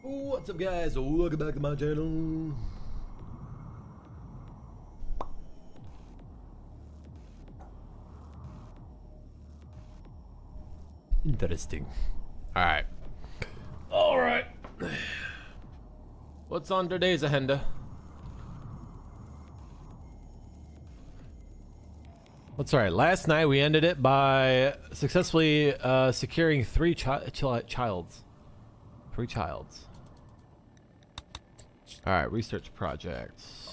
What's up, guys? Welcome back to my channel. Interesting. Alright. Alright. What's on today's agenda? That's alright. Last night we ended it by successfully securing three childs. Alright, research projects.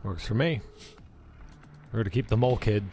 Works for me. We're gonna keep the mole kid.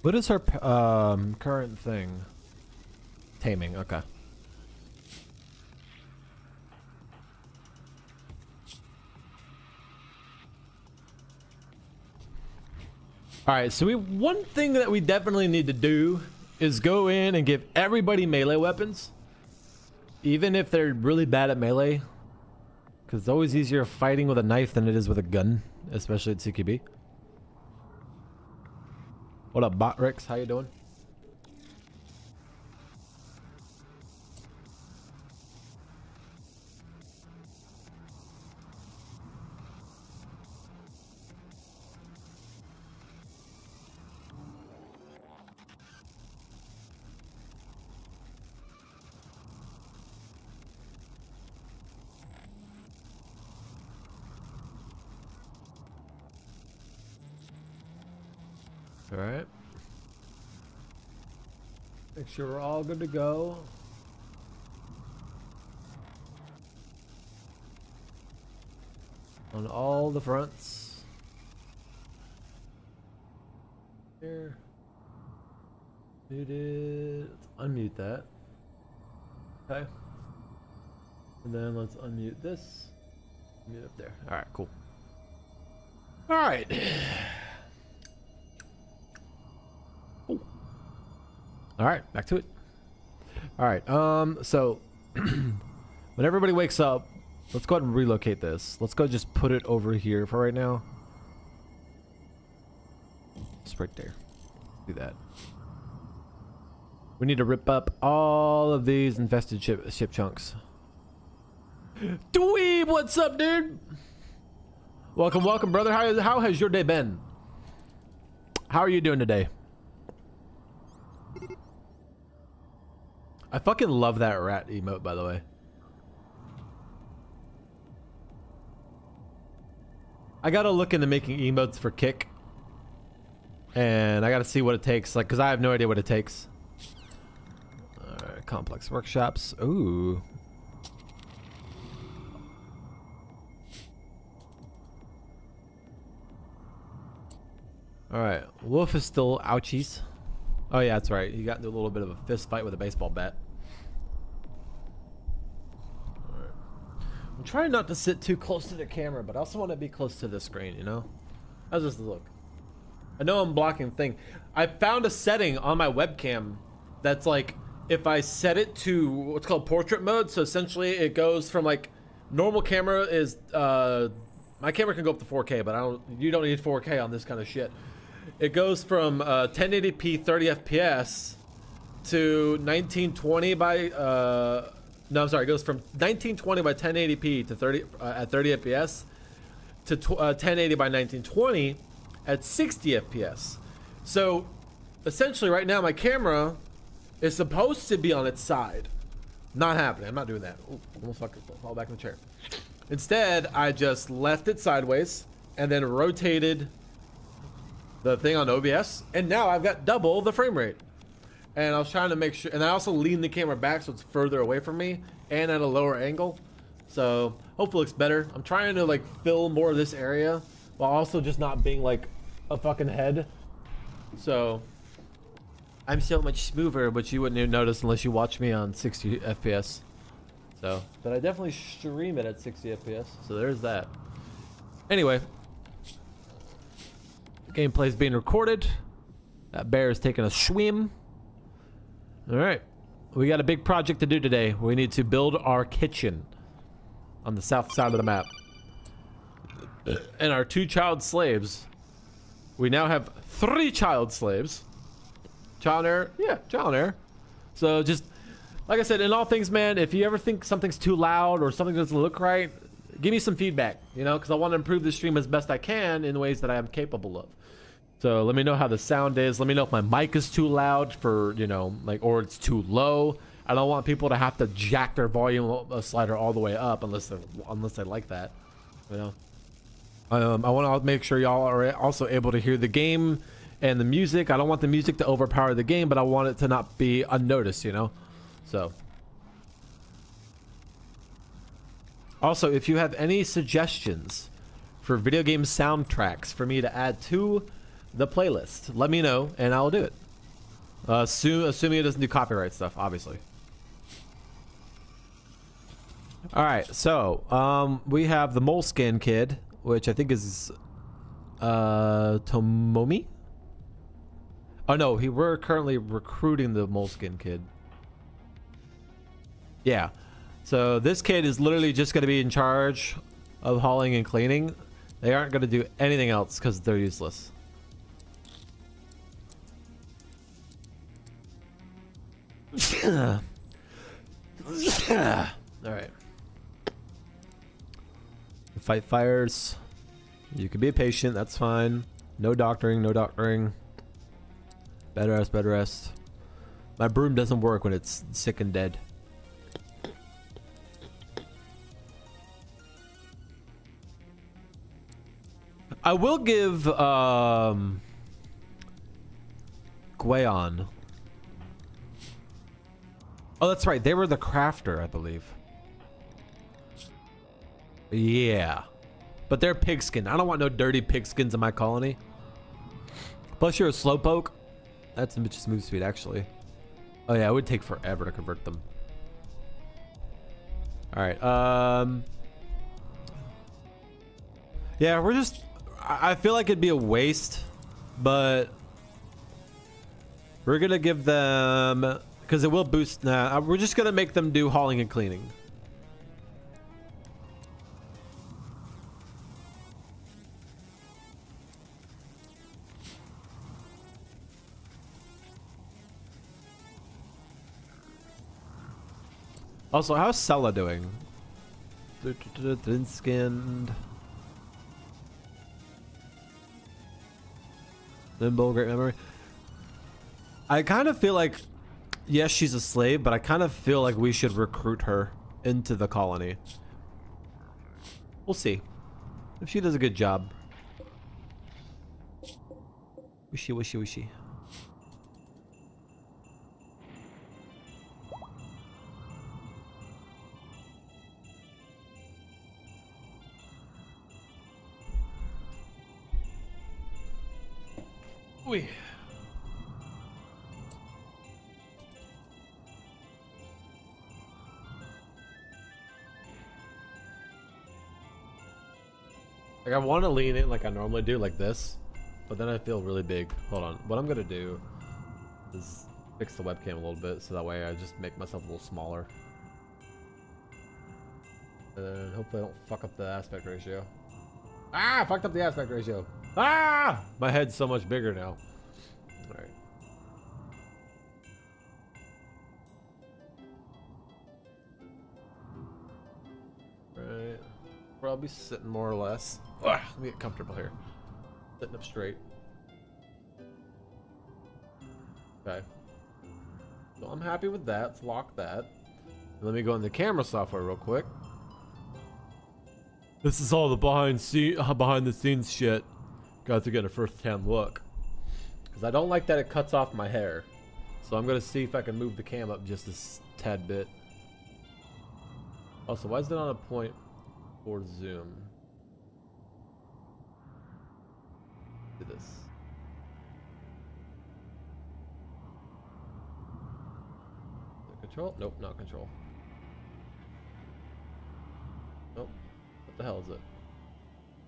What is her current thing? Taming, okay. Alright, so one thing that we definitely need to do is go in and give everybody melee weapons. Even if they're really bad at melee. Because it's always easier fighting with a knife than it is with a gun, especially at CQB. What up, Botrix? How you doing? All right. Make sure we're all good to go. On all the fronts. Here. Muted. Let's unmute that. Okay. And then let's unmute this. Mute up there. All right, cool. All right. All right, back to it. All right, so when everybody wakes up, let's go ahead and relocate this. Let's go just put it over here for right now. Just right there. Do that. We need to rip up all of these infested ship chunks. Dweeb, what's up, dude? Welcome, welcome, brother. How has your day been? How are you doing today? I fucking love that rat emote, by the way. I gotta look into making emotes for Kick. And I gotta see what it takes, like, cause I have no idea what it takes. Alright, complex workshops. Ooh. Alright, Wolf is still ouchies. Oh yeah, that's right. He got into a little bit of a fist fight with a baseball bat. I'm trying not to sit too close to the camera, but I also want to be close to the screen, you know? How's this look? I know I'm blocking thing. I found a setting on my webcam that's like, if I set it to what's called portrait mode, so essentially it goes from like, normal camera is, my camera can go up to 4K, but you don't need 4K on this kind of shit. It goes from 1080p 30 FPS to 1920 by, no, I'm sorry, it goes from 1920 by 1080p to 30 at 30 FPS to 1080 by 1920 at 60 FPS. So essentially right now my camera is supposed to be on its side. Not happening. I'm not doing that. Ooh, almost fucking fall back in the chair. Instead, I just left it sideways and then rotated the thing on OBS, and now I've got double the frame rate. And I was trying to make sure, and I also leaned the camera back so it's further away from me and at a lower angle. So hopefully it's better. I'm trying to like fill more of this area while also just not being like a fucking head. So I'm so much smoother, but you wouldn't even notice unless you watch me on 60 FPS. So, but I definitely stream it at 60 FPS. So there's that. Anyway, gameplay is being recorded. That bear is taking a swim. All right, we got a big project to do today. We need to build our kitchen on the south side of the map. And our 2 child slaves. We now have 3 child slaves. Child error? Yeah, child error. So just, like I said, in all things, man, if you ever think something's too loud or something doesn't look right, give me some feedback, you know, because I want to improve the stream as best I can in ways that I am capable of. So let me know how the sound is. Let me know if my mic is too loud for, you know, like, or it's too low. I don't want people to have to jack their volume slider all the way up unless they like that, you know. I want to make sure y'all are also able to hear the game and the music. I don't want the music to overpower the game, but I want it to not be unnoticed, you know. So also, if you have any suggestions for video game soundtracks for me to add to the playlist, let me know and I'll do it. Assuming it doesn't do copyright stuff, obviously. All right, so we have the Moleskin Kid, which I think is Tomomi. Oh no, we're currently recruiting the Moleskin Kid. Yeah, so this kid is literally just going to be in charge of hauling and cleaning. They aren't going to do anything else because they're useless. All right. Fight fires. You can be a patient. That's fine. No doctoring. No doctoring. Bed rest. Bed rest. My broom doesn't work when it's sick and dead. I will give Gwayon. Oh, that's right. They were the crafter, I believe. Yeah. But they're pigskin. I don't want no dirty pigskins in my colony. Plus, you're a slowpoke. That's a bitch's move speed, actually. Oh, yeah. It would take forever to convert them. All right. Yeah, we're just... I feel like it'd be a waste, but we're going to give them... Because it will boost... Nah, we're just going to make them do hauling and cleaning. Also, how's Sella doing? Thin-skinned. Nimble, great memory. I kind of feel like... Yes, she's a slave, but I kind of feel like we should recruit her into the colony. We'll see. If she does a good job. Wishy, wishy, wishy. Oi. Like I want to lean in like I normally do, like this, but then I feel really big. Hold on. What I'm gonna do is fix the webcam a little bit so that way I just make myself a little smaller. And hopefully I don't fuck up the aspect ratio. Ah, fucked up the aspect ratio. Ah, my head's so much bigger now. All right. Right. Probably sitting more or less. Ugh, let me get comfortable here. Sitting up straight. Okay. So I'm happy with that. Let's lock that. Let me go into camera software real quick. This is all the behind the scenes shit. Got to get a first-hand look. Because I don't like that it cuts off my hair. So I'm going to see if I can move the cam up just a tad bit. Also, why is it on a point for zoom? Do this. Control? Nope, not control. Nope. What the hell is it?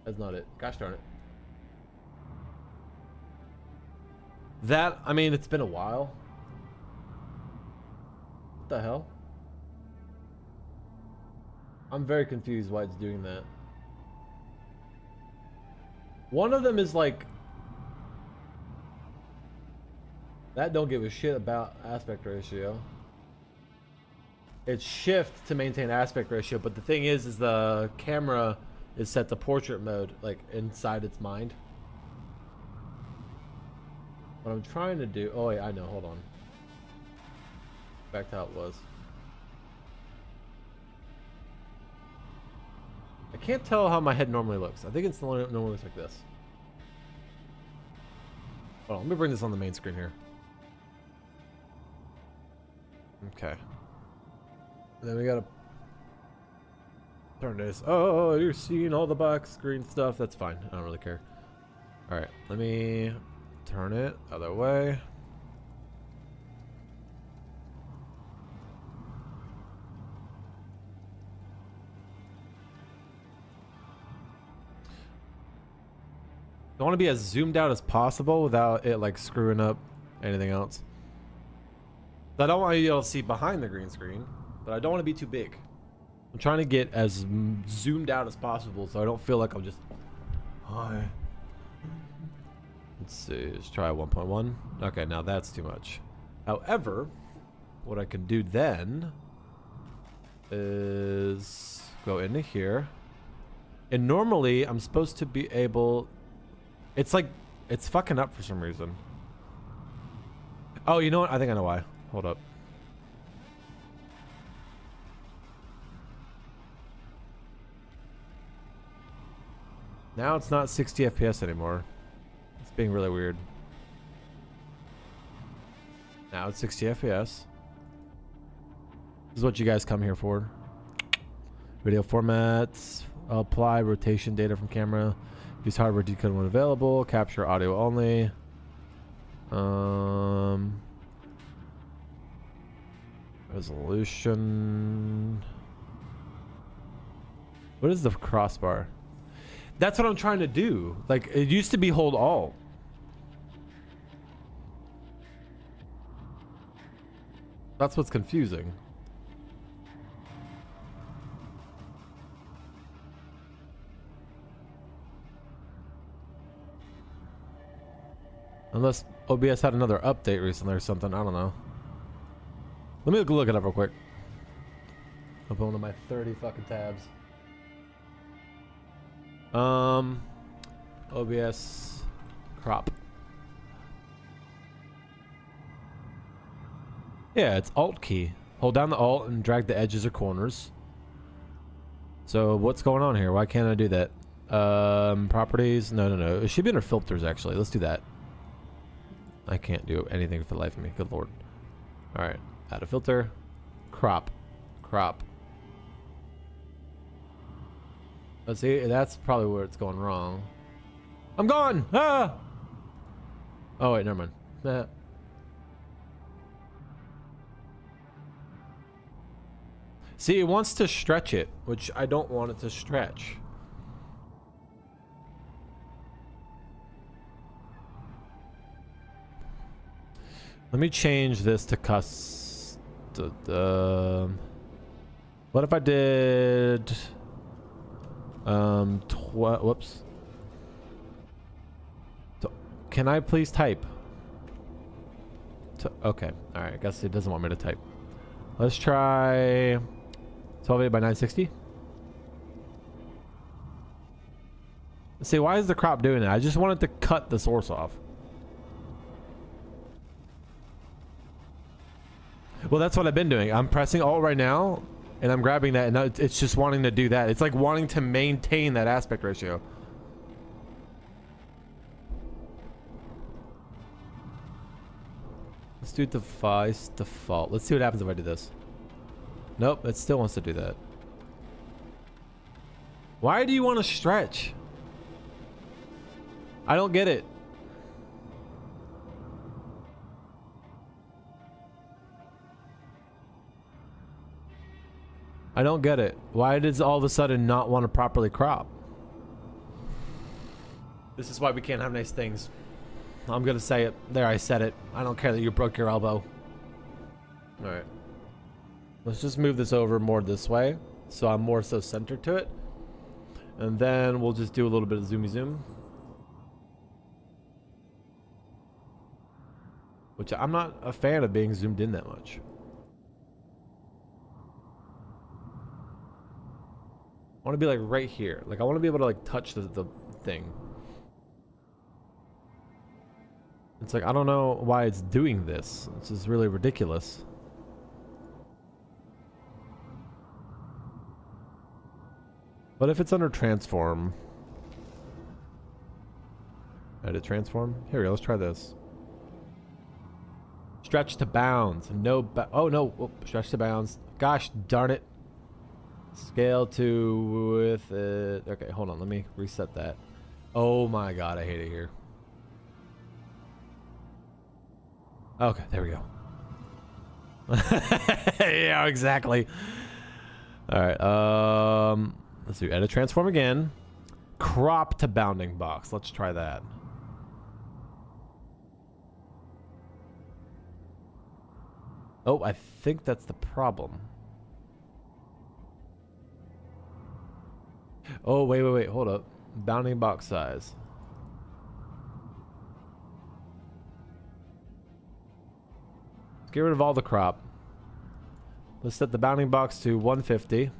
That's not it. Gosh darn it. That, I mean, it's been a while. What the hell? I'm very confused why it's doing that. One of them is like... That don't give a shit about aspect ratio. It's shift to maintain aspect ratio, but the thing is the camera is set to portrait mode, like inside its mind. What I'm trying to do, oh wait, I know, hold on. Back to how it was. I can't tell how my head normally looks. I think it's normally looks like this. Hold on, let me bring this on the main screen here. Okay. Then we gotta turn this. Oh, you're seeing all the back screen stuff. That's fine. I don't really care. All right, let me turn it other way. I want to be as zoomed out as possible without it like screwing up anything else. I don't want you to be able to see behind the green screen, but I don't want to be too big. I'm trying to get as zoomed out as possible so I don't feel like I'm just... Hi. Let's see, let's try 1.1. Okay, now that's too much. However, what I can do then is go into here. And normally I'm supposed to be able... It's like, it's fucking up for some reason. Oh, you know what? I think I know why. Hold up. Now it's not 60 FPS anymore. It's being really weird. Now it's 60 FPS. This is what you guys come here for. Video formats. Apply rotation data from camera. Use hardware decode when available. Capture audio only. Resolution. What is the crossbar? That's what I'm trying to do. Like, it used to be hold alt. That's what's confusing. Unless OBS had another update recently or something. I don't know. Let me look it up real quick. Open one of my 30 fucking tabs. OBS crop. Yeah, it's Alt key. Hold down the Alt and drag the edges or corners. So what's going on here? Why can't I do that? Properties? No. It should be under filters actually. Let's do that. I can't do anything for the life of me. Good lord. All right. Add a filter. Crop. Let's see. That's probably where it's going wrong. I'm gone. Ah. Oh wait, never mind. See, it wants to stretch it, which I don't want it to stretch. Let me change this to what if I did whoops. Can I please type? Okay. All right. I guess it doesn't want me to type. Let's try 1280 by 960. See, why is the crop doing that? I just wanted to cut the source off. Well, that's what I've been doing. I'm pressing Alt right now, and I'm grabbing that, and now it's just wanting to do that. It's like wanting to maintain that aspect ratio. Let's do device default. Let's see what happens if I do this. Nope, it still wants to do that. Why do you want to stretch? I don't get it. I don't get it. Why does all of a sudden not want to properly crop? This is why we can't have nice things. I'm gonna say it. There, I said it. I don't care that you broke your elbow. Alright. Let's just move this over more this way, so I'm more so centered to it. And then we'll just do a little bit of zoomy zoom. Which I'm not a fan of being zoomed in that much. I want to be like right here. Like I want to be able to like touch the thing. It's like, I don't know why it's doing this. It's just really ridiculous. But if it's under transform. Edit transform. Here we go. Let's try this. Stretch to bounds. No. Oh no. Oh, stretch to bounds. Gosh darn it. Scale to with it. Okay, hold on. Let me reset that. Oh my god, I hate it here. Okay, there we go. Yeah, exactly. All right. Let's do edit transform again. Crop to bounding box. Let's try that. Oh, I think that's the problem. Oh, wait. Hold up. Bounding box size. Let's get rid of all the crop. Let's set the bounding box to 150.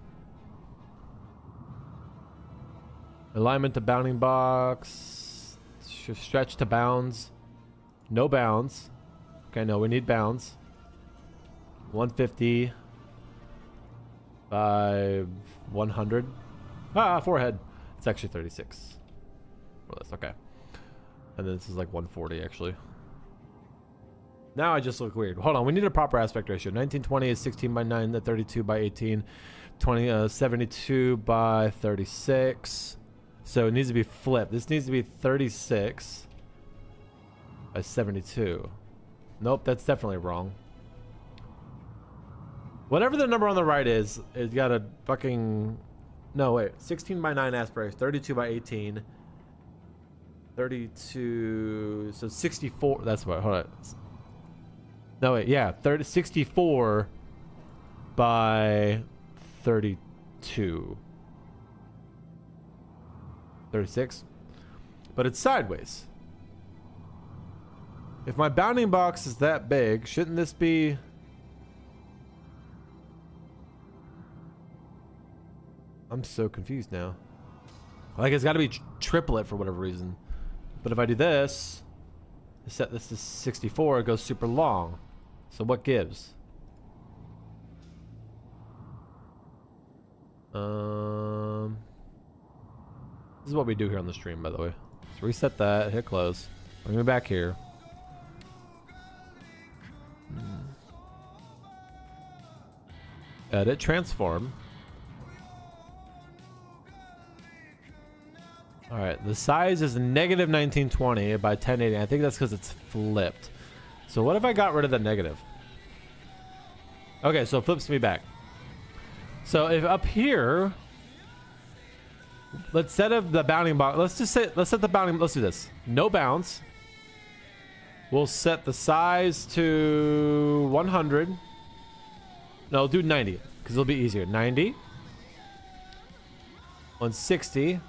Alignment to bounding box. Stretch to bounds. No bounds. Okay, no, we need bounds. 150 by 100. Ah, forehead. It's actually 36. Okay. And then this is like 140 actually. Now I just look weird. Hold on, we need a proper aspect ratio. 1920 is 16 by 9, 32 by 18, 72 by 36. So it needs to be flipped. This needs to be 36 by 72. Nope, that's definitely wrong. Whatever the number on the right is, it's got a fucking... No, wait. 16 by 9 aspect ratio, 32 by 18. 32... So 64... That's what... Hold on. No, wait. Yeah. 64 by 32. 36. But it's sideways. If my bounding box is that big, shouldn't this be... I'm so confused now. Like, it's got to be triplet for whatever reason. But if I do this, set this to 64, it goes super long. So what gives? This is what we do here on the stream, by the way. Let's reset that, hit close. Bring me back here. Edit transform. Alright, the size is negative 1920 by 1080. I think that's because it's flipped. So what if I got rid of the negative? Okay, so it flips me back. So if up here, let's set up the bounding box. Let's just say, let's set the bounding, let's do this. No bounds. We'll set the size to 100. No, do 90 because it'll be easier. 90. 160.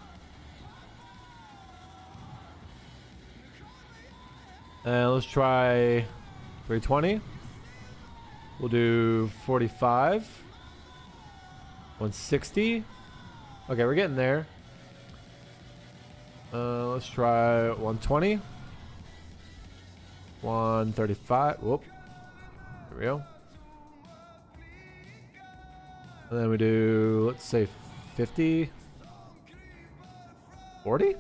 And let's try 320. We'll do 45. 160. Okay, we're getting there. Let's try 120. 135. Whoop. There we go. And then we do, let's say 50. 40?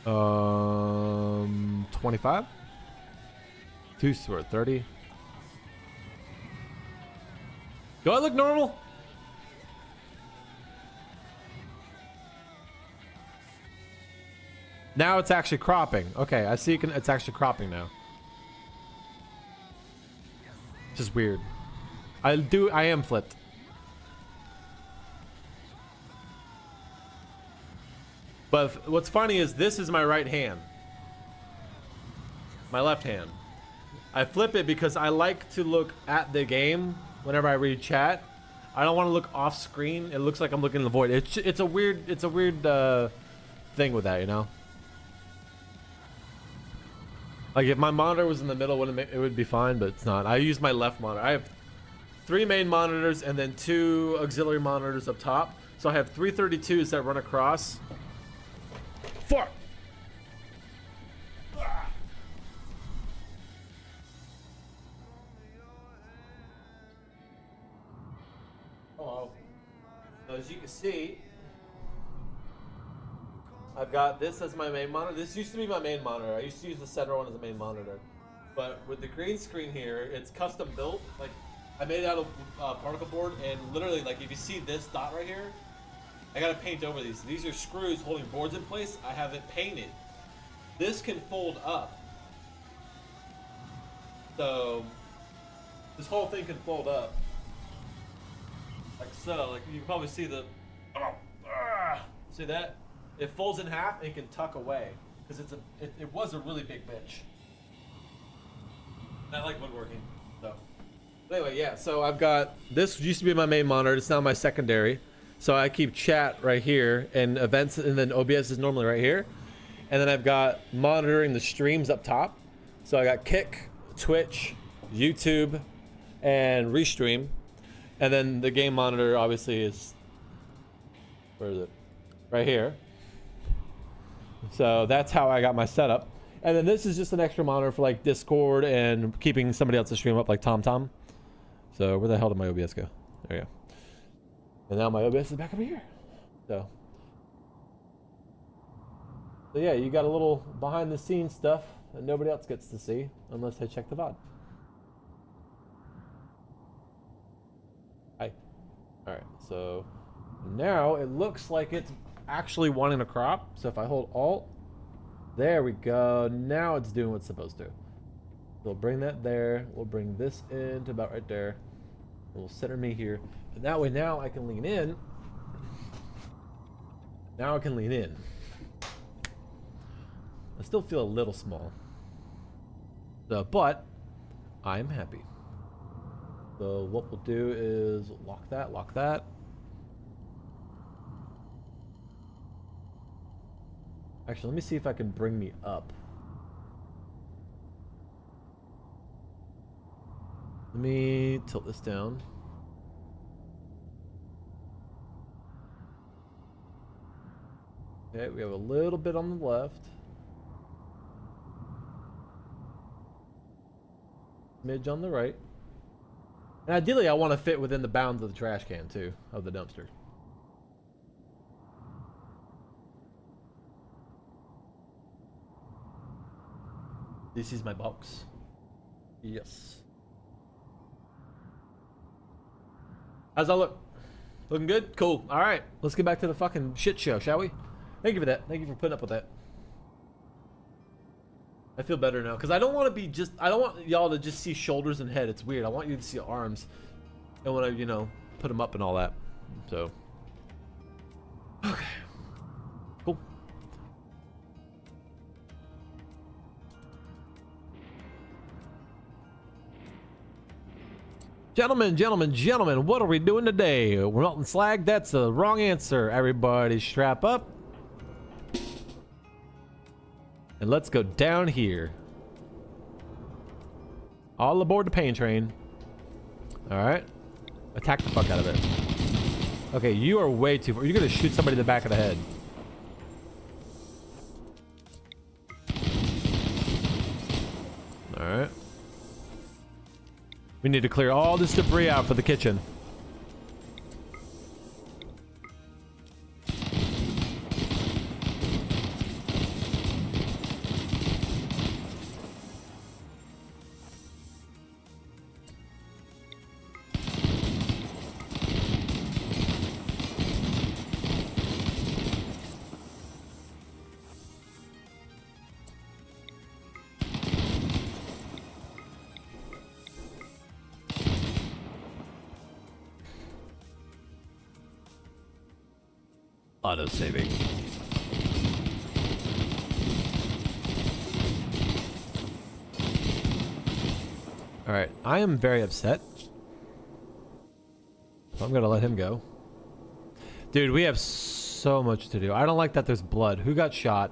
Um, 25? 30. Do I look normal? Now it's actually cropping. Okay, I see it's actually cropping now. Just weird. I am flipped. But what's funny is this is my right hand. My left hand. I flip it because I like to look at the game whenever I read chat. I don't want to look off screen. It looks like I'm looking in the void. It's a weird thing with that, you know? Like if my monitor was in the middle, it would be fine, but it's not. I use my left monitor. I have 3 main monitors and then 2 auxiliary monitors up top. So I have 332s that run across. Fuck! Hello. So as you can see, I've got this as my main monitor. This used to be my main monitor. I used to use the center one as a main monitor. But with the green screen here, it's custom built. Like, I made it out of particle board, and literally, like, if you see this dot right here, I gotta paint over these. These are screws holding boards in place. I have it painted. This can fold up. So, this whole thing can fold up. Like so. Like, you can probably see the... See that? It folds in half and it can tuck away. Because it was a really big bitch. And I like woodworking. So, but anyway, yeah. So I've got... This used to be my main monitor. It's now my secondary. So I keep chat right here and events, and then OBS is normally right here. And then I've got monitoring the streams up top. So I got Kick, Twitch, YouTube, and Restream. And then the game monitor obviously is, where is it? Right here. So that's how I got my setup. And then this is just an extra monitor for like Discord and keeping somebody else's stream up, like TomTom. So where the hell did my OBS go? There you go. And now my OBS is back over here. So yeah, you got a little behind the scenes stuff that nobody else gets to see unless they check the VOD. Hi. Alright, so now it looks like it's actually wanting to crop. So if I hold Alt, there we go. Now it's doing what it's supposed to. We'll bring that there. We'll bring this in to about right there. We'll center me here. And that way now I can lean in. Now I can lean in. I still feel a little small. So, but I'm happy. So what we'll do is lock that, lock that. Actually, let me see if I can bring me up. Let me tilt this down. Okay, we have a little bit on the left. Midge on the right. And ideally I want to fit within the bounds of the trash can too, of the dumpster. This is my box. Yes. How's that look? Looking good? Cool. Alright, let's get back to the fucking shit show, shall we? Thank you for that. Thank you for putting up with that. I feel better now, because I don't want to be just... I don't want y'all to just see shoulders and head. It's weird. I want you to see arms. And when I, you know, put them up and all that. So... Okay. Cool. Gentlemen, what are we doing today? We're melting slag? That's the wrong answer. Everybody strap up. And let's go down here. All aboard the pain train. Alright. Attack the fuck out of it. Okay, you are way too far. You're gonna shoot somebody in the back of the head. Alright. We need to clear all this debris out for the kitchen. Auto saving. All right, I am very upset. So I'm gonna let him go. Dude, we have so much to do. I don't like that there's blood. Who got shot?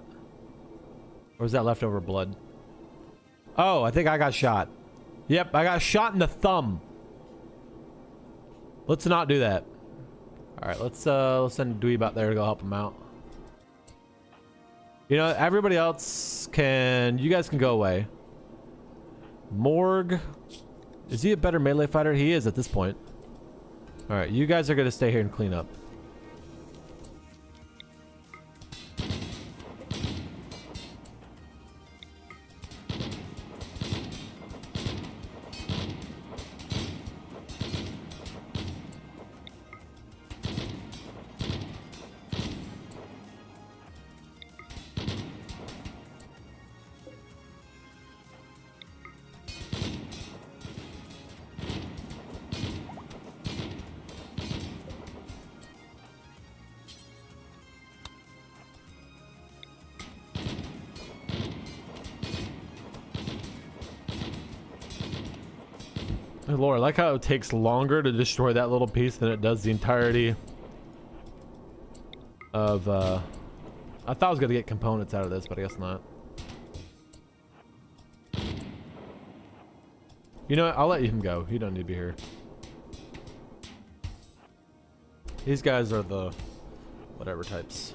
Or is that leftover blood? Oh, I think I got shot. Yep, I got shot in the thumb. Let's not do that. All right, let's send Dweeb out there to go help him out. You know, everybody else can... You guys can go away. Morg. Is he a better melee fighter? He is at this point. All right, you guys are going to stay here and clean up. Hey, Lord, I like how it takes longer to destroy that little piece than it does the entirety of, I thought I was going to get components out of this, but I guess not. You know what? I'll let him go. He don't need to be here. These guys are the whatever types.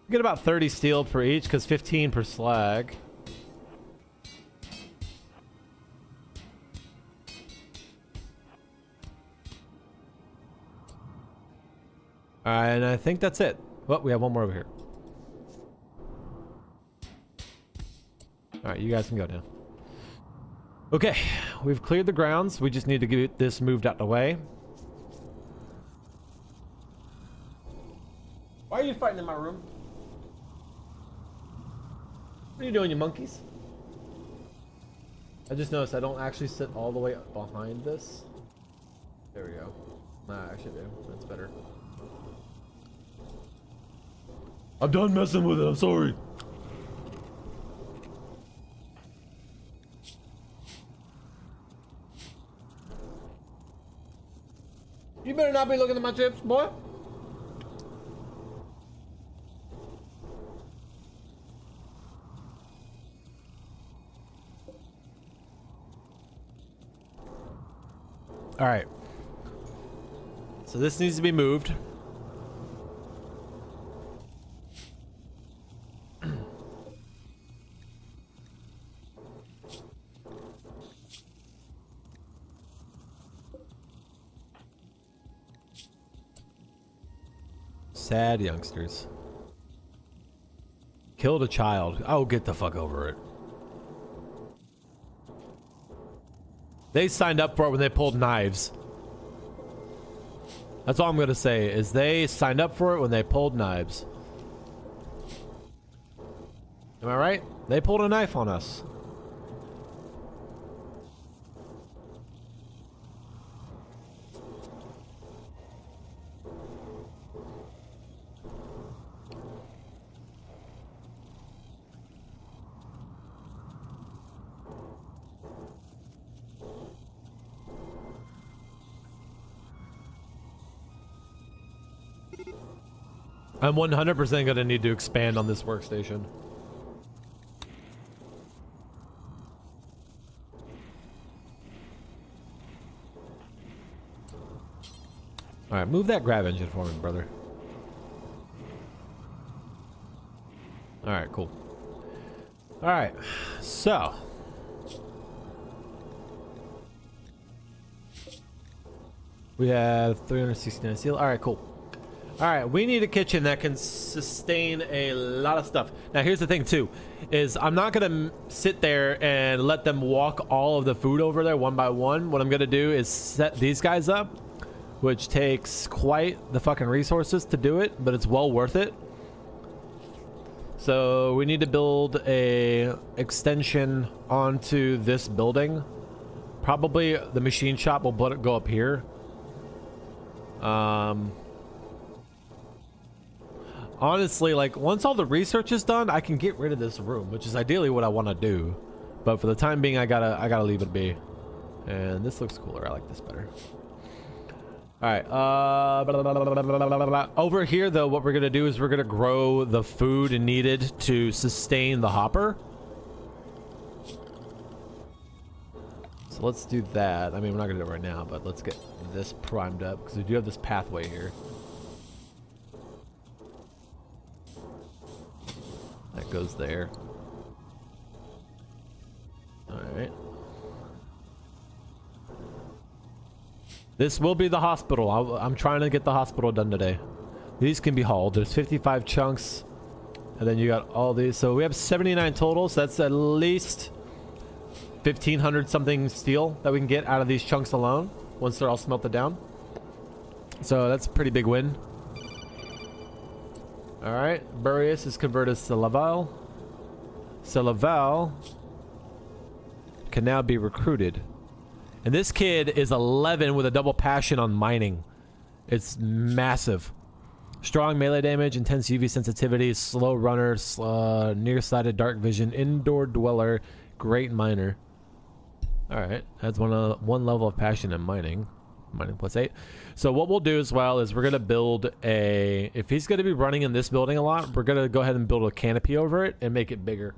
Get about 30 steel per each, because 15 per slag. And I think that's it. Well, we have one more over here. All right, you guys can go down. Okay, we've cleared the grounds. We just need to get this moved out the way. Why are you fighting in my room? What are you doing, you monkeys? I just noticed I don't actually sit all the way behind this. There we go. Nah, I actually do. That's better. I'm done messing with it. I'm sorry. You better not be looking at my chips, boy. All right. So this needs to be moved. Sad youngsters. Killed a child. Oh, get the fuck over it. They signed up for it when they pulled knives. That's all I'm gonna say, is they signed up for it when they pulled knives. Am I right? They pulled a knife on us. I'm 100% gonna need to expand on this workstation. All right, move that grab engine for me, brother. All right, cool. All right, so we have 369 steel. All right, cool. All right, we need a kitchen that can sustain a lot of stuff. Now, here's the thing too, is I'm not gonna sit there and let them walk all of the food over there one by one. What I'm gonna do is set these guys up, which takes quite the fucking resources to do it, but it's well worth it. So we need to build a extension onto this building. Probably the machine shop will go up here. Honestly, like, once all the research is done, I can get rid of this room, which is ideally what I want to do. But for the time being, I gotta leave it be. And this looks cooler. I like this better. All right. Over here, though, what we're gonna do is we're gonna grow the food needed to sustain the hopper. So let's do that. I mean, we're not gonna do it right now, but let's get this primed up because we do have this pathway here. That goes there. All right. This will be the hospital. I'm trying to get the hospital done today. These can be hauled. There's 55 chunks. And then you got all these. So we have 79 total. So that's at least 1,500 something steel that we can get out of these chunks alone once they're all smelted down. So that's a pretty big win. All right, Burius is converted to Laval. So Laval can now be recruited. And this kid is 11 with a double passion on mining. It's massive. Strong melee damage, intense UV sensitivity, slow runner, nearsighted dark vision, indoor dweller, great miner. All right, that's one level of passion in mining. Mining +8. So what we'll do as well is we're gonna build a, if he's gonna be running in this building a lot, we're gonna go ahead and build a canopy over it and make it bigger.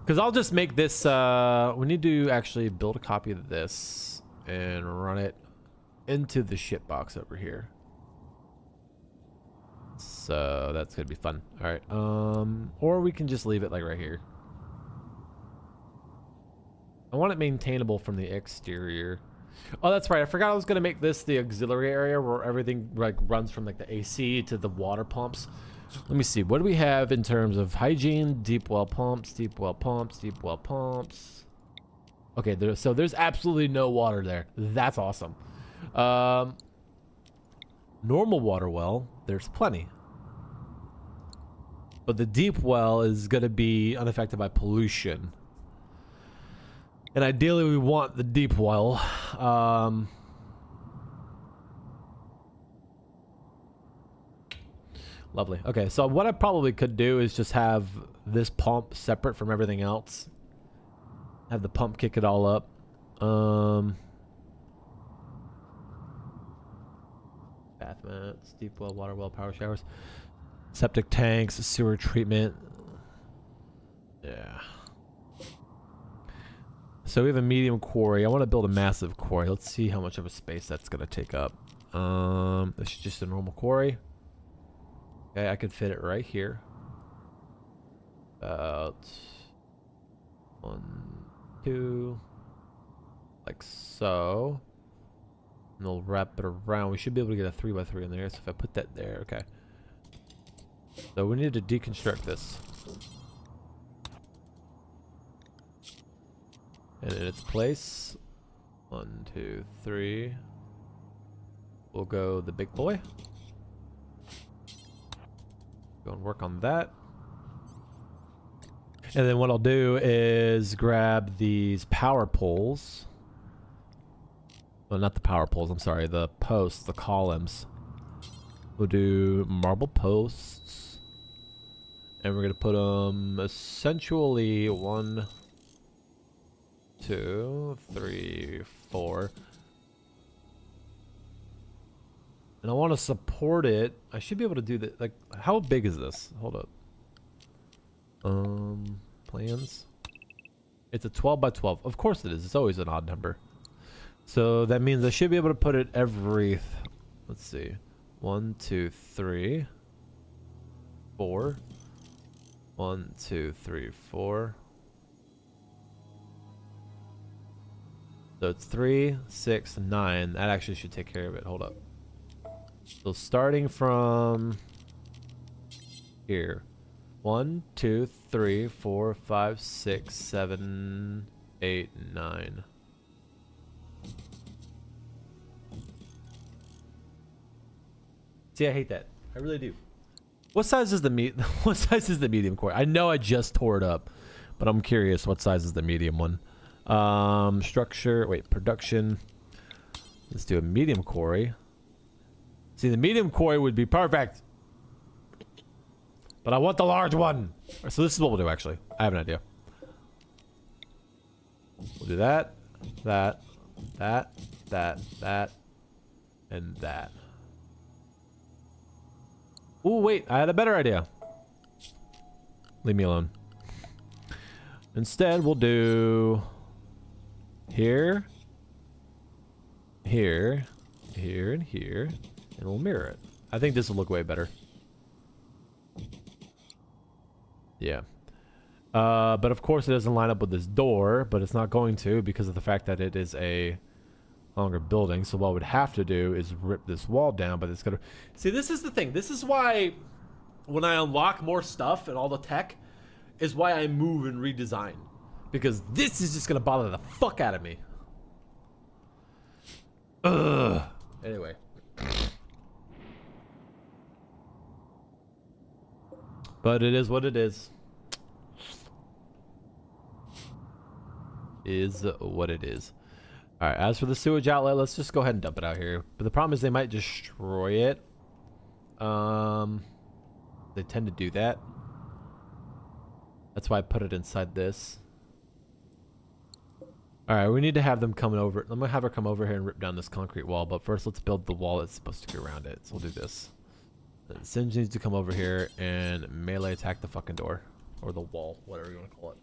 Because I'll just make this, we need to actually build a copy of this and run it into the shit box over here. So that's gonna be fun. All right, or we can just leave it like right here. I want it maintainable from the exterior. Oh, that's right. I forgot I was going to make this the auxiliary area where everything like runs from like the AC to the water pumps. Let me see. What do we have in terms of hygiene? Deep well pumps, deep well pumps, deep well pumps. Okay, so there's absolutely no water there. That's awesome. Normal water well, there's plenty. But the deep well is going to be unaffected by pollution. And ideally, we want the deep well. Lovely. Okay, so what I probably could do is just have this pump separate from everything else. Have the pump kick it all up. Bath mats, deep well, water well, power showers, septic tanks, sewer treatment. Yeah. So we have a medium quarry. I want to build a massive quarry. Let's see how much of a space that's going to take up. This is just a normal quarry. Okay, I could fit it right here. About 1, 2, like so. And we'll wrap it around. We should be able to get a 3x3 in there. So if I put that there, okay. So we need to deconstruct this. And in its place, 1, 2, 3. We'll go the big boy. Go and work on that. And then what I'll do is grab these power poles. Well, not the power poles, I'm sorry, the posts, the columns. We'll do marble posts. And we're going to put them essentially 1, 2, 3, 4. And I want to support it. I should be able to do that. Like, how big is this? Hold up. Plans. It's a 12 by 12. Of course it is. It's always an odd number. So that means I should be able to put it every... Let's see. 1, 2, 3, 4. 1, 2, 3, 4. So it's 3, 6, 9. That actually should take care of it. Hold up. So starting from here. 1, 2, 3, 4, 5, 6, 7, 8, 9. See, I hate that. I really do. What size is the what size is the medium core? I know I just tore it up, but I'm curious what size is the medium one. Structure, wait, production. Let's do a medium quarry. See, the medium quarry would be perfect. But I want the large one. So this is what we'll do, actually. I have an idea. We'll do that, that, and that. Ooh, wait, I had a better idea. Leave me alone. Instead, we'll do here, here, here, and here, and we'll mirror it. I think this will look way better. Yeah. But of course it doesn't line up with this door, but it's not going to because of the fact that it is a longer building. So what we'd have to do is rip this wall down, but it's gonna... See, this is the thing. This is why when I unlock more stuff and all the tech is why I move and redesign. Because this is just gonna bother the fuck out of me. Ugh. Anyway. But it is what it is. Is what it is. Alright, as for the sewage outlet, let's just go ahead and dump it out here. But the problem is they might destroy it. They tend to do that. That's why I put it inside this. Alright, we need to have them coming over. I'm gonna have her come over here and rip down this concrete wall. But first, let's build the wall that's supposed to go around it. So we'll do this. Singe needs to come over here and melee attack the fucking door. Or the wall, whatever you want to call it.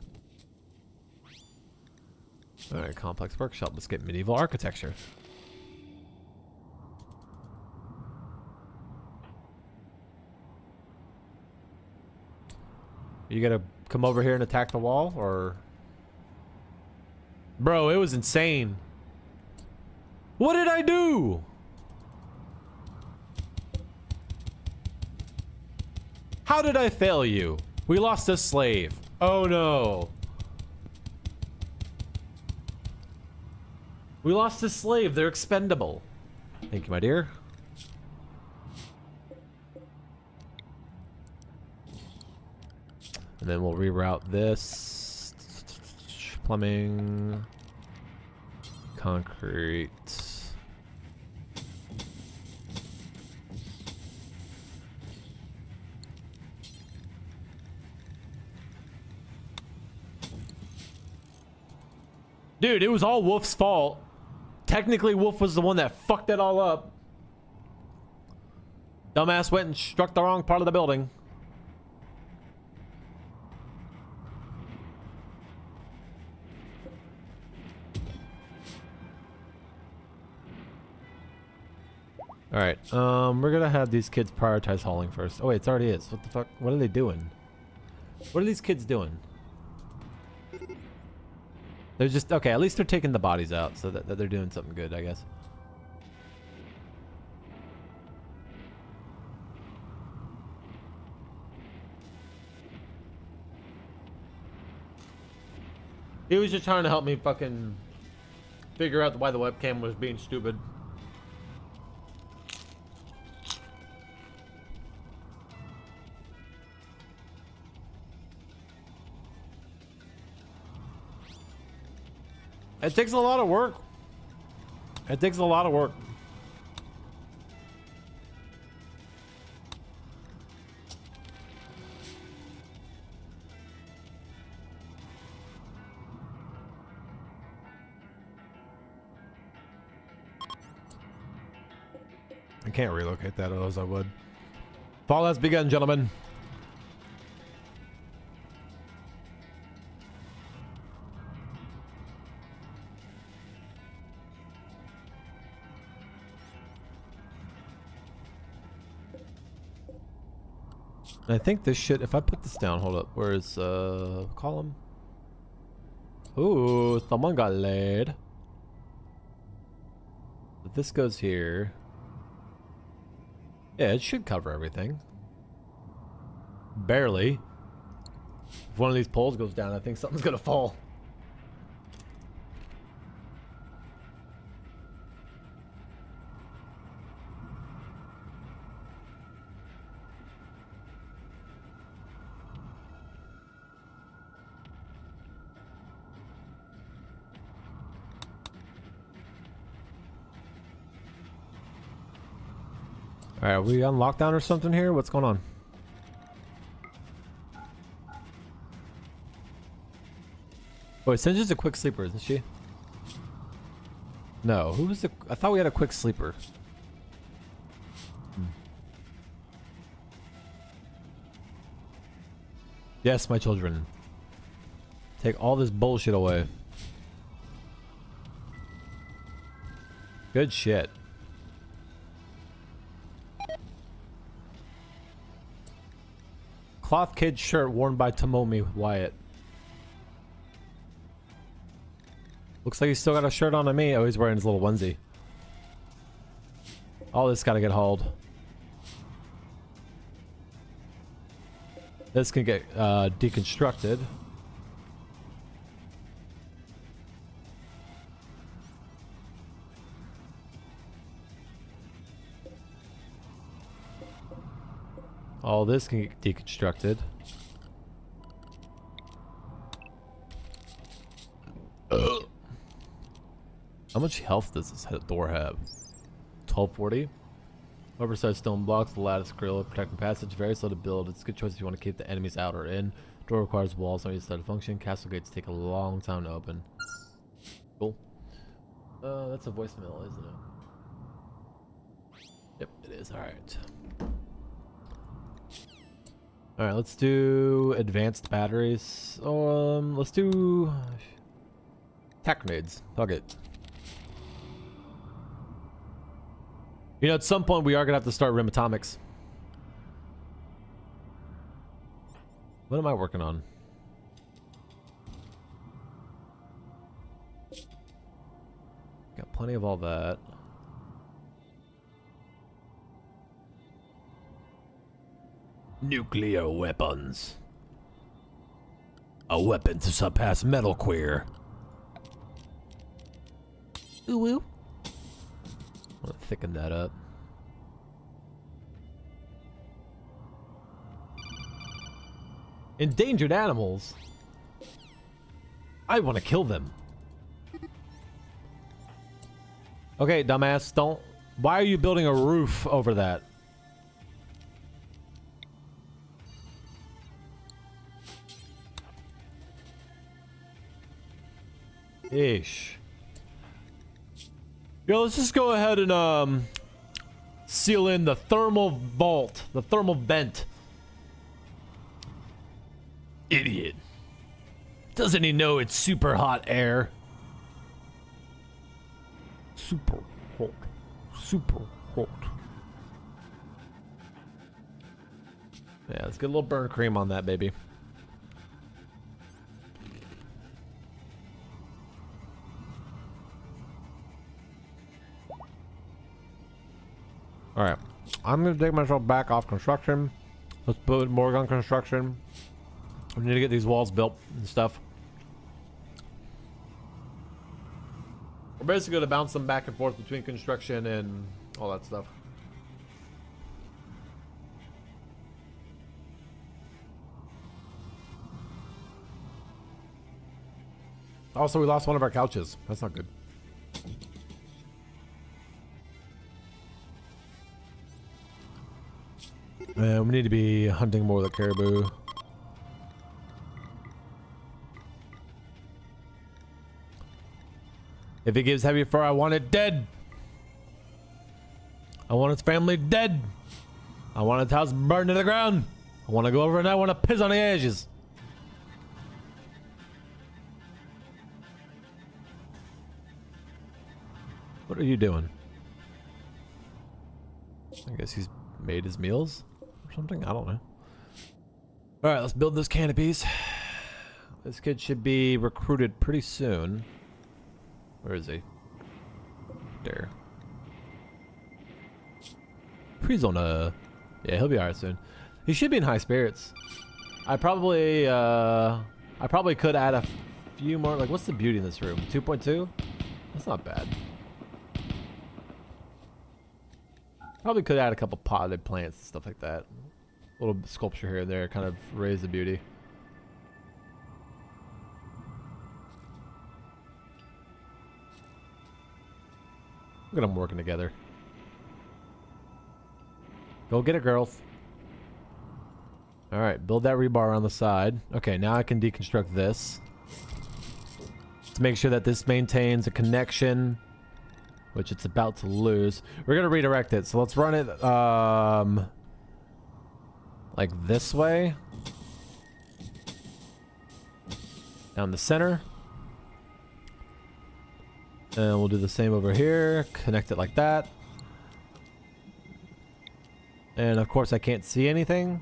Alright, complex workshop. Let's get medieval architecture. You gotta come over here and attack the wall, or... Bro, it was insane. What did I do? How did I fail you? We lost a slave. Oh no. We lost a slave. They're expendable. Thank you, my dear. And then we'll reroute this. Plumbing. Concrete. Dude, it was all Wolf's fault. Technically, Wolf was the one that fucked it all up. Dumbass went and struck the wrong part of the building. Alright, we're gonna have these kids prioritize hauling first. Oh wait, it already is. What the fuck? What are they doing? What are these kids doing? They're just, okay, at least they're taking the bodies out, so that they're doing something good, I guess. He was just trying to help me fucking figure out why the webcam was being stupid. It takes a lot of work. It takes a lot of work. I can't relocate that, otherwise I would. Fall has begun, gentlemen. And I think this shit, if I put this down, hold up, where's column? Ooh, someone got laid. But this goes here. Yeah, it should cover everything. Barely. If one of these poles goes down, I think something's gonna fall. Alright, are we on lockdown or something here? What's going on? Oh, Sinja's a quick sleeper, isn't she? No, who was the... I thought we had a quick sleeper. Yes, my children. Take all this bullshit away. Good shit. Cloth kid shirt worn by Tomomi Wyatt. Looks like he's still got a shirt on to me. Oh, he's wearing his little onesie. All this gotta get hauled. This can get deconstructed. All this can get deconstructed. How much health does this door have? 1240. Oversized stone blocks, the lattice grill, protecting passage, very slow to build. It's a good choice if you want to keep the enemies out or in. Door requires walls on each side to function. Castle gates take a long time to open. Cool. That's a voicemail, isn't it? Yep, it is. Alright. Alright, let's do advanced batteries. Let's do tech nades. Fuck it. You know, at some point we are gonna have to start rim atomics. What am I working on? Got plenty of all that. Nuclear weapons. A weapon to surpass metal queer. Ooh woo. I want to thicken that up. Endangered animals? I want to kill them. Okay, dumbass, don't... Why are you building a roof over that? Ish. Yo, let's just go ahead and seal in the thermal vault, the thermal vent. Idiot. Doesn't he know it's super hot air? Super hot. Super hot. Yeah, let's get a little burn cream on that, baby. Alright, I'm gonna take myself back off construction. Let's put more on construction. We need to get these walls built and stuff. We're basically gonna bounce them back and forth between construction and all that stuff. Also, we lost one of our couches. That's not good. We need to be hunting more of the caribou. If it gives heavy fur, I want it dead. I want his family dead. I want his house burned to the ground. I want to go over and I want to piss on the ashes. What are you doing? I guess he's made his meals or something. I don't know. All right, let's build those canopies. This kid should be recruited pretty soon. Where is he? There. He's on a... Yeah, he'll be alright soon. He should be in high spirits. I probably could add a few more. Like, what's the beauty in this room? 2.2? That's not bad. Probably could add a couple potted plants and stuff like that. A little sculpture here and there, kind of raise the beauty. Look at them working together. Go get it, girls. Alright, build that rebar on the side. Okay, now I can deconstruct this. To make sure that this maintains a connection, which it's about to lose. We're gonna redirect it, so let's run it like this way. Down the center. And we'll do the same over here. Connect it like that. And of course I can't see anything.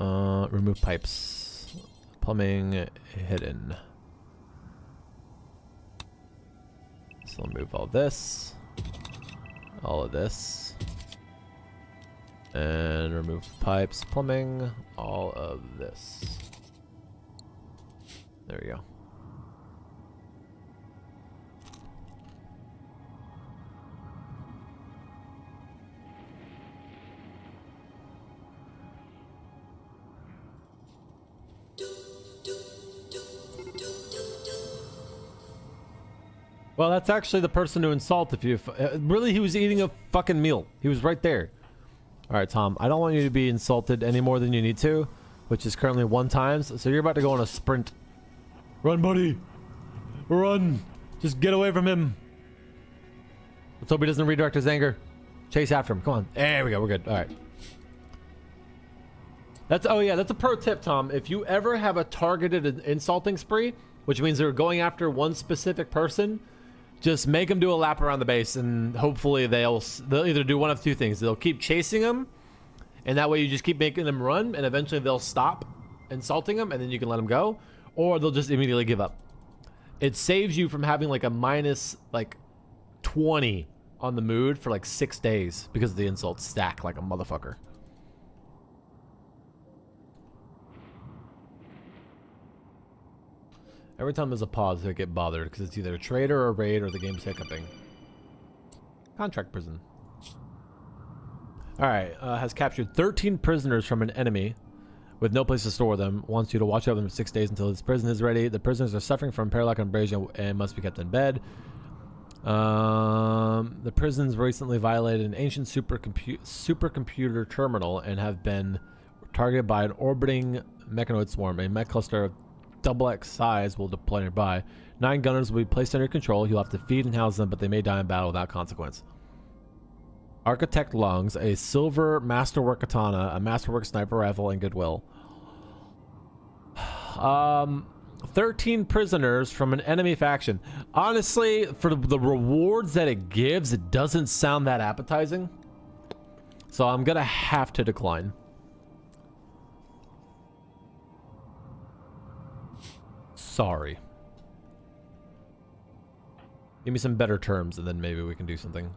Remove pipes. Plumbing hidden. So I'll move all this. All of this. And remove pipes, plumbing, all of this. There we go. Well, that's actually the person to insult if you... really, he was eating a fucking meal. He was right there. Alright, Tom. I don't want you to be insulted any more than you need to, which is currently 1 times. So you're about to go on a sprint. Run, buddy. Run. Just get away from him. Let's hope he doesn't redirect his anger. Chase after him. Come on. There we go. We're good. Alright. That's... oh, yeah. That's a pro tip, Tom. If you ever have a targeted insulting spree, which means they're going after one specific person... just make them do a lap around the base, and hopefully they'll either do one of 2 things. They'll keep chasing them, and that way you just keep making them run, and eventually they'll stop insulting them, and then you can let them go, or they'll just immediately give up. It saves you from having like a minus like 20 on the mood for like 6 days because the insults stack like a motherfucker. Every time there's a pause, I get bothered because it's either a trader or a raid or the game's hiccuping. Contract prison. Alright, has captured 13 prisoners from an enemy with no place to store them. Wants you to watch over them for 6 days until his prison is ready. The prisoners are suffering from paralytic abrasion and must be kept in bed. The prisons recently violated an ancient supercomputer terminal and have been targeted by an orbiting mechanoid swarm. A mech cluster of XX size will deploy nearby. 9 gunners will be placed under control. You'll have to feed and house them, but they may die in battle without consequence. Architect lungs, a silver masterwork katana, a masterwork sniper rifle, and goodwill. 13 prisoners from an enemy faction. Honestly, for the rewards that it gives, it doesn't sound that appetizing. So I'm gonna have to decline. Sorry. Give me some better terms and then maybe we can do something.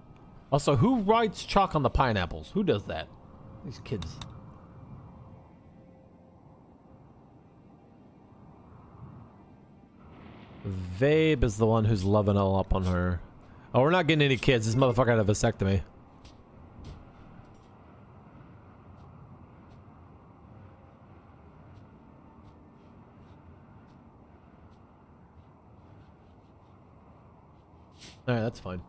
Also, who writes chalk on the pineapples? Who does that? These kids. Vabe is the one who's loving all up on her. Oh, we're not getting any kids. This motherfucker had a vasectomy. Alright, that's fine.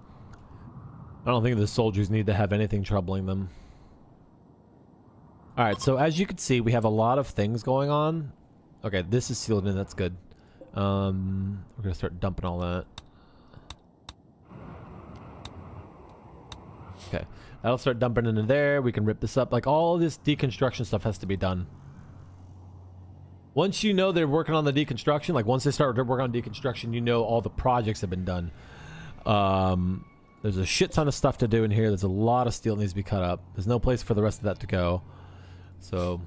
I don't think the soldiers need to have anything troubling them. Alright, so as you can see, we have a lot of things going on. Okay, this is sealed in, that's good. We're gonna start dumping all that. Okay, that'll start dumping into there. We can rip this up. Like, all this deconstruction stuff has to be done. Once you know they're working on the deconstruction, like once they start working on deconstruction, you know all the projects have been done. There's a shit ton of stuff to do in here. There's a lot of steel that needs to be cut up. There's no place for the rest of that to go. So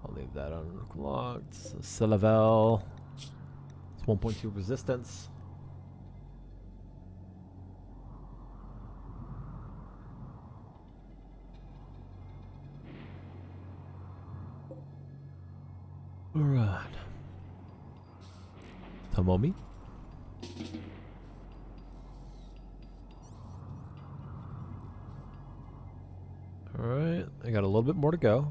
I'll leave that unlocked. Celavel. It's 1.2 resistance. Alright. Tomomi. Alright, I got a little bit more to go.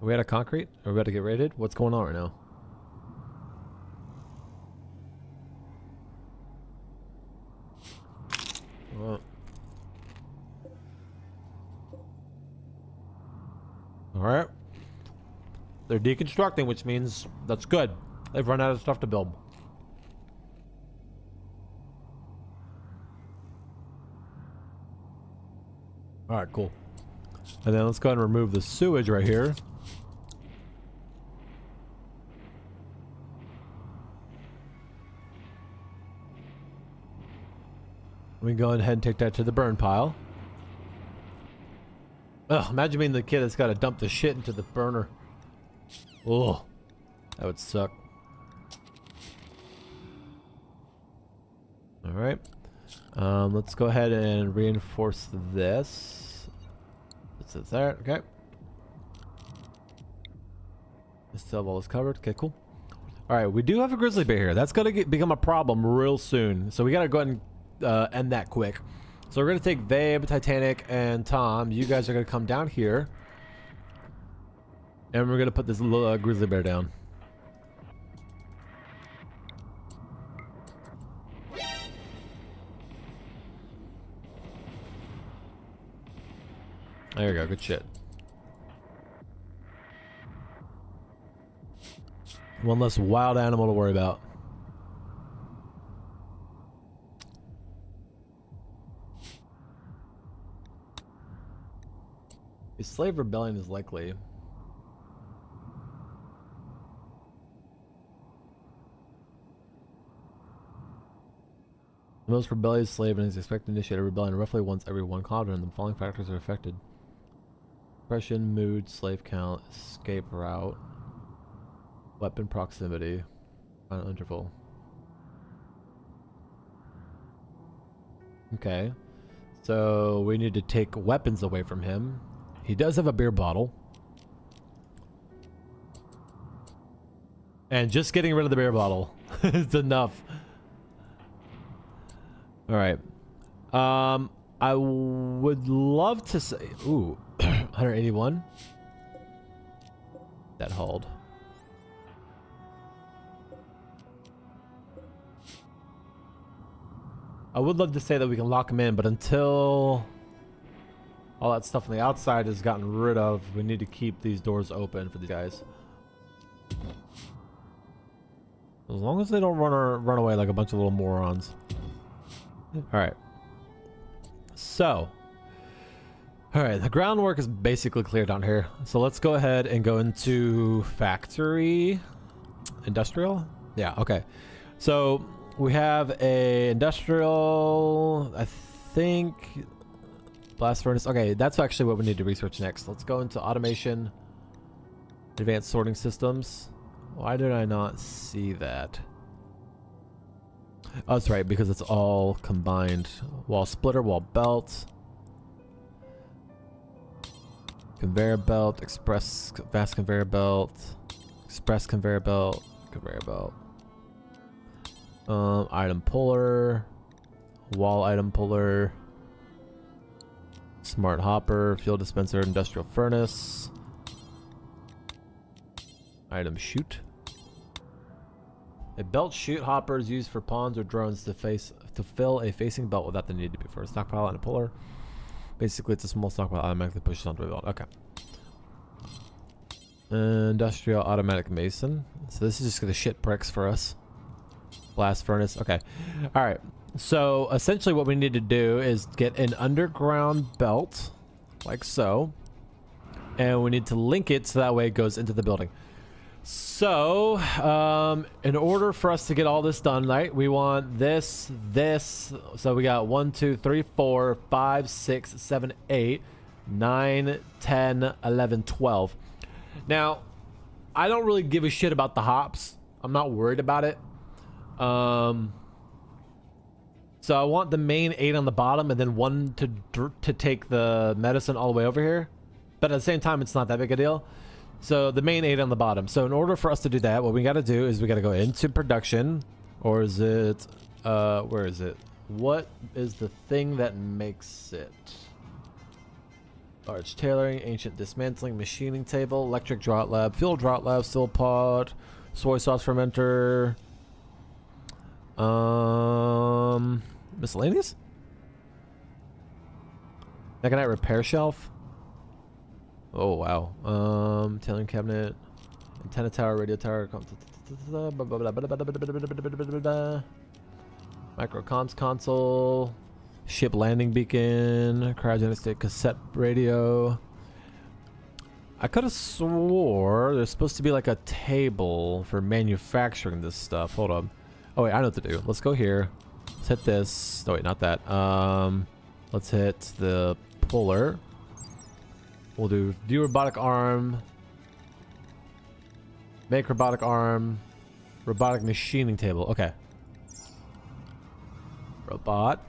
Are we out of concrete? Are we about to get raided? What's going on right now? Alright. They're deconstructing, which means that's good. They've run out of stuff to build. Alright, cool. And then let's go ahead and remove the sewage right here. We can go ahead and take that to the burn pile. Ugh, imagine being the kid that's got to dump the shit into the burner. Oh, that would suck. Alright. Let's go ahead and reinforce this. This is there. Okay. Still have all this covered. Okay, cool. Alright, we do have a grizzly bear here. That's going to become a problem real soon. So we got to go ahead and end that quick. So we're going to take Vabe, Titanic, and Tom. You guys are going to come down here. And we're going to put this little grizzly bear down. There you go. Good shit. One less wild animal to worry about. A slave rebellion is likely. The most rebellious slave and is expected to initiate a rebellion roughly once every one continent. The following factors are affected: oppression, mood, slave count, escape route, weapon proximity, final interval. Okay, so we need to take weapons away from him. He does have a beer bottle. And just getting rid of the beer bottle is enough. Alright. I would love to say... Ooh. 181. That hauled. I would love to say that we can lock him in, but until all that stuff on the outside is gotten rid of, we need to keep these doors open for these guys. As long as they don't run away like a bunch of little morons. Alright. So. Alright, the groundwork is basically clear down here. So let's go ahead and go into factory. Industrial? Yeah, okay. So we have a industrial, I think, blast furnace. Okay, that's actually what we need to research next. Let's go into automation, advanced sorting systems. Why did I not see that? Oh, that's right, because it's all combined. Wall splitter, wall belt, conveyor belt, express fast conveyor belt, express conveyor belt, conveyor belt. Item puller, wall item puller, smart hopper, fuel dispenser, industrial furnace, item chute. A belt chute hopper is used for pawns or drones to fill a facing belt without the need to be for a stockpile and a puller. Basically, it's a small stockpile automatically pushes onto a belt. Okay. Industrial automatic mason. So this is just gonna shit bricks for us. Blast furnace. Okay. All right. So essentially what we need to do is get an underground belt like so. And we need to link it so that way it goes into the building. So, in order for us to get all this done, right, we want this. So we got 1, 2, 3, 4, 5, 6, 7, 8, 9, 10, 11, 12. Now, I don't really give a shit about the hops. I'm not worried about it. So I want the main 8 on the bottom and then 1 to take the medicine all the way over here. But at the same time, it's not that big a deal. So the main 8 on the bottom. So in order for us to do that, what we got to do is we got to go into production. Or is it, where is it? What is the thing that makes it? Large tailoring, ancient dismantling, machining table, electric draught lab, fuel draught lab, still pot, soy sauce fermenter, miscellaneous? Mechanite repair shelf. Oh wow. Tailoring cabinet, antenna tower, radio tower, micro comms console, ship landing beacon, cryogenic state cassette radio. I could have swore there's supposed to be like a table for manufacturing this stuff. Hold on. Oh wait, I know what to do. Let's go here. Let's hit this. Oh wait, not that. Let's hit the puller. We'll do view robotic arm, make robotic arm, robotic machining table. Okay. Robotic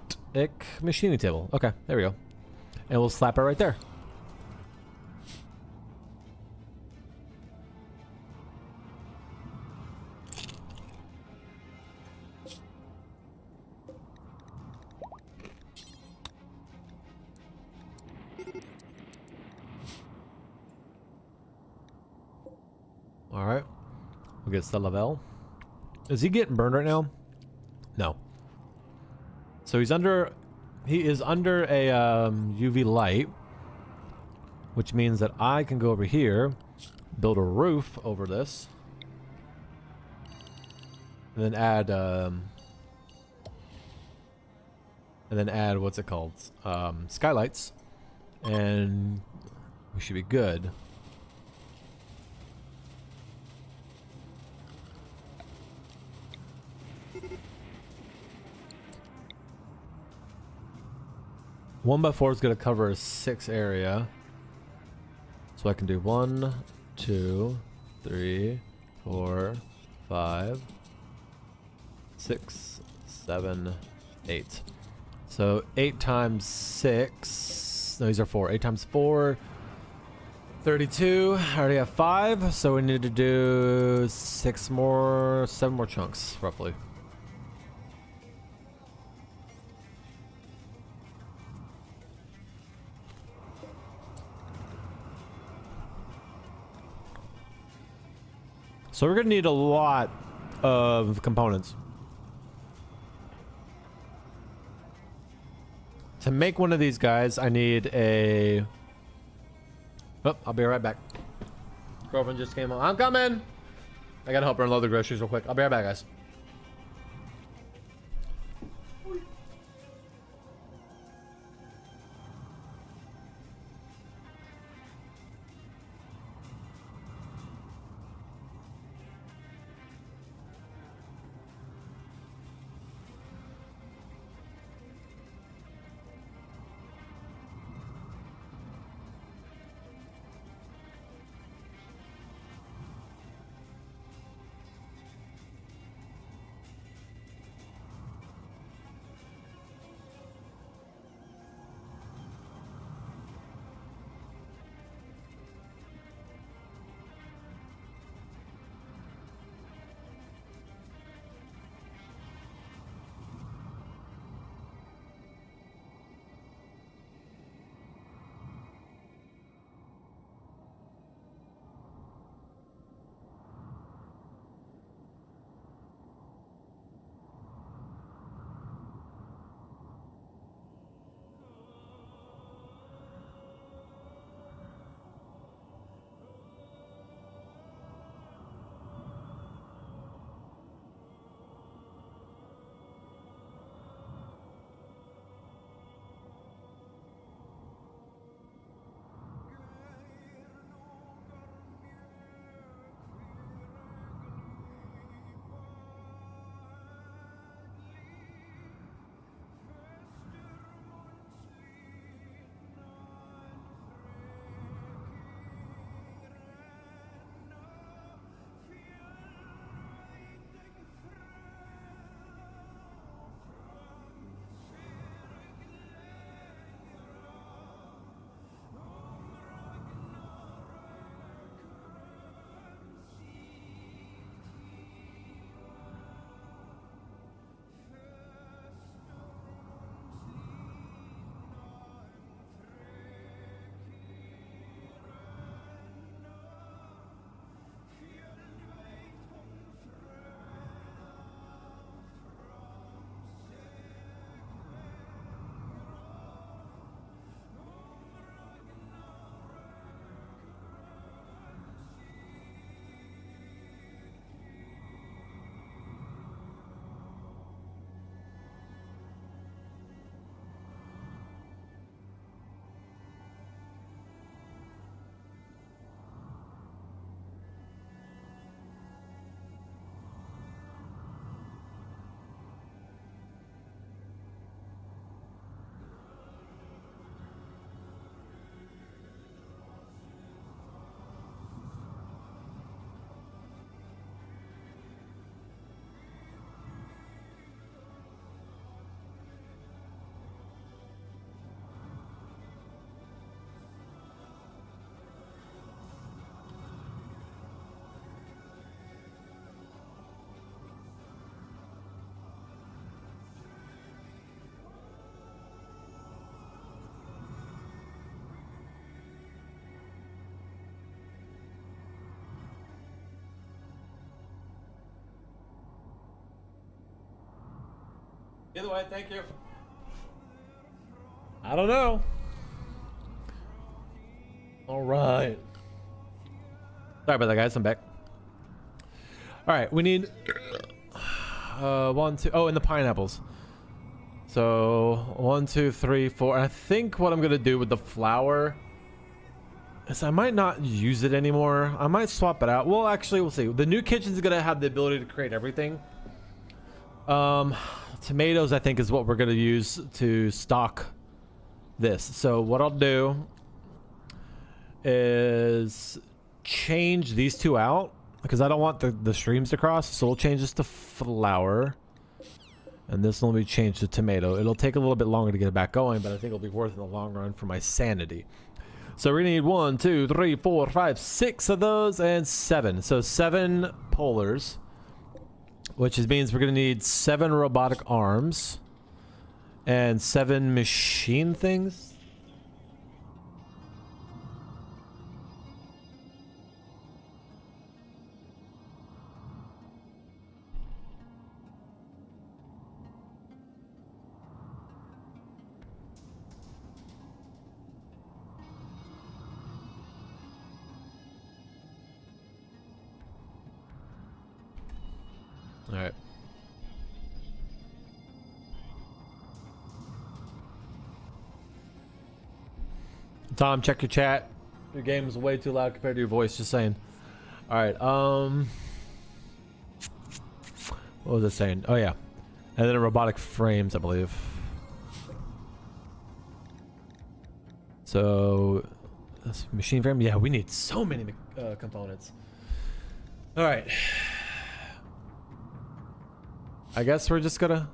machining table. Okay, there we go. And we'll slap it right there. Alright. We'll get Lavelle. Is he getting burned right now? No. So he is under a UV light, which means that I can go over here, build a roof over this, and then add what's it called? Skylights, and we should be good. One by 4 is going to cover a 6 area. So I can do 1, 2, 3, 4, 5, 6, 7, 8. So 8 times 6. No, these are 4. 8 times 4. 32. I already have 5. So we need to do 7 more chunks, roughly. So we're gonna need a lot of components. To make one of these guys, I need a... Oh, I'll be right back. Girlfriend just came on. I'm coming! I gotta help her unload the groceries real quick. I'll be right back, guys. Either way, thank you. I don't know. All right. Sorry about that, guys. I'm back. All right, we need 1, 2. Oh, and the pineapples. So 1, 2, 3, 4. I think what I'm gonna do with the flour is I might not use it anymore. I might swap it out. Well, actually, we'll see. The new kitchen is gonna have the ability to create everything. Tomatoes, I think, is what we're gonna use to stock this. So what I'll do is change these two out because I don't want the streams to cross. So we'll change this to flour, and this will be changed to tomato. It'll take a little bit longer to get it back going, but I think it'll be worth it in the long run for my sanity. So we're gonna need 1, 2, 3, 4, 5, 6 of those, and 7. So 7 polars, which means we're gonna need 7 robotic arms and 7 machine things. All right. Tom, check your chat. Your game is way too loud compared to your voice. Just saying. All right. What was it saying? Oh yeah, and then robotic frames, I believe. So, this machine frame. Yeah, we need so many components. All right. I guess we're just gonna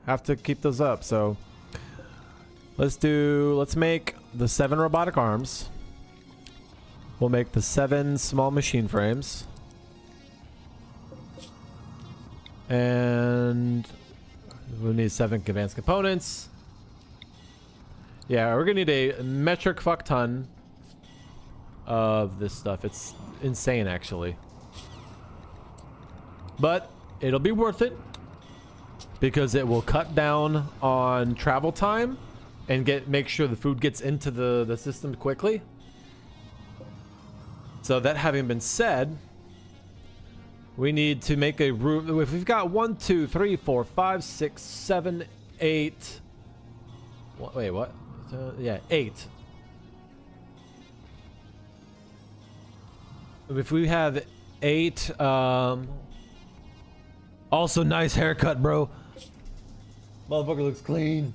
have to keep those up. So let's make the 7 robotic arms. We'll make the 7 small machine frames. And we'll need 7 advanced components. Yeah, we're gonna need a metric fuck ton of this stuff. It's insane, actually. But it'll be worth it because it will cut down on travel time and make sure the food gets into the system quickly. So that having been said, we need to make a room. If we've got 1, 2, 3, 4, 5, 6, 7, 8. Wait, what? Yeah, 8. If we have 8, also nice haircut, bro. Motherfucker looks clean.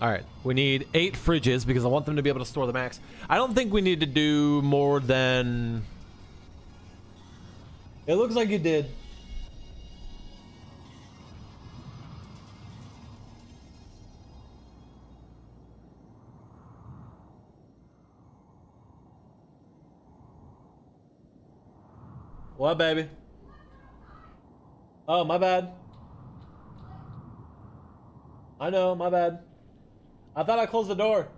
All right, we need 8 fridges because I want them to be able to store the max. I don't think we need to do more than... It looks like you did. What, baby? Oh, my bad. I know, my bad. I thought I closed the door.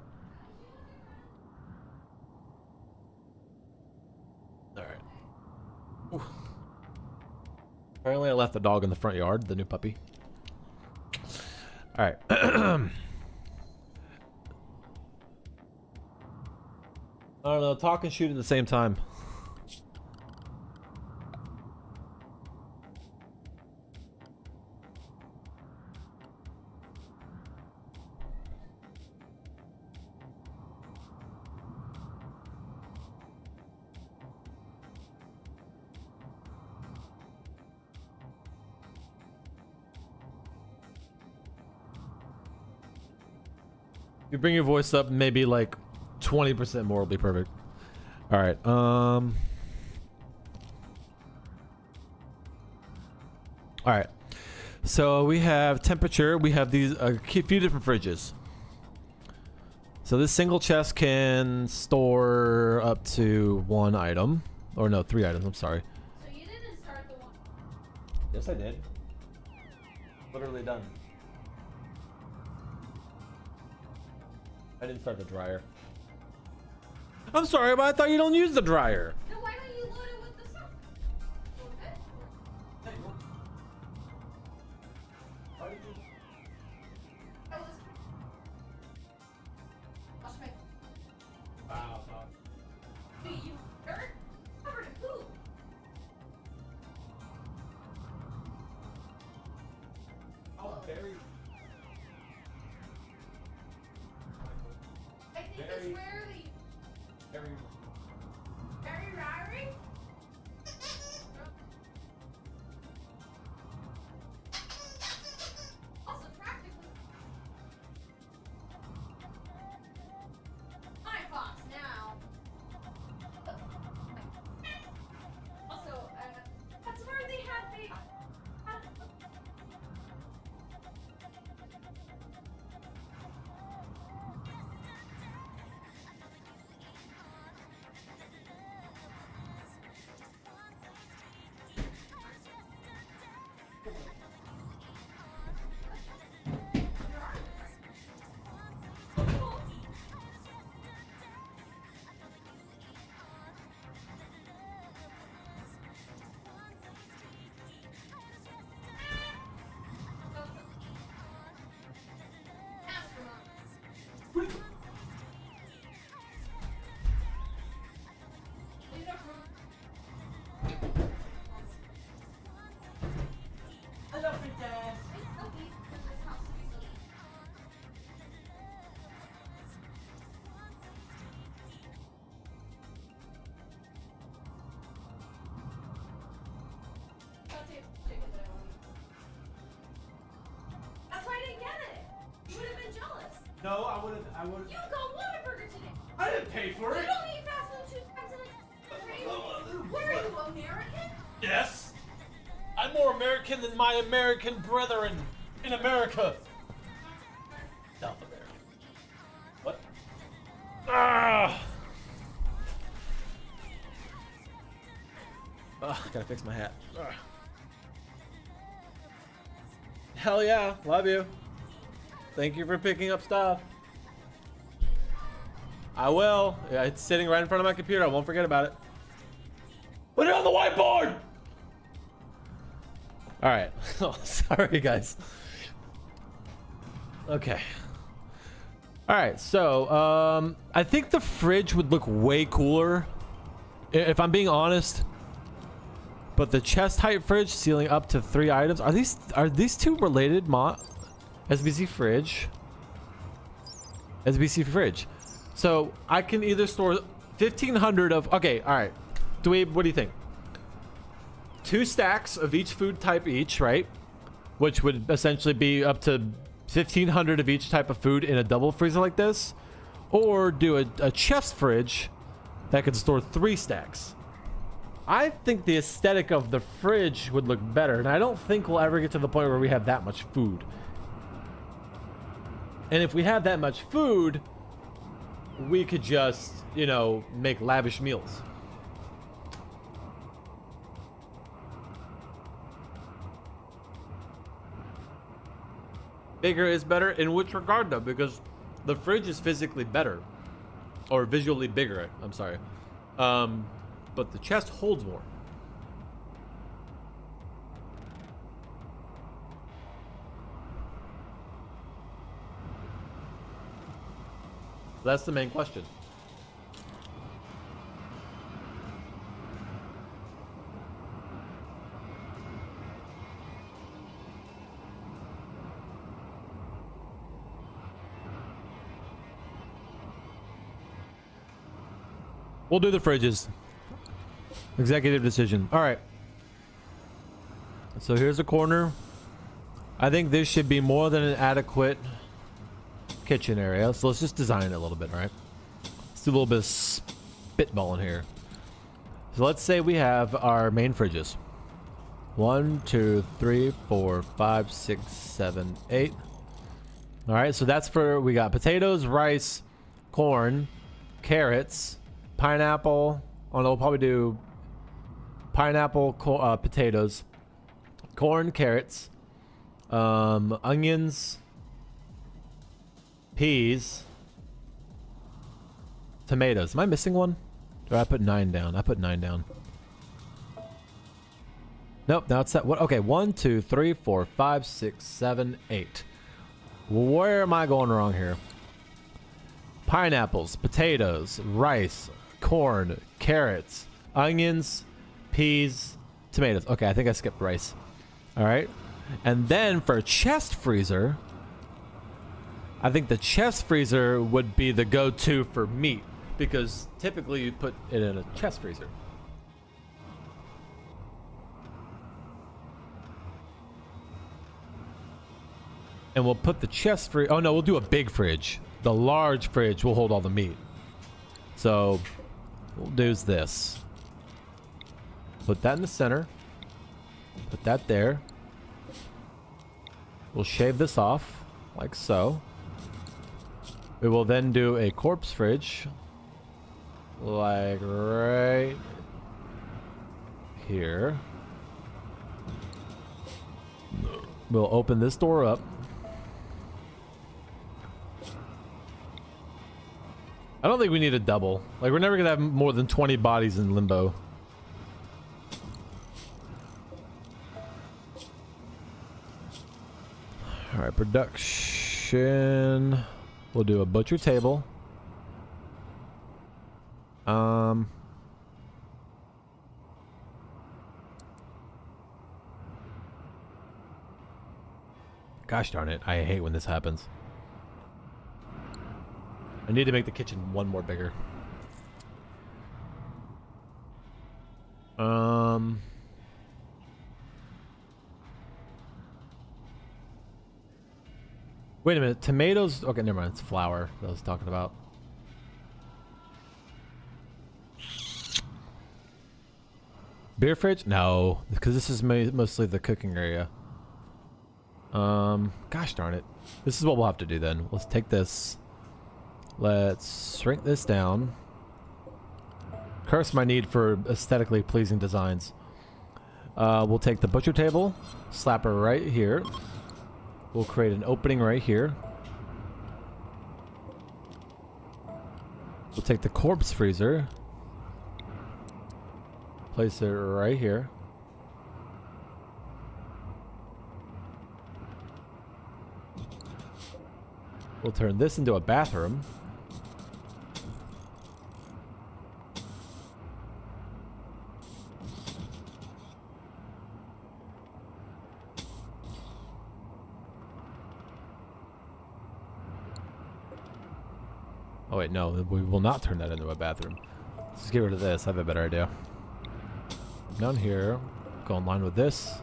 Alright. Apparently I left the dog in the front yard, the new puppy. Alright. I don't know, talk and shoot at the same time. You bring your voice up, maybe like 20% more will be perfect. All right. All right. So we have temperature. We have these a few different fridges. So this single chest can store up to 1 item, or no, 3 items. I'm sorry. So you didn't start the one. Yes, I did. Literally done. I didn't start the dryer. I'm sorry, but I thought you don't use the dryer. Then why don't you load it with the stuff? Okay. Very, very. very rary. Also, practically. Hi, Fox, now. Also, that's where they had me. Hello, princess. That's why I didn't get it. You would have been jealous. No, I wouldn't. You got Whataburger today. I didn't pay for You it. don't eat fast food 2 times a day. What are you, American? Yes. I'm more American than my American brethren in America. South America. What? Ah! Ugh, gotta fix my hat. Ugh. Hell yeah, love you. Thank you for picking up stuff. I will. Yeah, it's sitting right in front of my computer. I won't forget about it. Put it on the whiteboard! Alright. Oh, sorry, guys. Okay. Alright, so, I think the fridge would look way cooler, if I'm being honest. But the chest height fridge, ceiling up to 3 items. Are these two related? SBC fridge. SBC fridge. So I can either store 1,500 of. Okay, all right. Dweeb, what do you think? 2 stacks of each food type each, right? Which would essentially be up to 1,500 of each type of food in a double freezer like this, or do a chest fridge that can store 3 stacks. I think the aesthetic of the fridge would look better, and I don't think we'll ever get to the point where we have that much food. And if we have that much food, we could just, you know, make lavish meals. Bigger is better in which regard though? Because the fridge is physically better, or visually bigger, I'm sorry. But the chest holds more. That's the main question. We'll do the fridges. Executive decision. All right. So here's a corner. I think this should be more than an adequate kitchen area. So let's just design it a little bit, all right? Let's do a little bit of spitballing here. So let's say we have our main fridges. 1, 2, 3, 4, 5, 6, 7, 8. All right, so that's for, we got potatoes, rice, corn, carrots, pineapple. Oh no, we'll probably do pineapple, potatoes, corn, carrots, onions, peas, tomatoes. Am I missing one? Or I put 9 down? I put 9 down. Nope, now it's that. What? Okay, 1, 2, 3, 4, 5, 6, 7, 8. Where am I going wrong here? Pineapples, potatoes, rice, corn, carrots, onions, peas, tomatoes. Okay, I think I skipped rice. All right. And then for a chest freezer, I think the chest freezer would be the go-to for meat because typically you put it in a chest freezer. And we'll put the chest fridge. Oh no, we'll do a big fridge. The large fridge will hold all the meat. So we'll do this. Put that in the center. Put that there. We'll shave this off like so. We will then do a corpse fridge like right here. We'll open this door up. I don't think we need a double. Like, we're never gonna have more than 20 bodies in limbo. All right, production. We'll do a butcher table. Gosh darn it, I hate when this happens. I need to make the kitchen one more bigger. Wait a minute, tomatoes. Okay, never mind. It's flour that I was talking about. Beer fridge? No, because this is mostly the cooking area. Gosh darn it. This is what we'll have to do then. Let's take this. Let's shrink this down. Curse my need for aesthetically pleasing designs. We'll take the butcher table, slap her right here. We'll create an opening right here. We'll take the corpse freezer, place it right here. We'll turn this into a bathroom. Oh wait, no, we will not turn that into a bathroom. Let's just get rid of this. I have a better idea. Down here, go in line with this.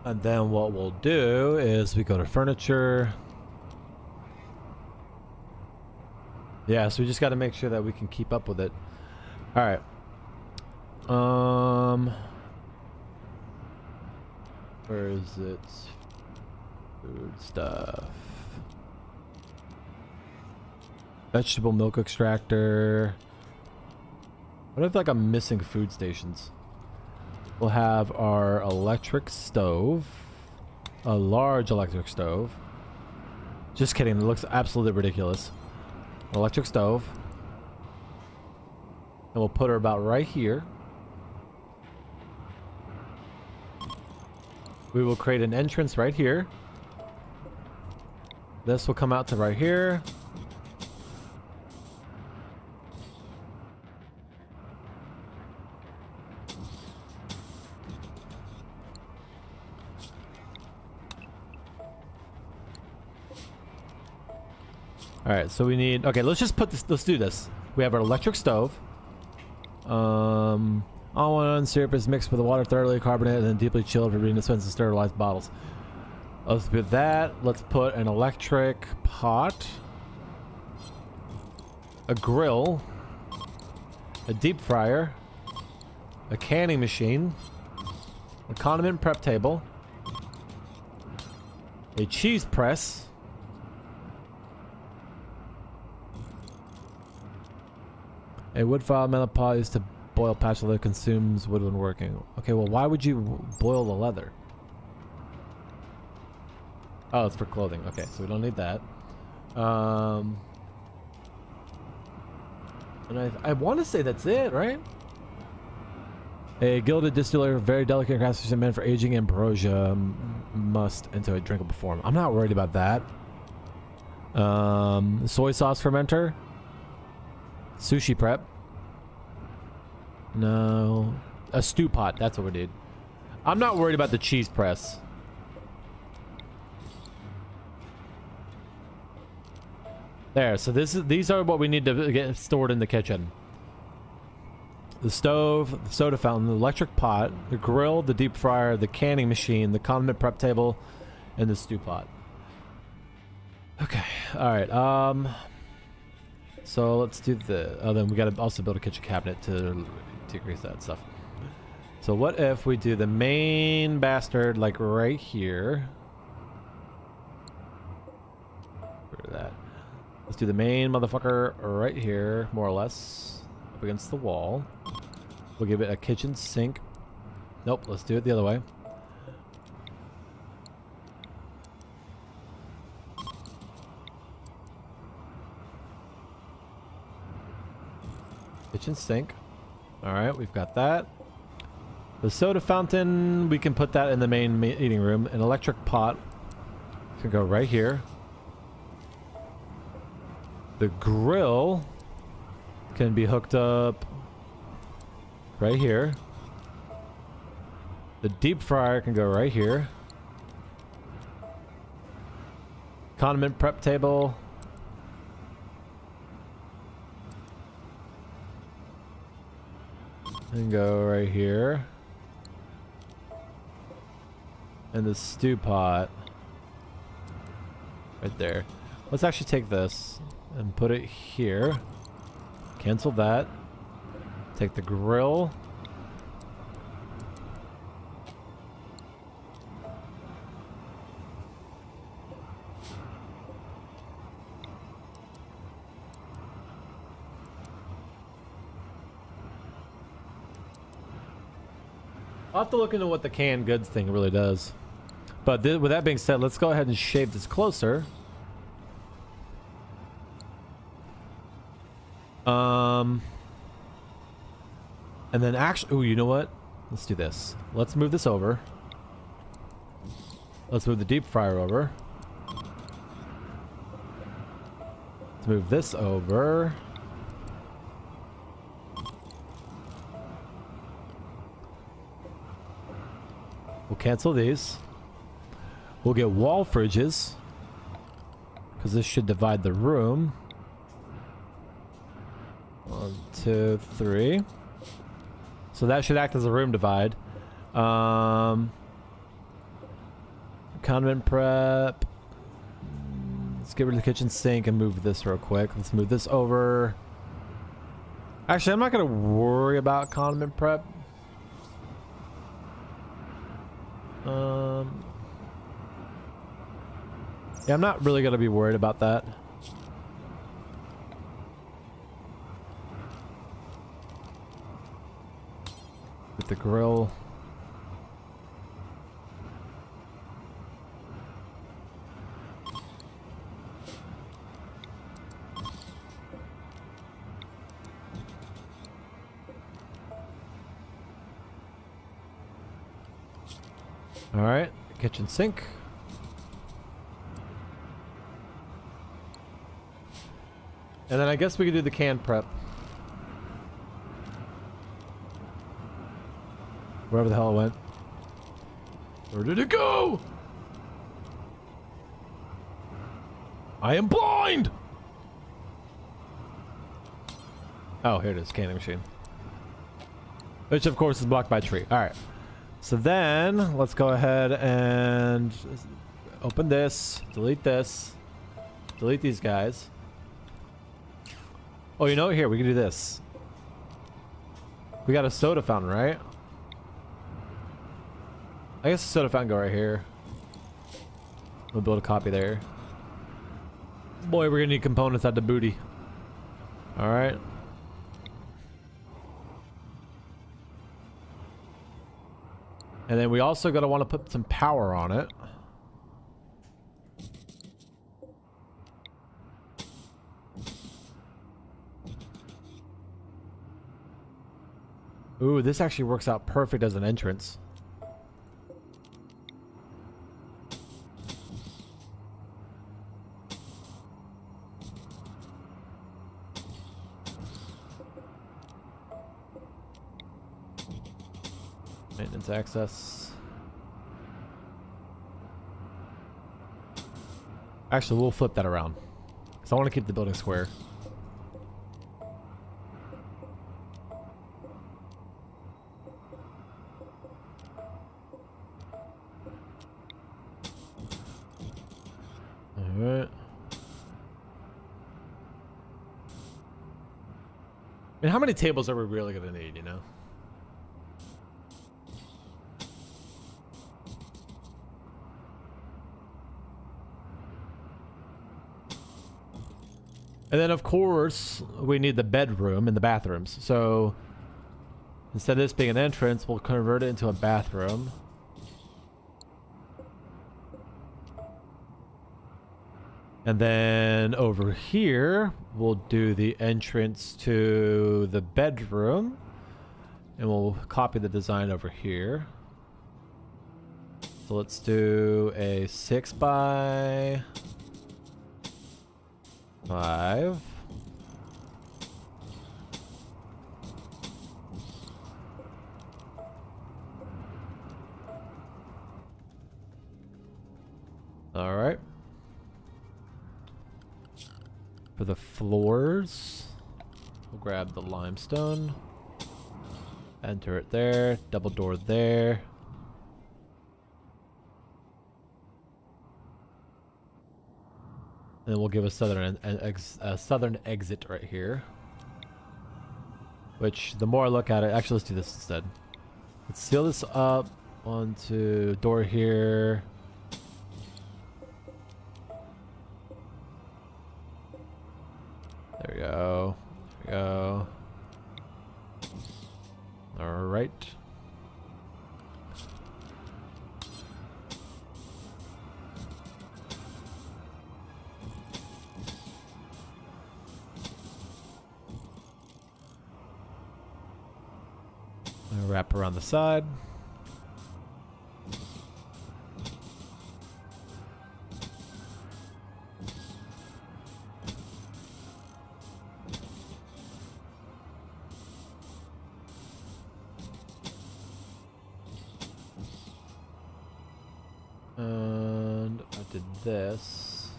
And then what we'll do is we go to furniture. Yeah, so we just got to make sure that we can keep up with it. All right. Where is it? Food stuff. Vegetable milk extractor. What if like I'm missing food stations? We'll have our electric stove. A large electric stove. Just kidding, it looks absolutely ridiculous. Electric stove. And we'll put her about right here. We will create an entrance right here. This will come out to right here. All right, so we need. Okay, let's just put this. Let's do this. We have our electric stove. All one syrup is mixed with the water thoroughly carbonated and then deeply chilled for being dispensed in sterilized bottles. Let's do that. Let's put an electric pot, a grill, a deep fryer, a canning machine, a condiment prep table, a cheese press. A wood file metal pot used to boil patch leather consumes wood when working. Okay, well, why would you boil the leather? Oh, it's for clothing. Okay, so we don't need that. And I want to say that's it, right? A gilded distiller, very delicate craftsmanship meant for aging ambrosia, must into a drinkable form. I'm not worried about that. Soy sauce fermenter. Sushi prep. No. A stew pot. That's what we need. I'm not worried about the cheese press. There, so these are what we need to get stored in the kitchen. The stove, the soda fountain, the electric pot, the grill, the deep fryer, the canning machine, the condiment prep table, and the stew pot. Okay, alright, so let's do the... Oh, then we gotta also build a kitchen cabinet to decrease that stuff. So what if we do the main bastard, like, right here? Rid of that. Let's do the main motherfucker right here, more or less, up against the wall. We'll give it a kitchen sink. Nope, let's do it the other way. Kitchen sink. Alright, we've got that. The soda fountain, we can put that in the main eating room. An electric pot can go right here. The grill can be hooked up right here. The deep fryer can go right here. Condiment prep table. And go right here. And the stew pot right there. Let's actually take this and put it here. Cancel that. Take the grill. I'll have to look into what the canned goods thing really does. But with that being said, let's go ahead and shape this closer. And then actually, ooh, you know what? Let's do this. Let's move this over. Let's move the deep fryer over. Let's move this over. We'll cancel these. We'll get wall fridges, because this should divide the room. 1, 2, 3. So that should act as a room divide. Condiment prep. Let's get rid of the kitchen sink and move this real quick. Let's move this over. Actually, I'm not going to worry about condiment prep. Yeah, I'm not really going to be worried about that. With the grill. All right, kitchen sink. And then I guess we could do the can prep. Wherever the hell it went. Where did it go? I am blind! Oh, here it is, canning machine. Which of course is blocked by a tree. Alright. So then, let's go ahead and open this, delete these guys. Oh, you know what? Here, we can do this. We got a soda fountain, right? I guess the soda fountain go right here. We'll build a copy there. Boy, we're gonna need components at the booty. Alright. And then we also gotta want to put some power on it. Ooh, this actually works out perfect as an entrance. Maintenance access. Actually, we'll flip that around. Because I want to keep the building square. Alright. And how many tables are we really going to need, you know? And then, of course, we need the bedroom and the bathrooms. So, instead of this being an entrance, we'll convert it into a bathroom. And then over here, we'll do the entrance to the bedroom. And we'll copy the design over here. So let's do a 6x5. All right. For the floors, we'll grab the limestone, enter it there, double door there. And we'll give a southern exit right here. Which, the more I look at it, actually let's do this instead. Let's seal this up onto door here. There we go. There we go. All right. Wrap around the side. And I did this.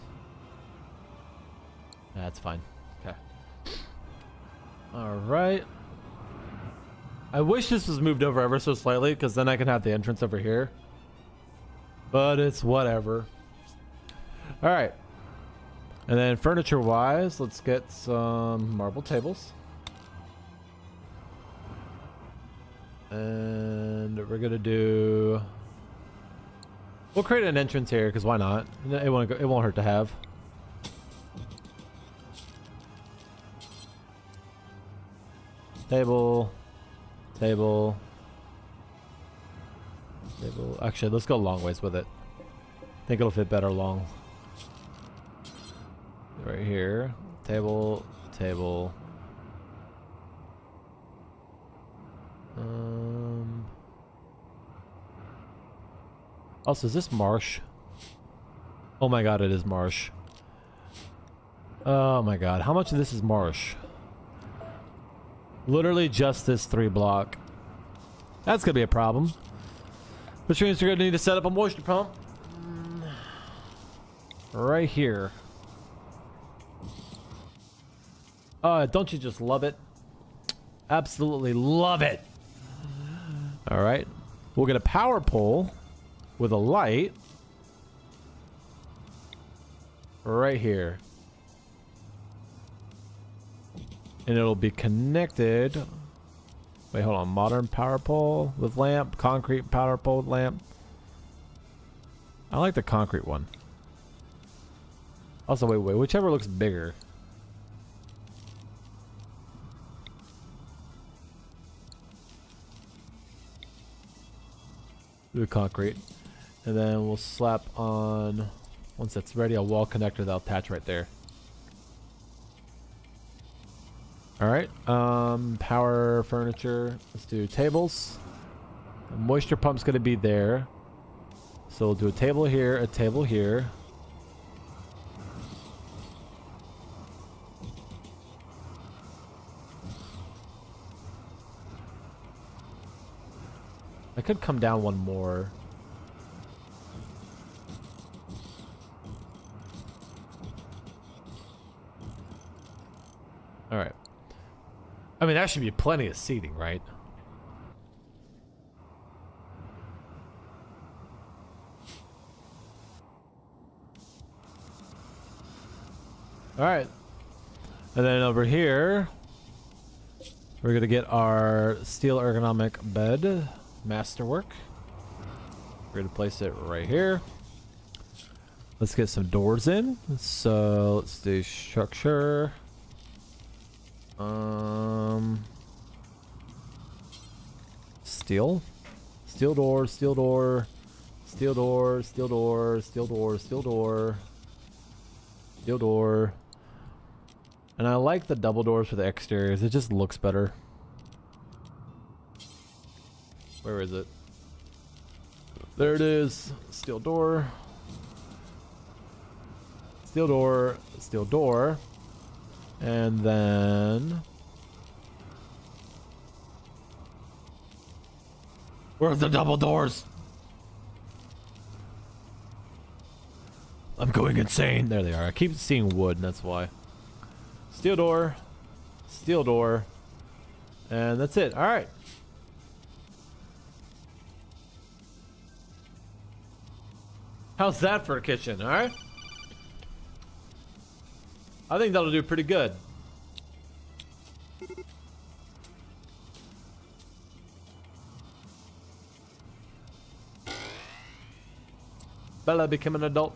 That's fine. Okay. All right. I wish this was moved over ever so slightly, because then I can have the entrance over here. But it's whatever. All right. And then furniture-wise, let's get some marble tables. And we're gonna do. We'll create an entrance here, because why not? It won't hurt to have. Table. Table. Table. Actually, let's go a long ways with it. I think it'll fit better long. Right here. Table. Table. Also, is this marsh? Oh my god, it is marsh. Oh my god, how much of this is marsh? Literally just this 3 block. That's gonna be a problem. Which means you're gonna need to set up a moisture pump. Right here. Don't you just love it? Absolutely love it. Alright. We'll get a power pole with a light. Right here. And it'll be connected. Wait, hold on. Modern power pole with lamp. Concrete power pole with lamp. I like the concrete one. Also, wait. Whichever looks bigger. Do concrete. And then we'll slap on, once that's ready, a wall connector that'll attach right there. Alright, power furniture. Let's do tables. The moisture pump's gonna be there. So we'll do a table here, a table here. I could come down one more. All right. I mean, that should be plenty of seating, right? All right. And then over here, we're going to get our steel ergonomic bed masterwork. We're going to place it right here. Let's get some doors in. So let's do structure. Steel. Steel door, steel door. Steel door, steel door, steel door, steel door. Steel door. And I like the double doors for the exteriors. It just looks better. Where is it? There it is. Steel door. Steel door. Steel door. And then... where's the double doors? I'm going insane. There they are. I keep seeing wood, and that's why. Steel door. Steel door. And that's it. All right. How's that for a kitchen? All right. I think that'll do pretty good. Bella become an adult.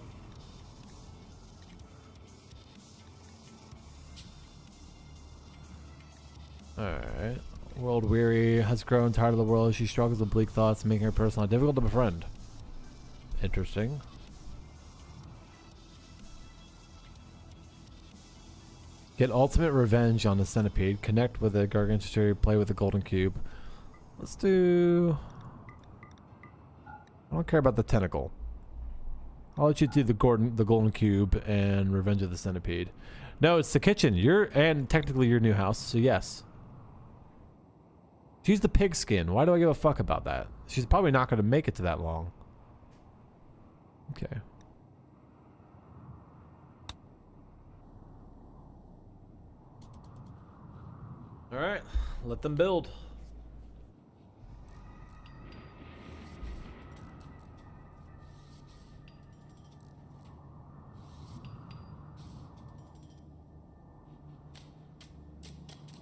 Alright. World weary, has grown tired of the world. She struggles with bleak thoughts, making her personal life difficult to befriend. Interesting. Get ultimate revenge on the centipede. Connect with the gargantuan. Play with the golden cube. Let's do... I don't care about the tentacle. I'll let you do the golden cube and revenge of the centipede. No, it's the kitchen. And technically your new house, so yes. She's the pigskin. Why do I give a fuck about that? She's probably not going to make it to that long. Okay. All right, let them build.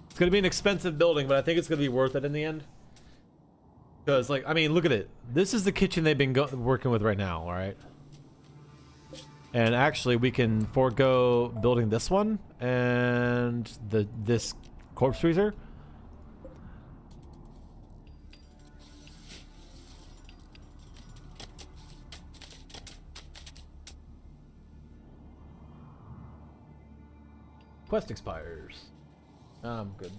It's gonna be an expensive building, but I think it's gonna be worth it in the end. Because, like, I mean, look at it. This is the kitchen they've been working with right now, all right? And actually, we can forego building this one and this corpse freezer. Quest expires. I'm good.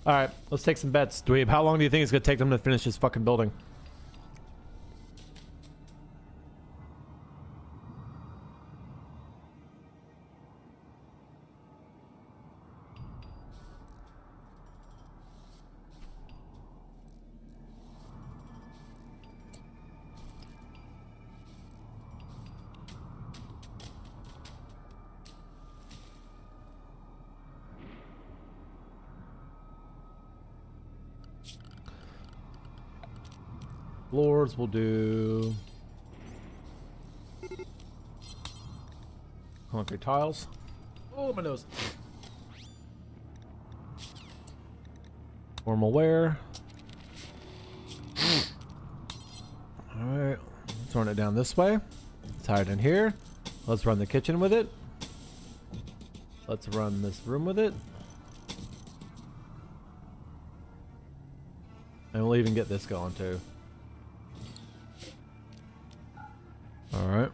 All right, let's take some bets. Dweeb, how long do you think it's gonna take them to finish this fucking building? Floors will do. Concrete tiles. Oh, my nose. Formal wear. Alright. Throwing it down this way. Tie it in here. Let's run the kitchen with it. Let's run this room with it. And we'll even get this going too. All right.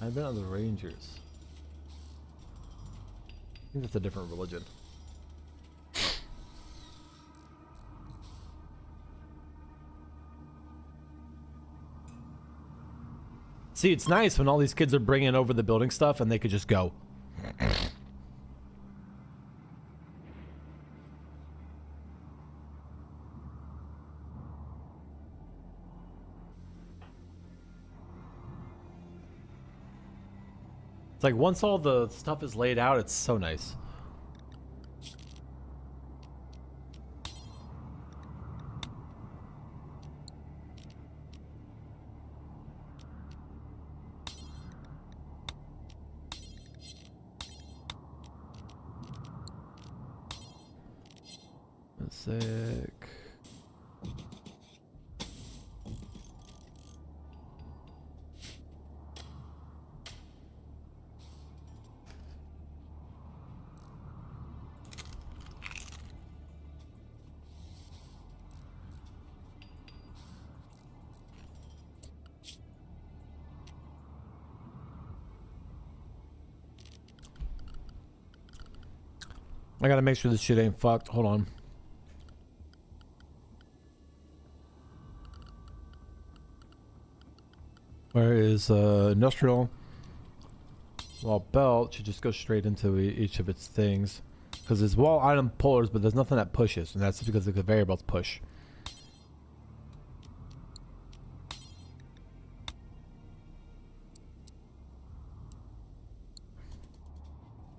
I've been on the Rangers. I think that's a different religion. See, it's nice when all these kids are bringing over the building stuff and they could just go. It's like once all the stuff is laid out, it's so nice. Sick. I gotta make sure this shit ain't fucked. Hold on. Where is industrial? Well, belt should just go straight into each of its things. Because it's wall item pullers, but there's nothing that pushes. And that's because the conveyor belts push.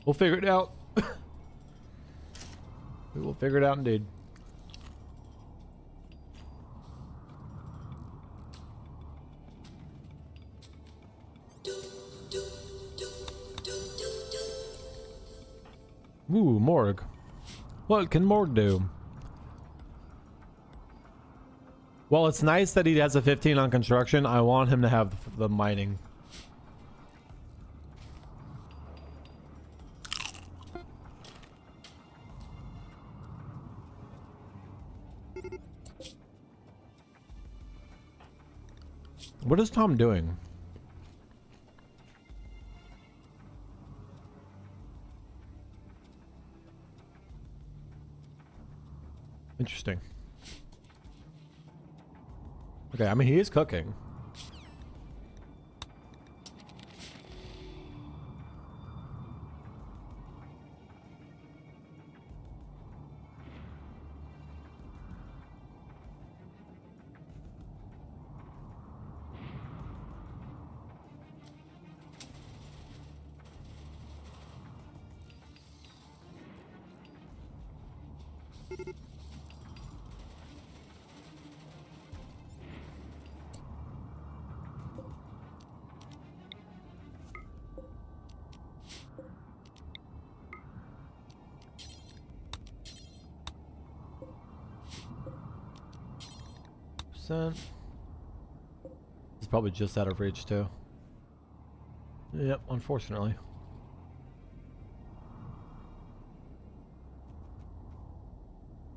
We'll figure it out. We will figure it out indeed. Ooh, morgue. What can morgue do? Well, it's nice that he has a 15 on construction. I want him to have the mining. What is Tom doing? Interesting. Okay, I mean, he is cooking. It's probably just out of reach too. Yep, unfortunately.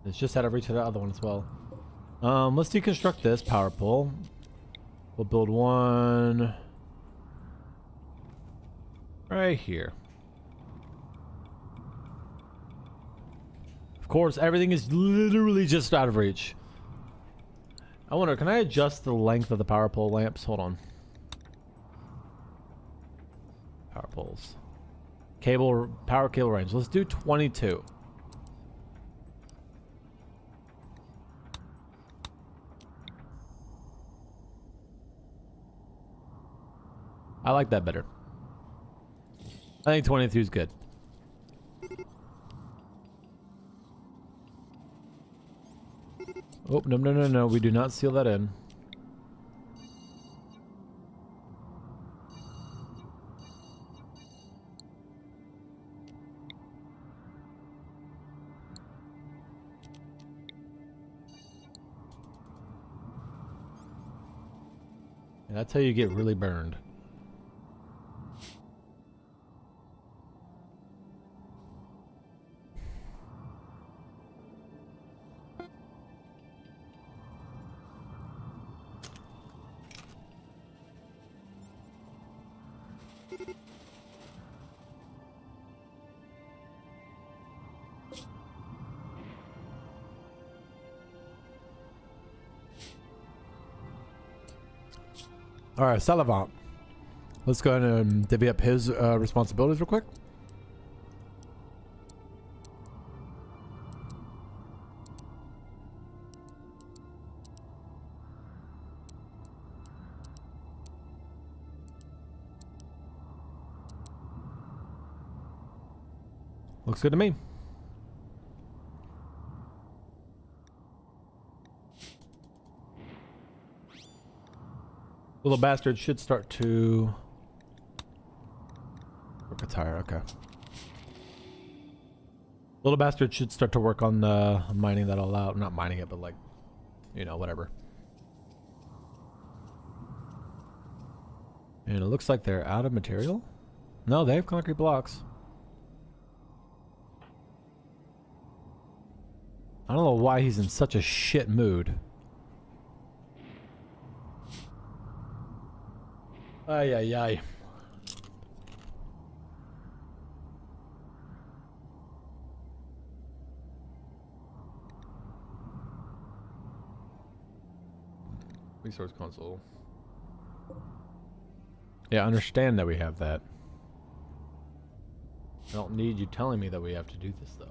It's just out of reach of the other one as well. Let's deconstruct this power pole. We'll build one right here. Of course, everything is literally just out of reach. I wonder, can I adjust the length of the power pole lamps? Hold on. Power poles. Cable, power cable range. Let's do 22. I like that better. I think 22 is good. Oh, no, no, no, no. We do not seal that in. And that's how you get really burned. All right, Salavant. Let's go ahead and divvy up his responsibilities real quick. Looks good to me. Little bastard should start to work a tire. Okay. Little bastard should start to work on mining that all out. Not mining it, but like, you know, whatever. And it looks like they're out of material. No, they have concrete blocks. I don't know why he's in such a shit mood. Ay, ay, ay. Resource console. Yeah, I understand that we have that. I don't need you telling me that we have to do this, though.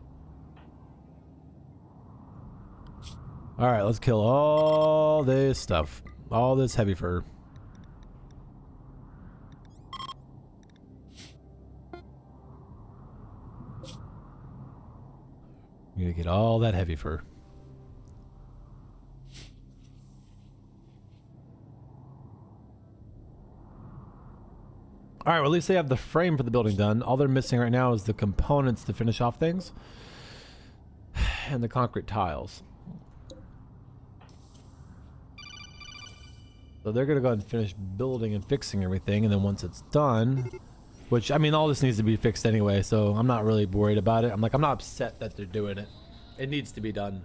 Alright, let's kill all this stuff. All this heavy fur. I'm gonna get all that heavy fur. Alright, well at least they have the frame for the building done. All they're missing right now is the components to finish off things. And the concrete tiles. So they're gonna go ahead and finish building and fixing everything, and then once it's done, which, I mean, all this needs to be fixed anyway, so I'm not really worried about it. I'm not upset that they're doing it. It needs to be done.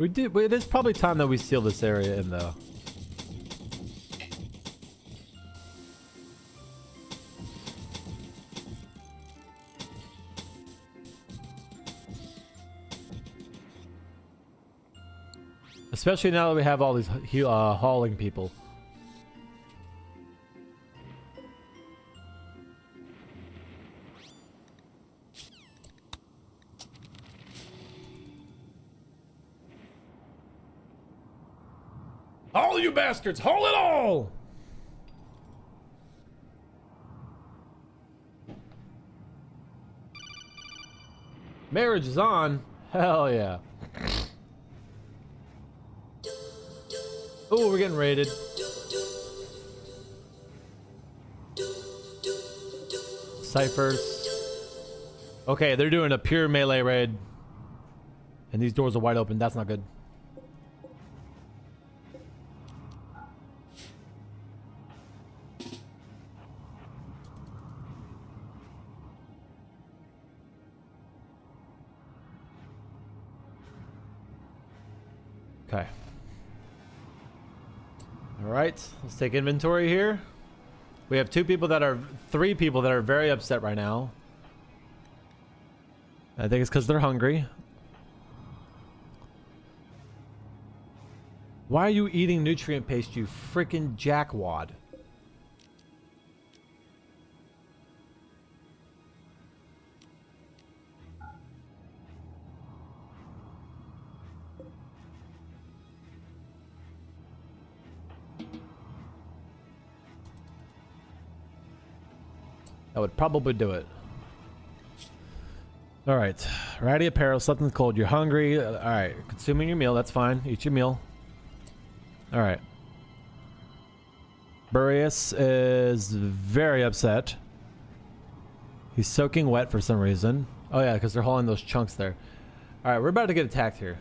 It is probably time that we seal this area in, though. Especially now that we have all these hauling people. All you bastards, haul it all! Marriage is on. Hell yeah. Oh, we're getting raided. Ciphers. Okay, they're doing a pure melee raid. And these doors are wide open. That's not good. Okay. Alright, let's take inventory here. We have three people that are very upset right now. I think it's because they're hungry. Why are you eating nutrient paste, you freaking jackwad? That would probably do it. Alright. Ratty apparel, something cold. You're hungry. Alright. Consuming your meal. That's fine. Eat your meal. Alright. Boreas is very upset. He's soaking wet for some reason. Oh yeah, because they're hauling those chunks there. Alright, we're about to get attacked here.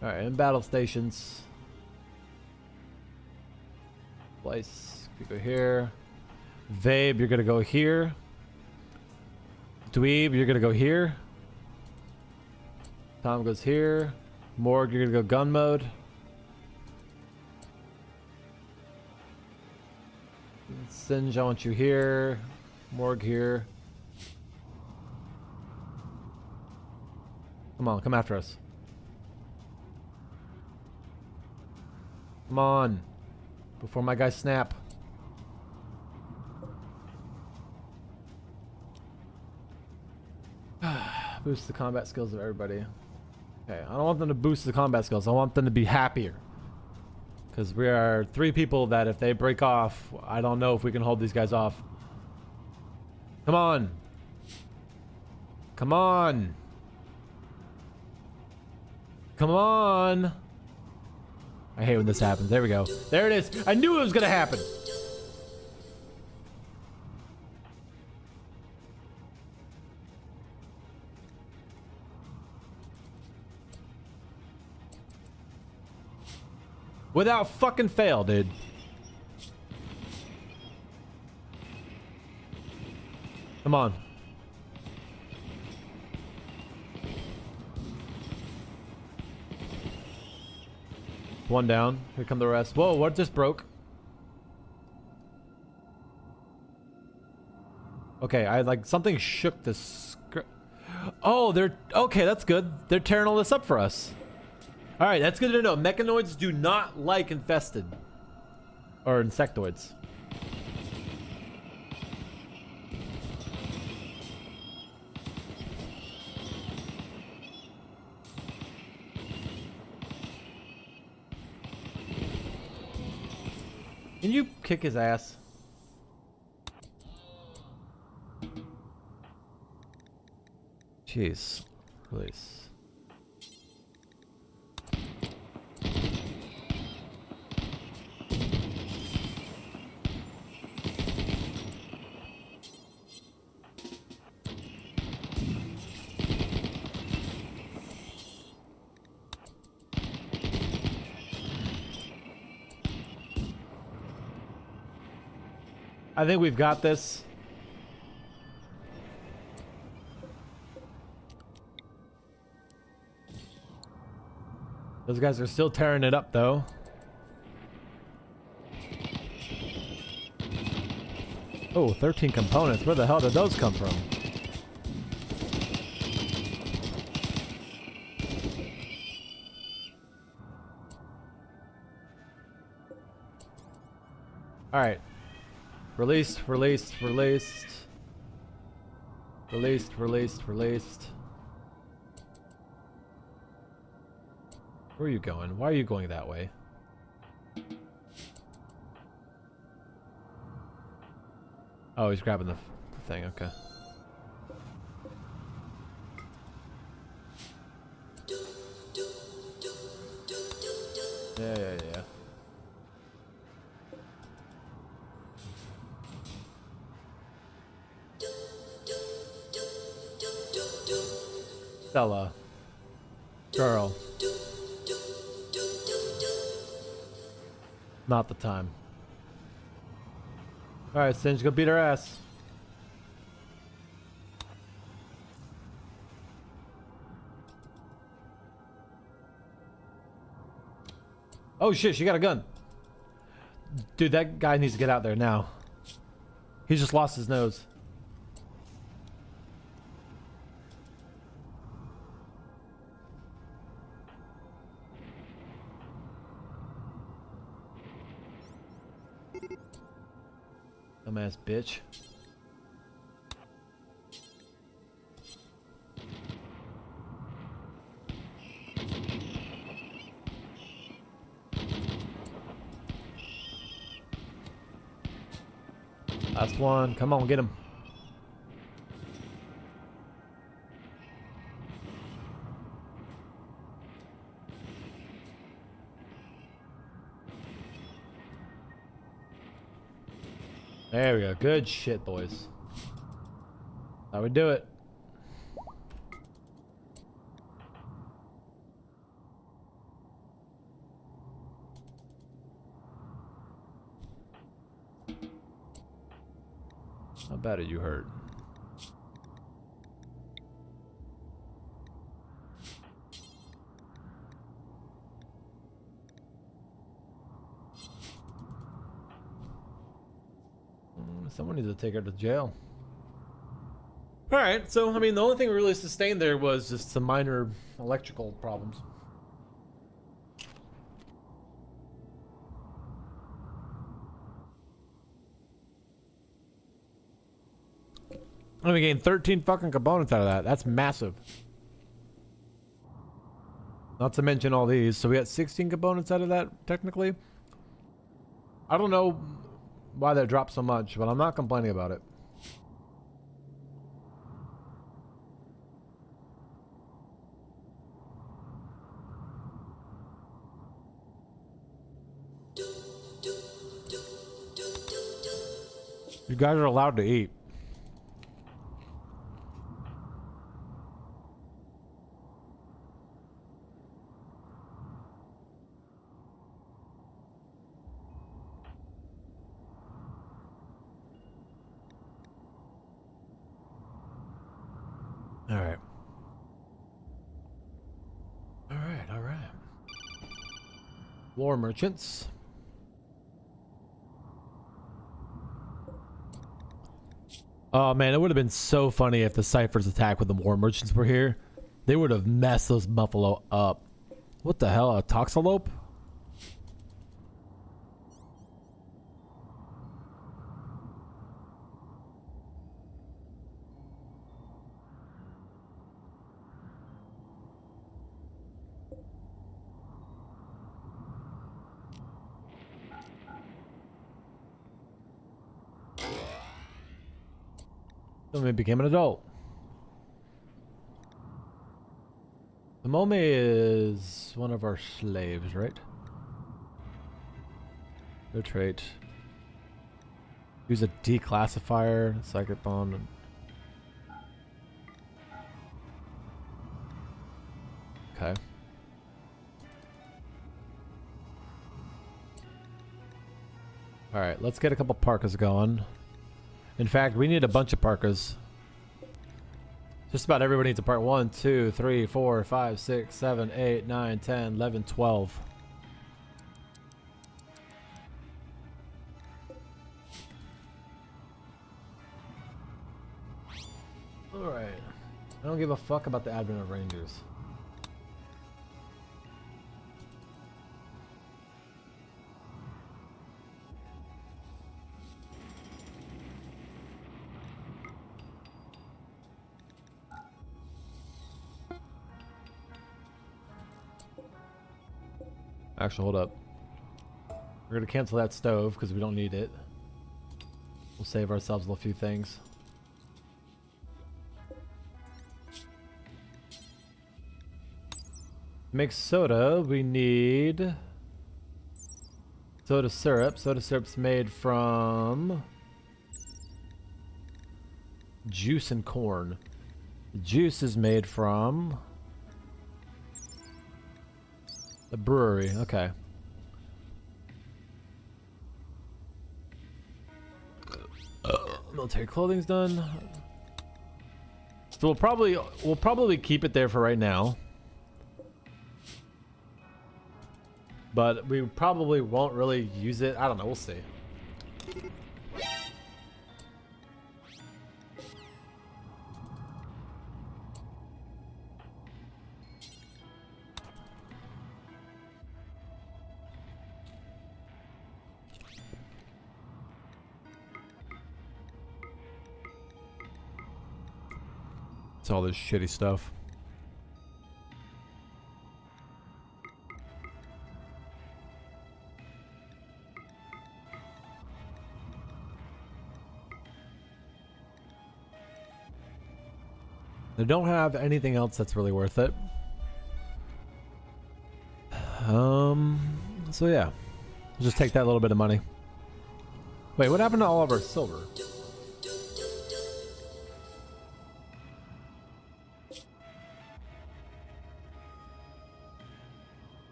Alright, in battle stations. Place. You go here. Vabe, you're gonna go here. Dweeb, you're gonna go here. Tom goes here. Morg, you're gonna go gun mode. Singe, I want you here. Morg here. Come on, come after us. Come on. Before my guys snap. Boost the combat skills of everybody. Okay, I don't want them to boost the combat skills. I want them to be happier. Because we are 3 people that if they break off, I don't know if we can hold these guys off. Come on. Come on. Come on. I hate when this happens. There we go. There it is. I knew it was going to happen. Without fucking fail, dude. Come on. One down. Here come the rest. Whoa, what just broke? Okay, I like something shook this script. Oh, they're okay, that's good. They're tearing all this up for us. Alright, that's good to know. Mechanoids do not like infested. Or insectoids. Can you kick his ass? Jeez. Please. I think we've got this. Those guys are still tearing it up, though. Oh, 13 components. Where the hell did those come from? All right. Released, released, released. Released, released, released. Where are you going? Why are you going that way? Oh, he's grabbing the thing, okay. Yeah. Stella. Girl. Not the time. Alright, Singe, go beat her ass. Oh shit, she got a gun. Dude, that guy needs to get out there now. He just lost his nose. Dumbass bitch. Last one. Come on, get him. There we go. Good shit, boys. How we do it. How bad are you hurt? Someone needs to take her to jail. All right, so I mean, the only thing we really sustained there was just some minor electrical problems. And we gained 13 fucking components out of that. That's massive. Not to mention all these. So we got 16 components out of that, technically. I don't know why they dropped so much, but I'm not complaining about it. You guys are allowed to eat. All right. All right, all right. War merchants. Oh man, it would have been so funny if the Cyphers attack with the war merchants were here. They would have messed those buffalo up. What the hell, a toxalope? Somebody became an adult. The Mome is one of our slaves, right? No trait. Use a declassifier, psychic bond. Okay. Alright, let's get a couple parkas going. In fact, we need a bunch of parkas. Just about everybody needs a part. 1, 2, 3, 4, 5, 6, 7, 8, 9, 10, 11, 12. Alright. I don't give a fuck about the advent of Rangers. Actually, hold up. We're gonna cancel that stove because we don't need it. We'll save ourselves a few things. To make soda, we need soda syrup. Soda syrup's made from juice and corn. The juice is made from the brewery. Okay. Military clothing's done. So we'll probably keep it there for right now. But we probably won't really use it. I don't know, we'll see. It's all this shitty stuff. They don't have anything else that's really worth it. So yeah. We'll just take that little bit of money. Wait, what happened to all of our silver?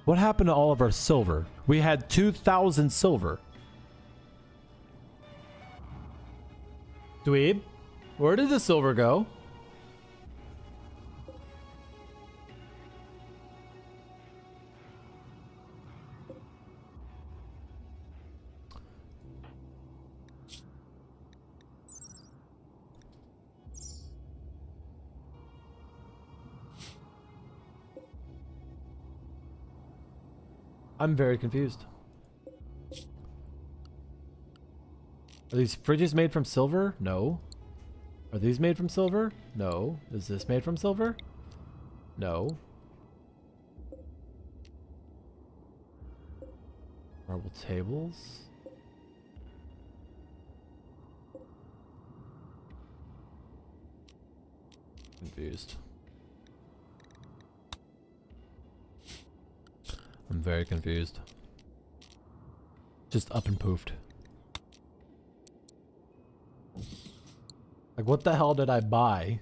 What happened to all of our silver? We had 2,000 silver. Dweeb, where did the silver go? I'm very confused. Are these fridges made from silver? No. Are these made from silver? No. Is this made from silver? No. Marble tables? Confused. I'm very confused. Just up and poofed. Like, what the hell did I buy?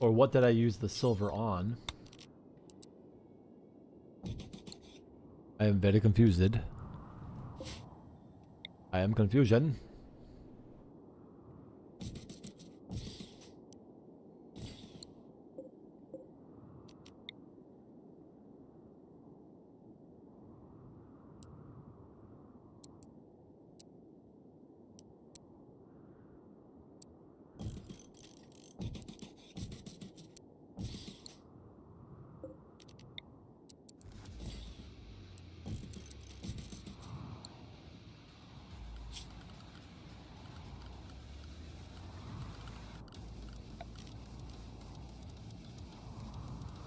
Or what did I use the silver on? I am very confused. I am confusion.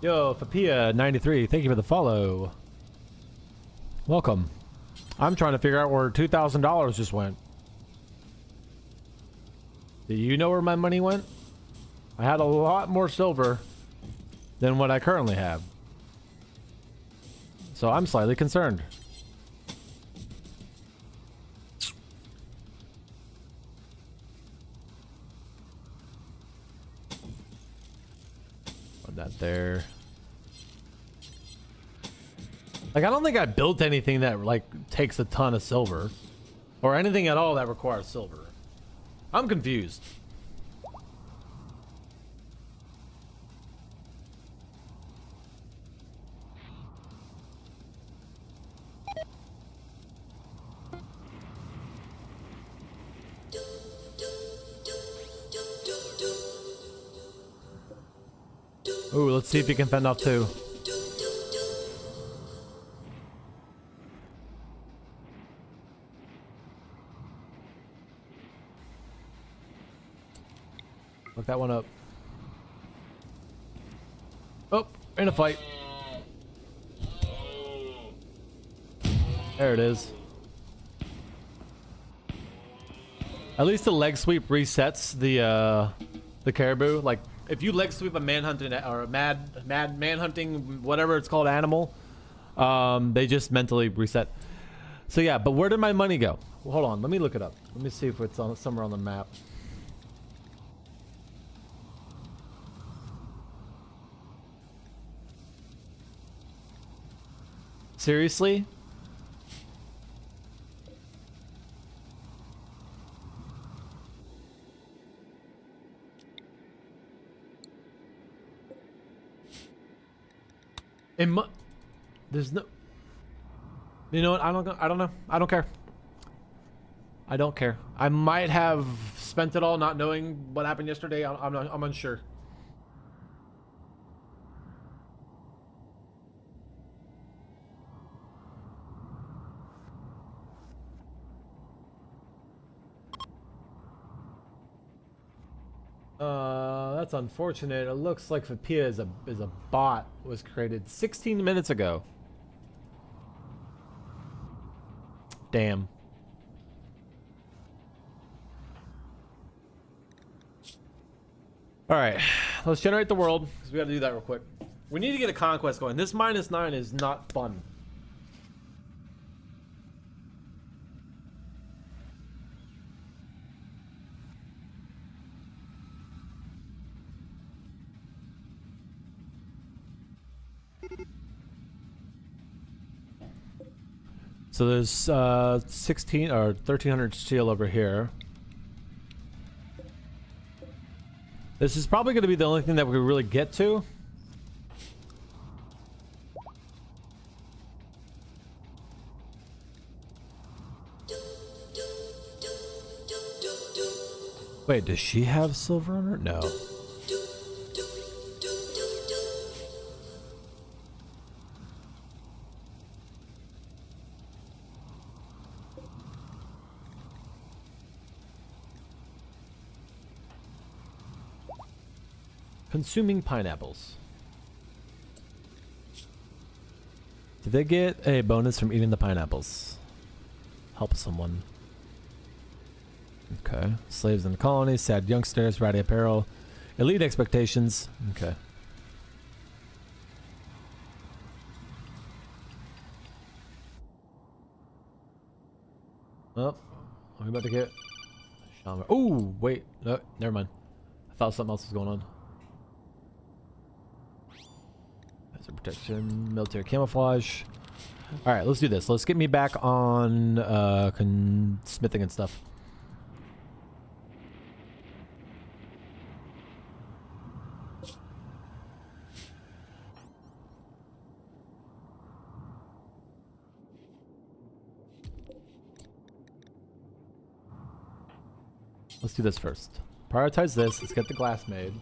Yo, Fapia93, thank you for the follow. Welcome. I'm trying to figure out where $2,000 just went. Do you know where my money went? I had a lot more silver than what I currently have. So I'm slightly concerned. Put that there. Like, I don't think I built anything that, like, takes a ton of silver. Or anything at all that requires silver. I'm confused. Ooh, let's see if you can fend off two. Look that one up. Oh, in a fight. There it is. At least the leg sweep resets the caribou. Like, if you leg sweep a manhunting or a mad manhunting, whatever it's called, animal, they just mentally reset. So yeah, but where did my money go? Well, hold on, let me look it up. Let me see if it's on somewhere on the map. Seriously? There's no. You know what? I don't know. I don't care. I don't care. I might have spent it all not knowing what happened yesterday. I'm unsure. That's unfortunate. It looks like Fapia is a bot was created 16 minutes ago. Damn. All right, let's generate the world because we got to do that real quick. We need to get a conquest going. This -9 is not fun. So there's 16 or 1300 steel over here. This is probably going to be the only thing that we really get to. Wait, does she have silver on her? No. Consuming pineapples. Did they get a bonus from eating the pineapples? Help someone. Okay. Slaves in the colony, sad youngsters, ratty apparel, elite expectations. Okay. Oh, are we about to get... Oh, wait. No, never mind. I thought something else was going on. Hazard protection, military camouflage. All right, let's do this. Let's get me back on smithing and stuff. Let's do this first. Prioritize this. Let's get the glass made.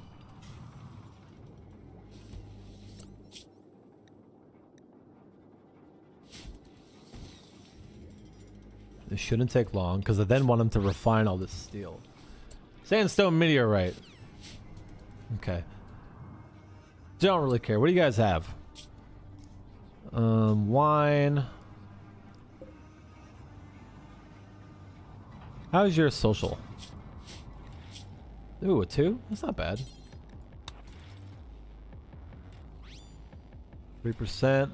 This shouldn't take long because I then want them to refine all this steel. Sandstone meteorite. Okay. Don't really care. What do you guys have? Wine. How's your social? Ooh, a 2? That's not bad. 3%.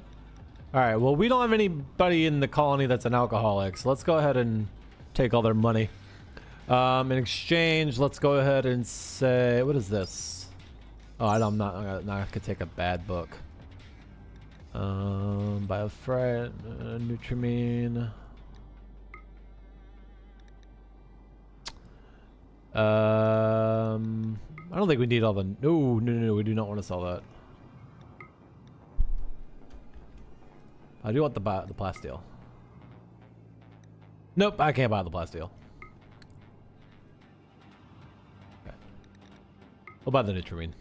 Alright, well, we don't have anybody in the colony that's an alcoholic, so let's go ahead and take all their money. In exchange, let's go ahead and say... What is this? Oh, I'm not gonna take a bad book. Biofret, Nutrimine... I don't think we need all the... No, we do not want to sell that. I do want the plasteel. Nope, I can't buy the plasteel. Okay. We'll buy the Nutrimine.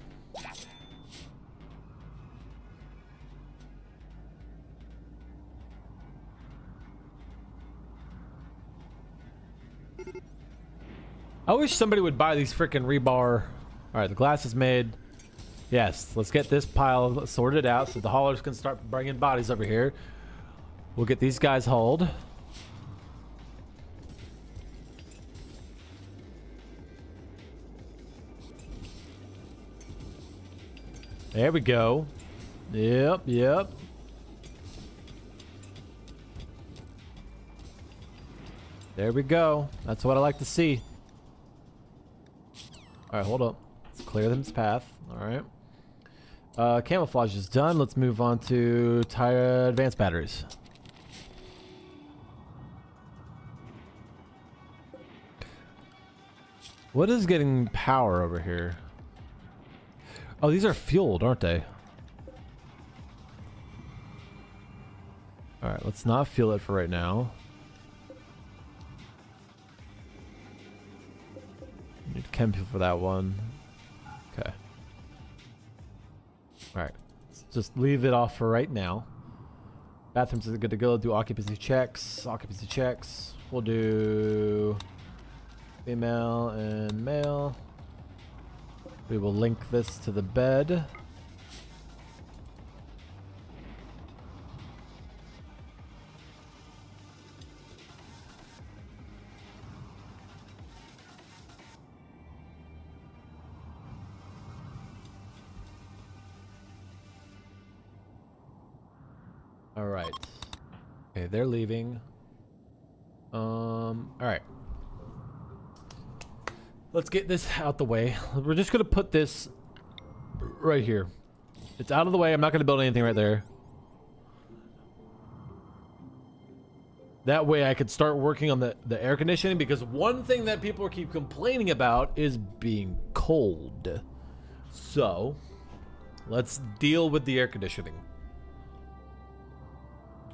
I wish somebody would buy these freaking rebar. Alright, the glass is made. Yes, let's get this pile sorted out so the haulers can start bringing bodies over here. We'll get these guys hauled. There we go. Yep. There we go. That's what I like to see. Alright, hold up. Let's clear them's path. Alright. Camouflage is done. Let's move on to tire advanced batteries. What is getting power over here? Oh, these are fueled, aren't they? Alright, let's not fuel it for right now. Need chem fuel for that one. Okay. Alright. Let's just leave it off for right now. Bathrooms are good to go. Do occupancy checks. Occupancy checks. We'll do female and male. We will link this to the bed. All right. Okay, they're leaving. All right. Let's get this out the way. We're just gonna put this right here. It's out of the way. I'm not gonna build anything right there. That way I could start working on the air conditioning, because one thing that people keep complaining about is being cold. So let's deal with the air conditioning,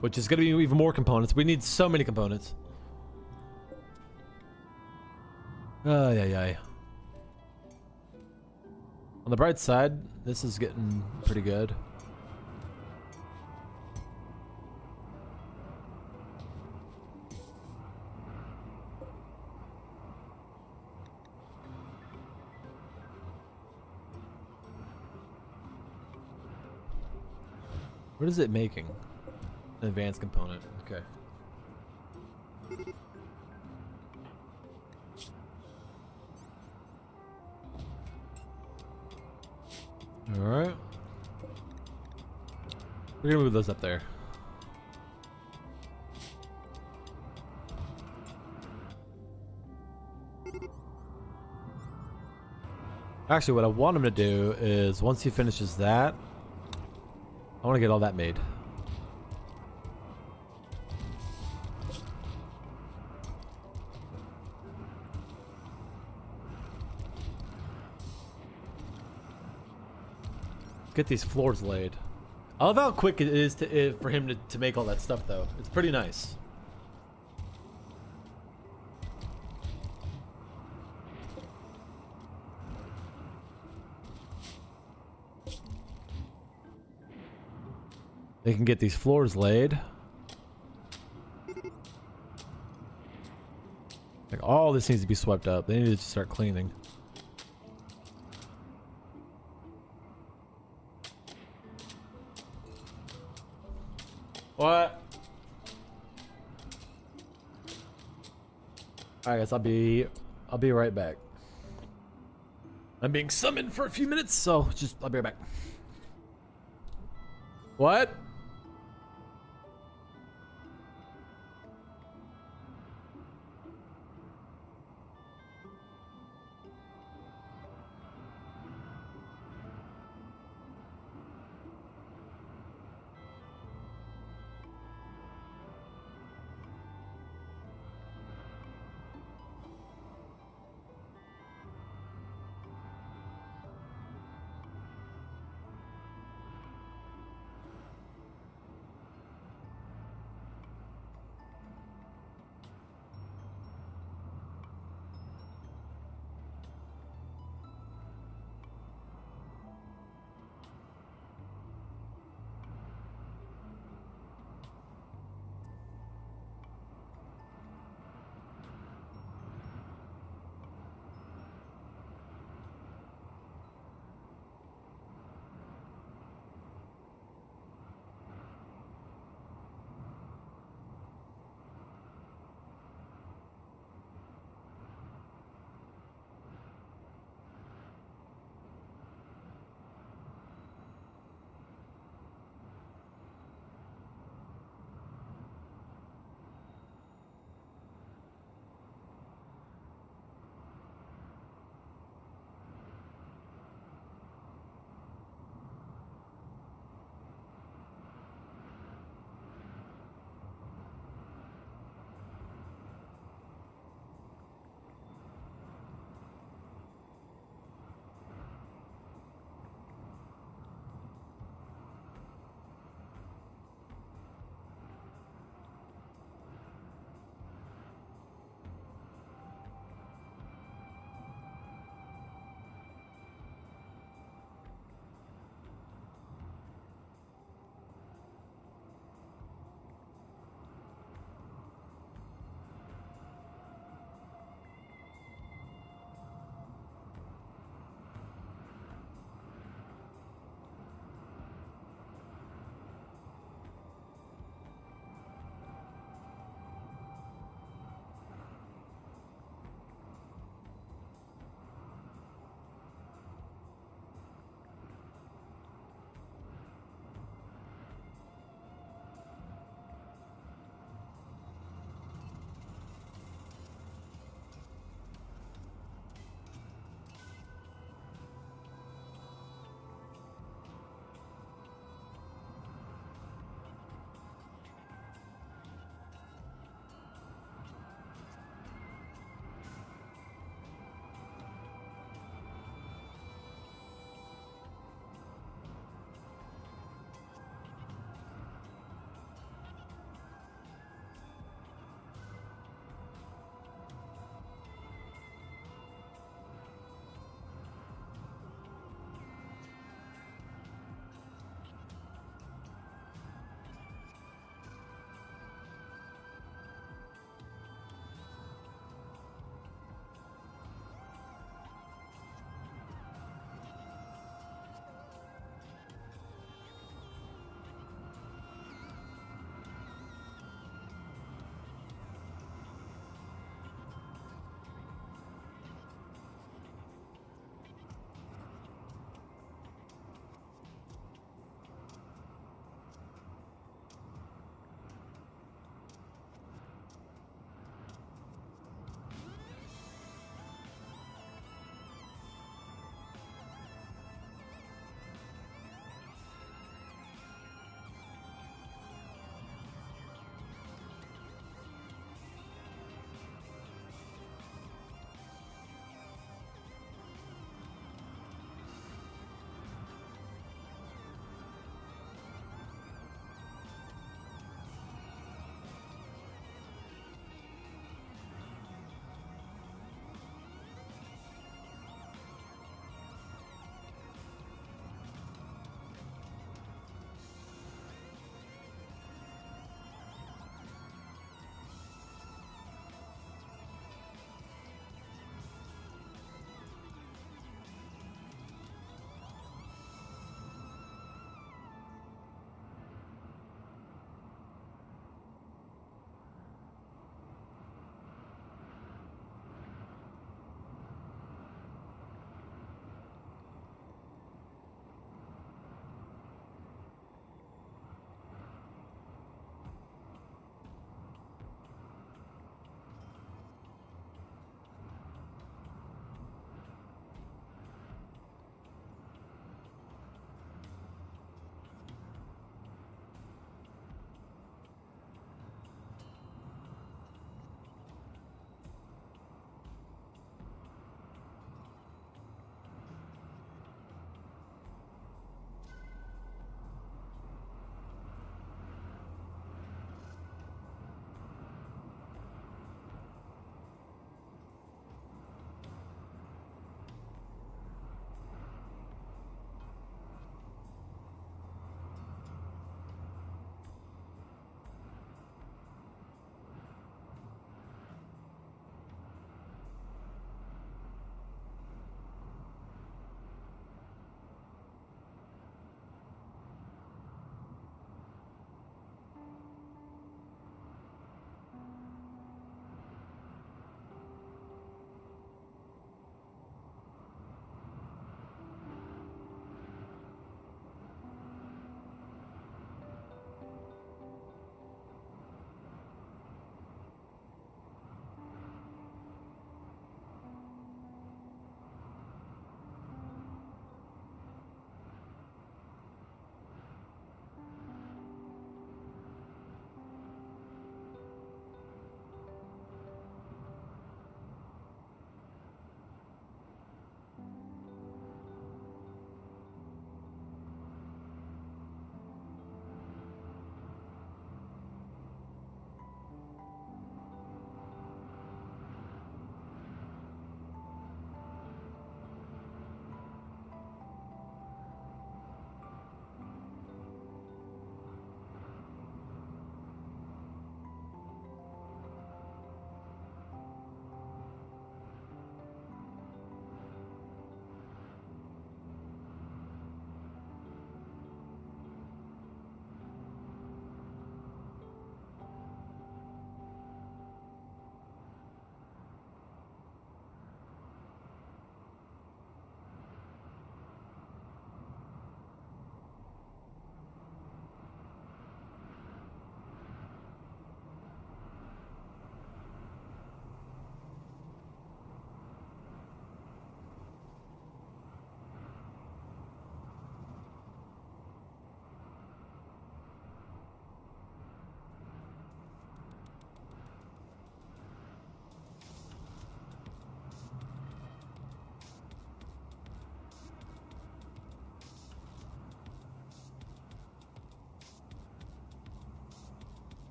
which is gonna be even more components. We need so many components. Yeah. On the bright side, this is getting pretty good. What is it making? An advanced component. Okay. Alright. We're gonna move those up there. Actually, what I want him to do is once he finishes that, I want to get all that made. Get these floors laid. I love how quick it is for him to make all that stuff, though. It's pretty nice. They can get these floors laid. Like, all this needs to be swept up. They need to start cleaning. What? Alright guys, I'll be right back. I'm being summoned for a few minutes, so I'll be right back. What?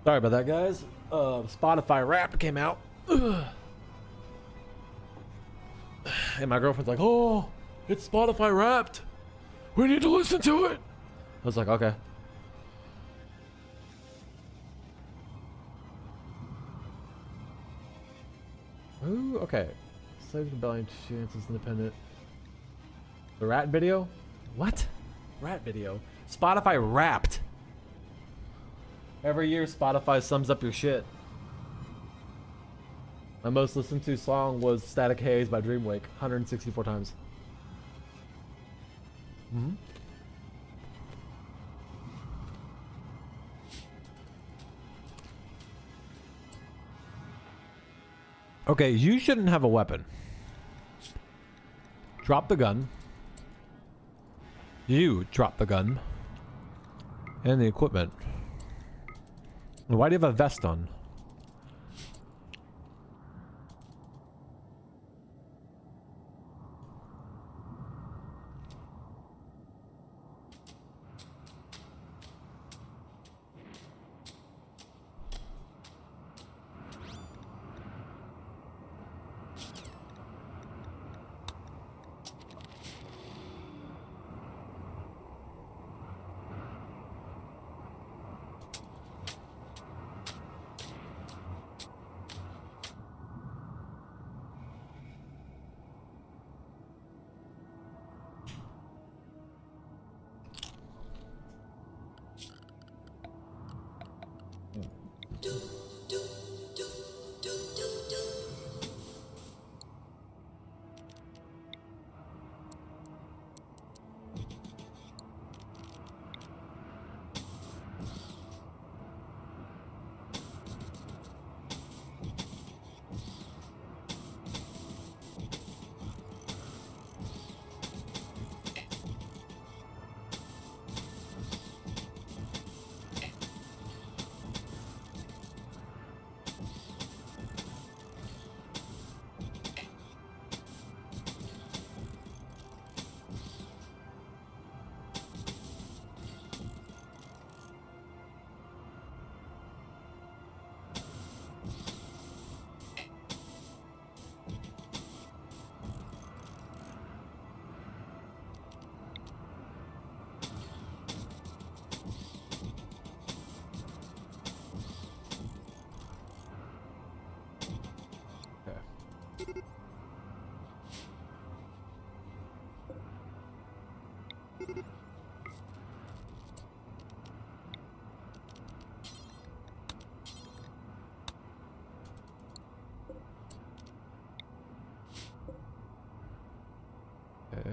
Sorry about that, guys. Spotify Rap came out. And my girlfriend's like, oh, it's Spotify Wrapped. We need to listen to it. I was like, okay. Ooh, okay. Slave Rebellion chances independent. The rat video? What? Rat video? Spotify Wrapped. Every year Spotify sums up your shit. My most listened to song was Static Haze by Dreamwake, 164 times. Okay, you shouldn't have a weapon. Drop the gun. You drop the gun. And the equipment. Why do you have a vest on? Okay.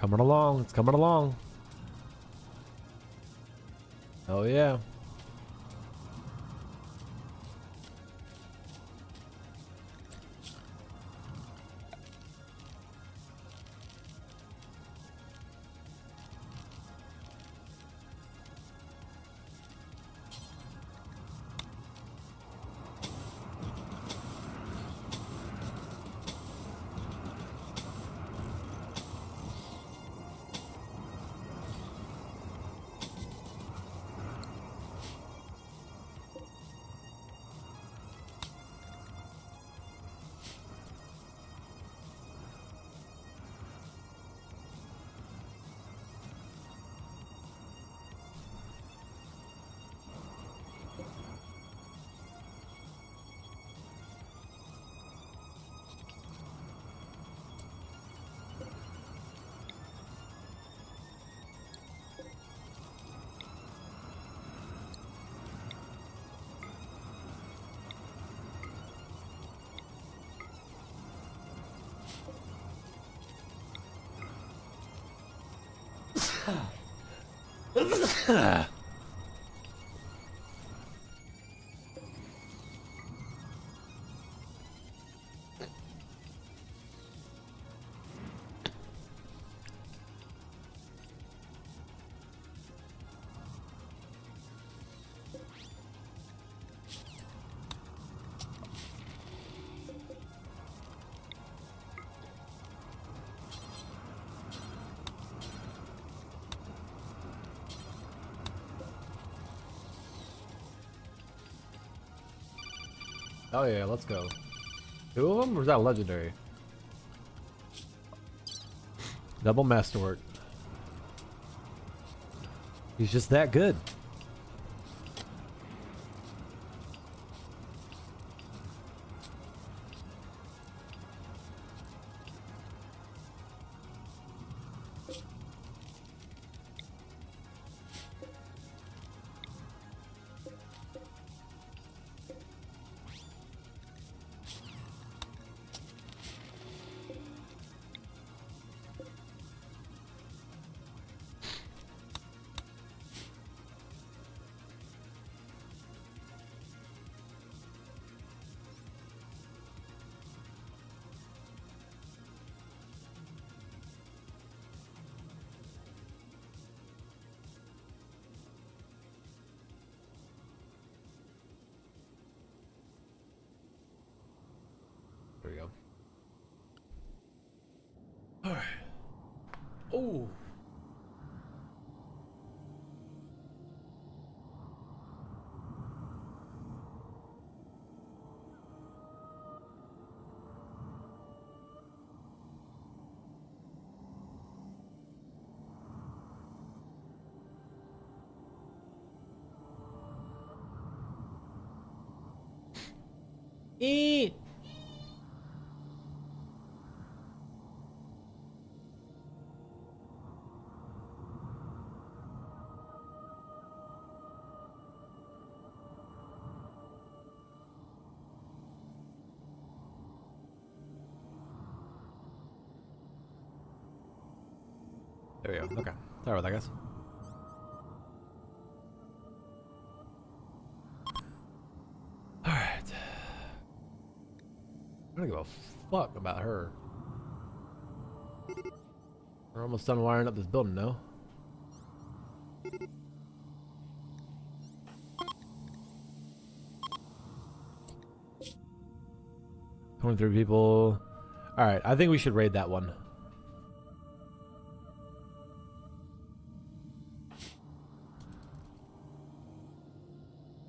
Coming along. It's coming along. Oh yeah. Oh yeah, let's go. 2 of them, or is that legendary? Double masterwork. He's just that good. There we go. Alright. Oh. Eee. There we go. Okay. Sorry about that, guys. Alright. I don't give a fuck about her. We're almost done wiring up this building now. $23 people. Alright, I think we should raid that one.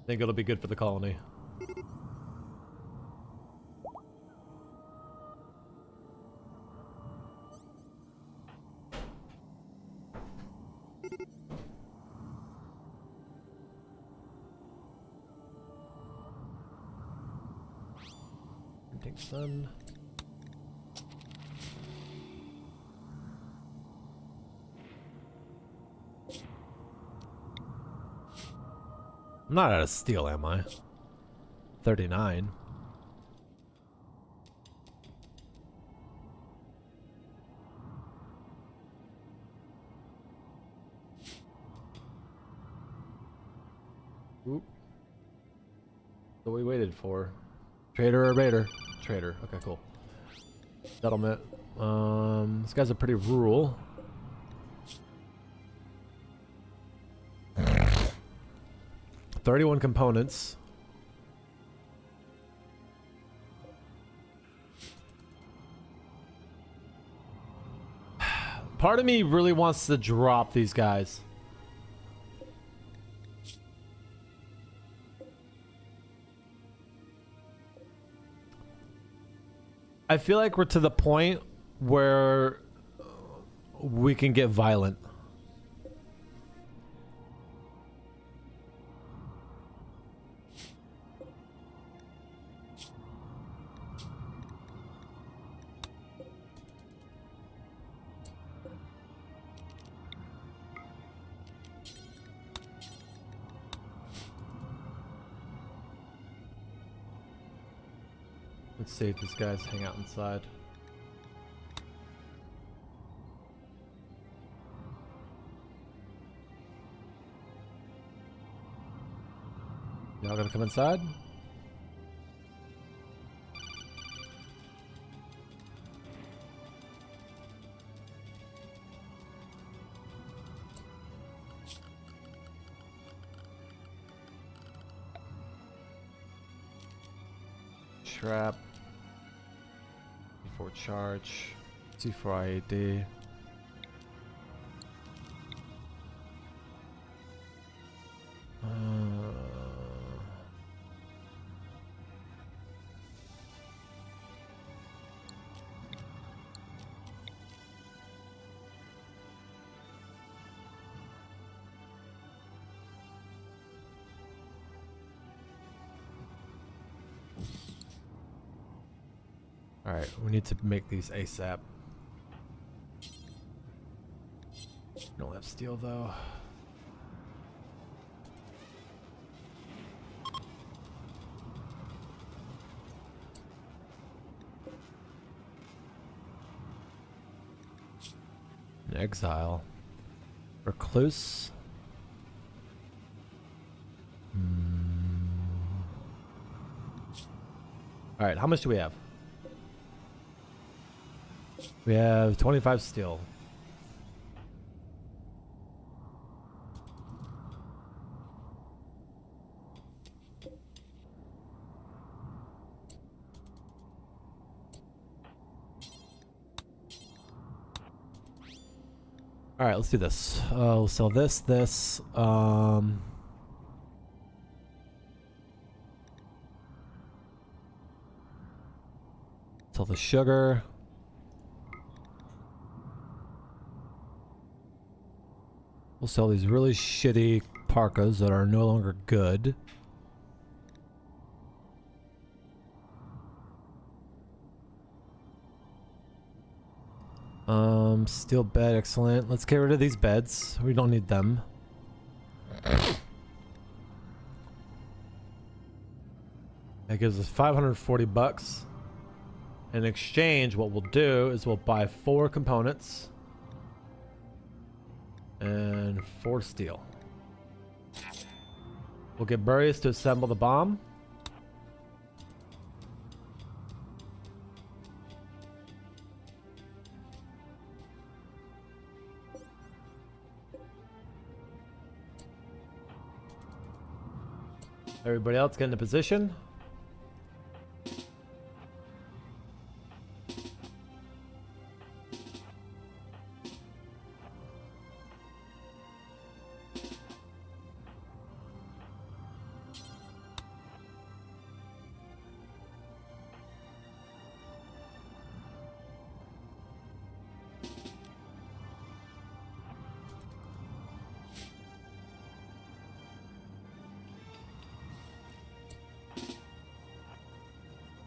I think it'll be good for the colony. Take sun. I'm not out of steel, am I? 39. Oop. What we waited for. Trader or raider? Trader. Okay, cool. Settlement. This guy's a pretty rural. $31 components. Part of me really wants to drop these guys. I feel like we're to the point where we can get violent. Let's see if these guys hang out inside. Y'all gonna come inside? Trap. C4 charge. C4 IAD. Alright, we need to make these ASAP. Don't have steel though. An exile. Recluse. Alright, how much do we have? We have 25 steel. All right, let's do this. We'll sell this, sell the sugar. We'll sell these really shitty parkas that are no longer good. Steel bed, excellent. Let's get rid of these beds. We don't need them. That gives us 540 bucks. In exchange, what we'll do is we'll buy 4 components and 4 steel. We'll get Burius to assemble the bomb. Everybody else get into position.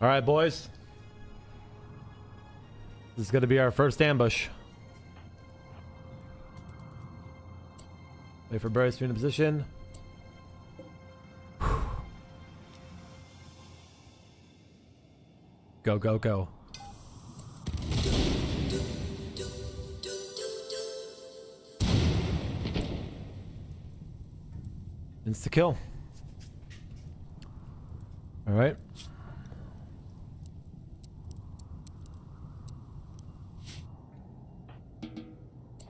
All right, boys. This is going to be our first ambush. Wait for Bryce to be in position. Go, go, go. Insta kill. All right.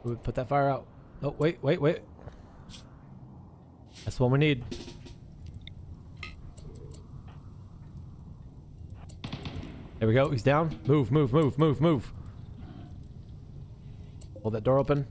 Ooh, put that fire out. Oh, wait, wait, wait. That's what we need. There we go. He's down. Move, move, move, move, move. Hold that door open.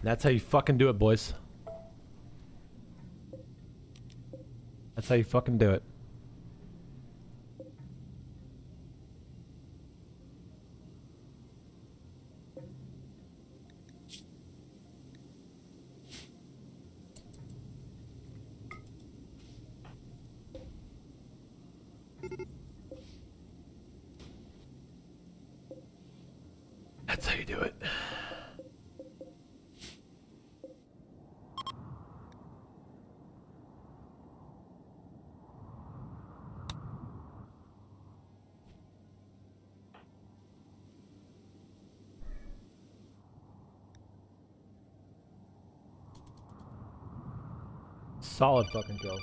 That's how you fucking do it, boys. That's how you fucking do it. That's how you do it. Solid fucking kill.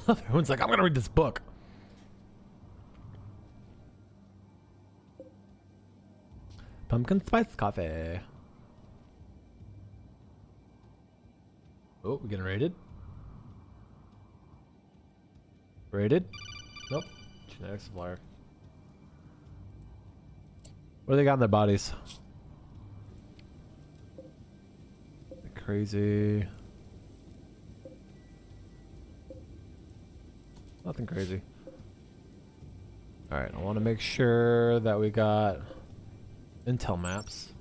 Everyone's like, I'm gonna read this book. Pumpkin spice coffee. Oh, we getting raided? Raided? Nope. Genetic supplier. What do they got in their bodies? Crazy. Nothing crazy. Alright, I want to make sure that we got intel maps.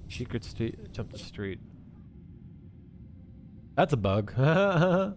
Secret street, jump the street. That's a bug. Alright.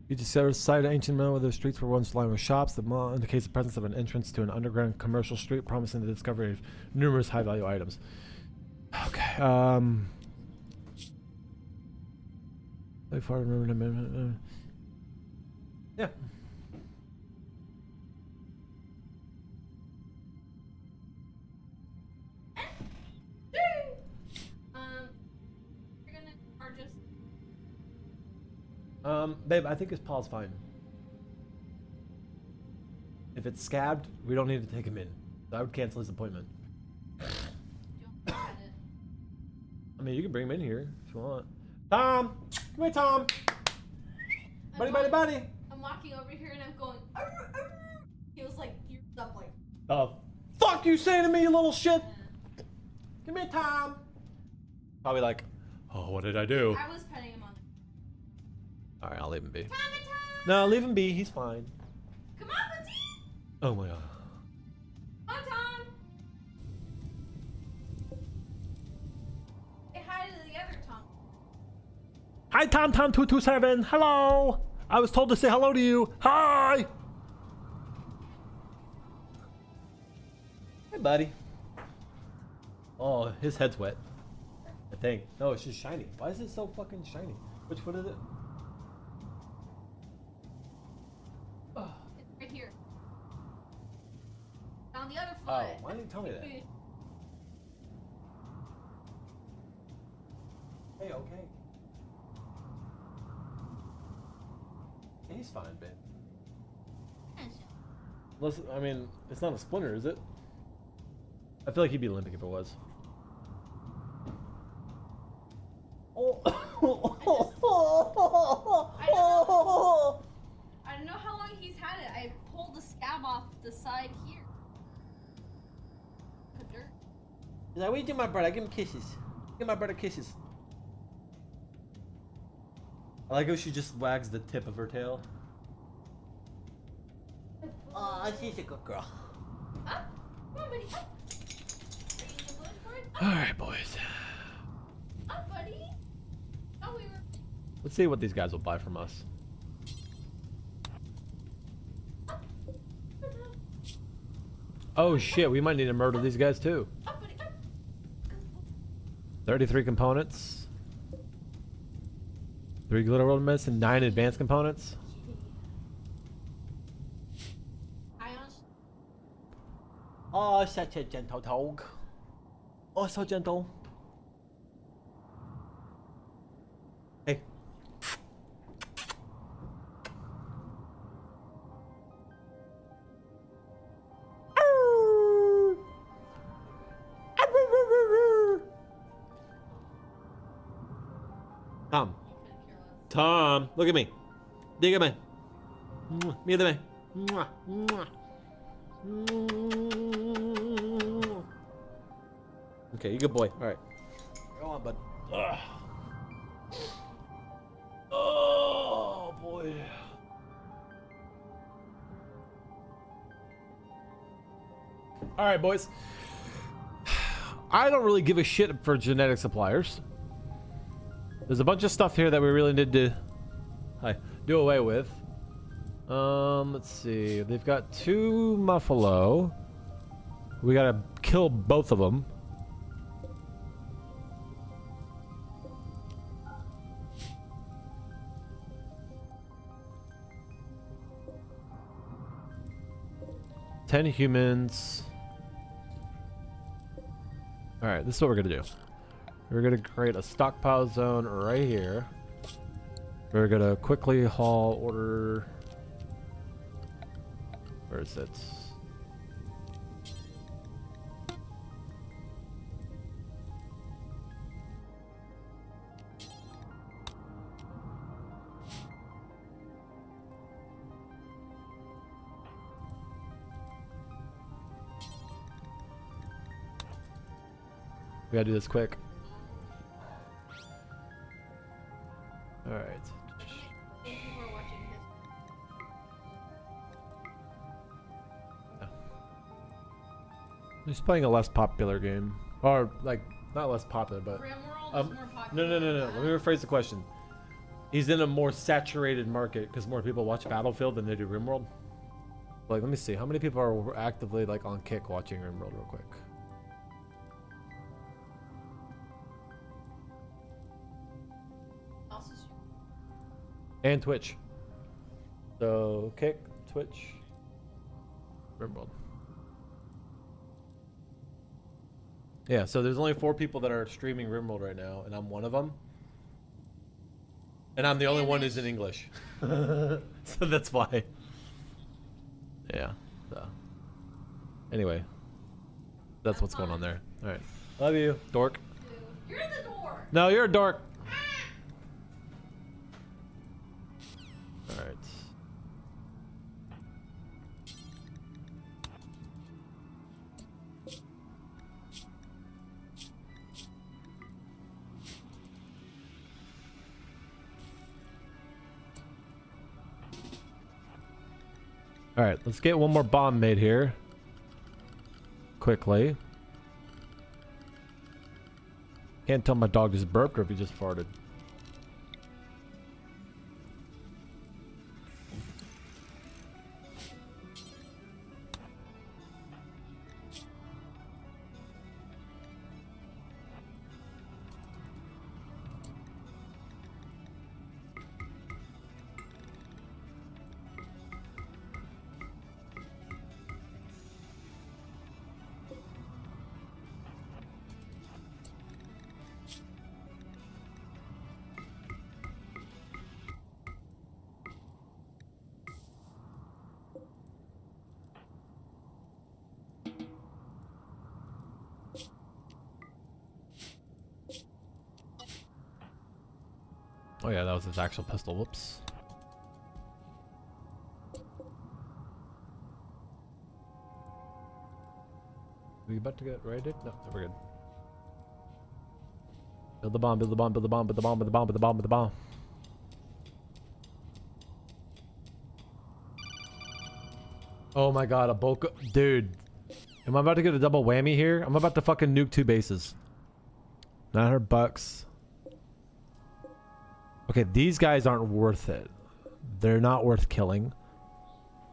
You discover a site of ancient mill where the streets were once lined with shops. The mall indicates the presence of an entrance to an underground commercial street, promising the discovery of numerous high-value items. Okay. Very far remember. Yeah. You're gonna charge us. Babe, I think his paw's fine. If it's scabbed, we don't need to take him in. So I would cancel his appointment. I mean, you can bring him in here if you want. Tom! Come here, Tom! Buddy! I'm walking over here and I'm going. Arr, arr. He was like, you're up like. Oh, fuck you say to me, you little shit! Come here, Tom! Probably like, oh, what did I do? I was petting him on. Alright, I'll leave him be. Tom! No, leave him be. He's fine. Come on, Petite! Oh my god. Come on, Tom! Say hi to the other Tom. Hi, Tom227. Hello! I was told to say hello to you. Hi! Hey, buddy. Oh, his head's wet. I think. No, it's just shiny. Why is it so fucking shiny? Which foot is it? Oh. It's right here. On the other foot. Oh, why didn't you tell me that? Hey, Hey, okay. He's fine, babe. Unless, I mean, it's not a splinter, is it? I feel like he'd be limping if it was. I don't know how long he's had it. I pulled the scab off the side here. The dirt. He's like, what do you do, my brother? Give him kisses. Give my brother kisses. I like how she just wags the tip of her tail. Oh, she's a good girl. Up. Come on, buddy. Up. Are you in the mood for it? Alright, boys. Oh, buddy. Oh, we were. Let's see what these guys will buy from us. Oh shit, we might need to murder these guys too. Oh, buddy. 33 components. 3 glitter elements and 9 advanced components. Oh, such a gentle dog. Oh, so gentle. Hey. Tom. Tom, look at me. Dígame. Mírame. Okay, you good boy. All right. Go on, bud. Ugh. Oh, boy. All right, boys. I don't really give a shit for genetic suppliers. There's a bunch of stuff here that we really need to do away with. Let's see. They've got 2 Muffalo. We gotta kill both of them. Ten humans. All right, this is what we're gonna do. We're gonna create a stockpile zone right here. We're gonna quickly haul order. Where is it? We gotta do this quick. All right. Thank you for watching this. He's playing a less popular game, or like not less popular, but Rimworld is more popular. no. Let me rephrase the question. He's in a more saturated market because more people watch Battlefield than they do RimWorld. Like, let me see, how many people are actively like on Kick watching RimWorld real quick? Also, And Twitch. So Kick, Twitch, RimWorld. Yeah, so there's only 4 people that are streaming RimWorld right now, and I'm one of them. And I'm the only one who's in English. So that's why. Yeah. So. Anyway. That's what's going on there. Alright. Love you, dork. you're the door. No, you're a dork. Alright. Alright, let's get one more bomb made here. Quickly. Can't tell my dog just burped or if he just farted. Oh yeah, that was his actual pistol. Whoops. We about to get raided? No, we're good. Build the bomb, build the bomb, build the bomb, build the bomb, build the bomb, build the bomb, build the bomb. Oh my god, a bulk. Dude. Am I about to get a double whammy here? I'm about to fucking nuke 2 bases. $900. Okay, these guys aren't worth it. They're not worth killing.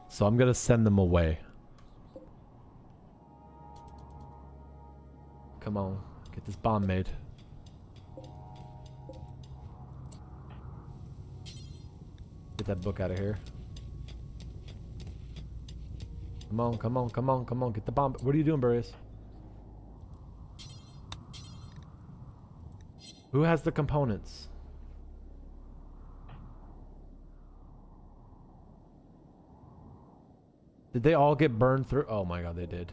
So I'm gonna send them away. Come on, get this bomb made. Get that book out of here. Come on, come on, come on, come on. Get the bomb. What are you doing, Burrius? Who has the components? Did they all get burned through? Oh my god, they did.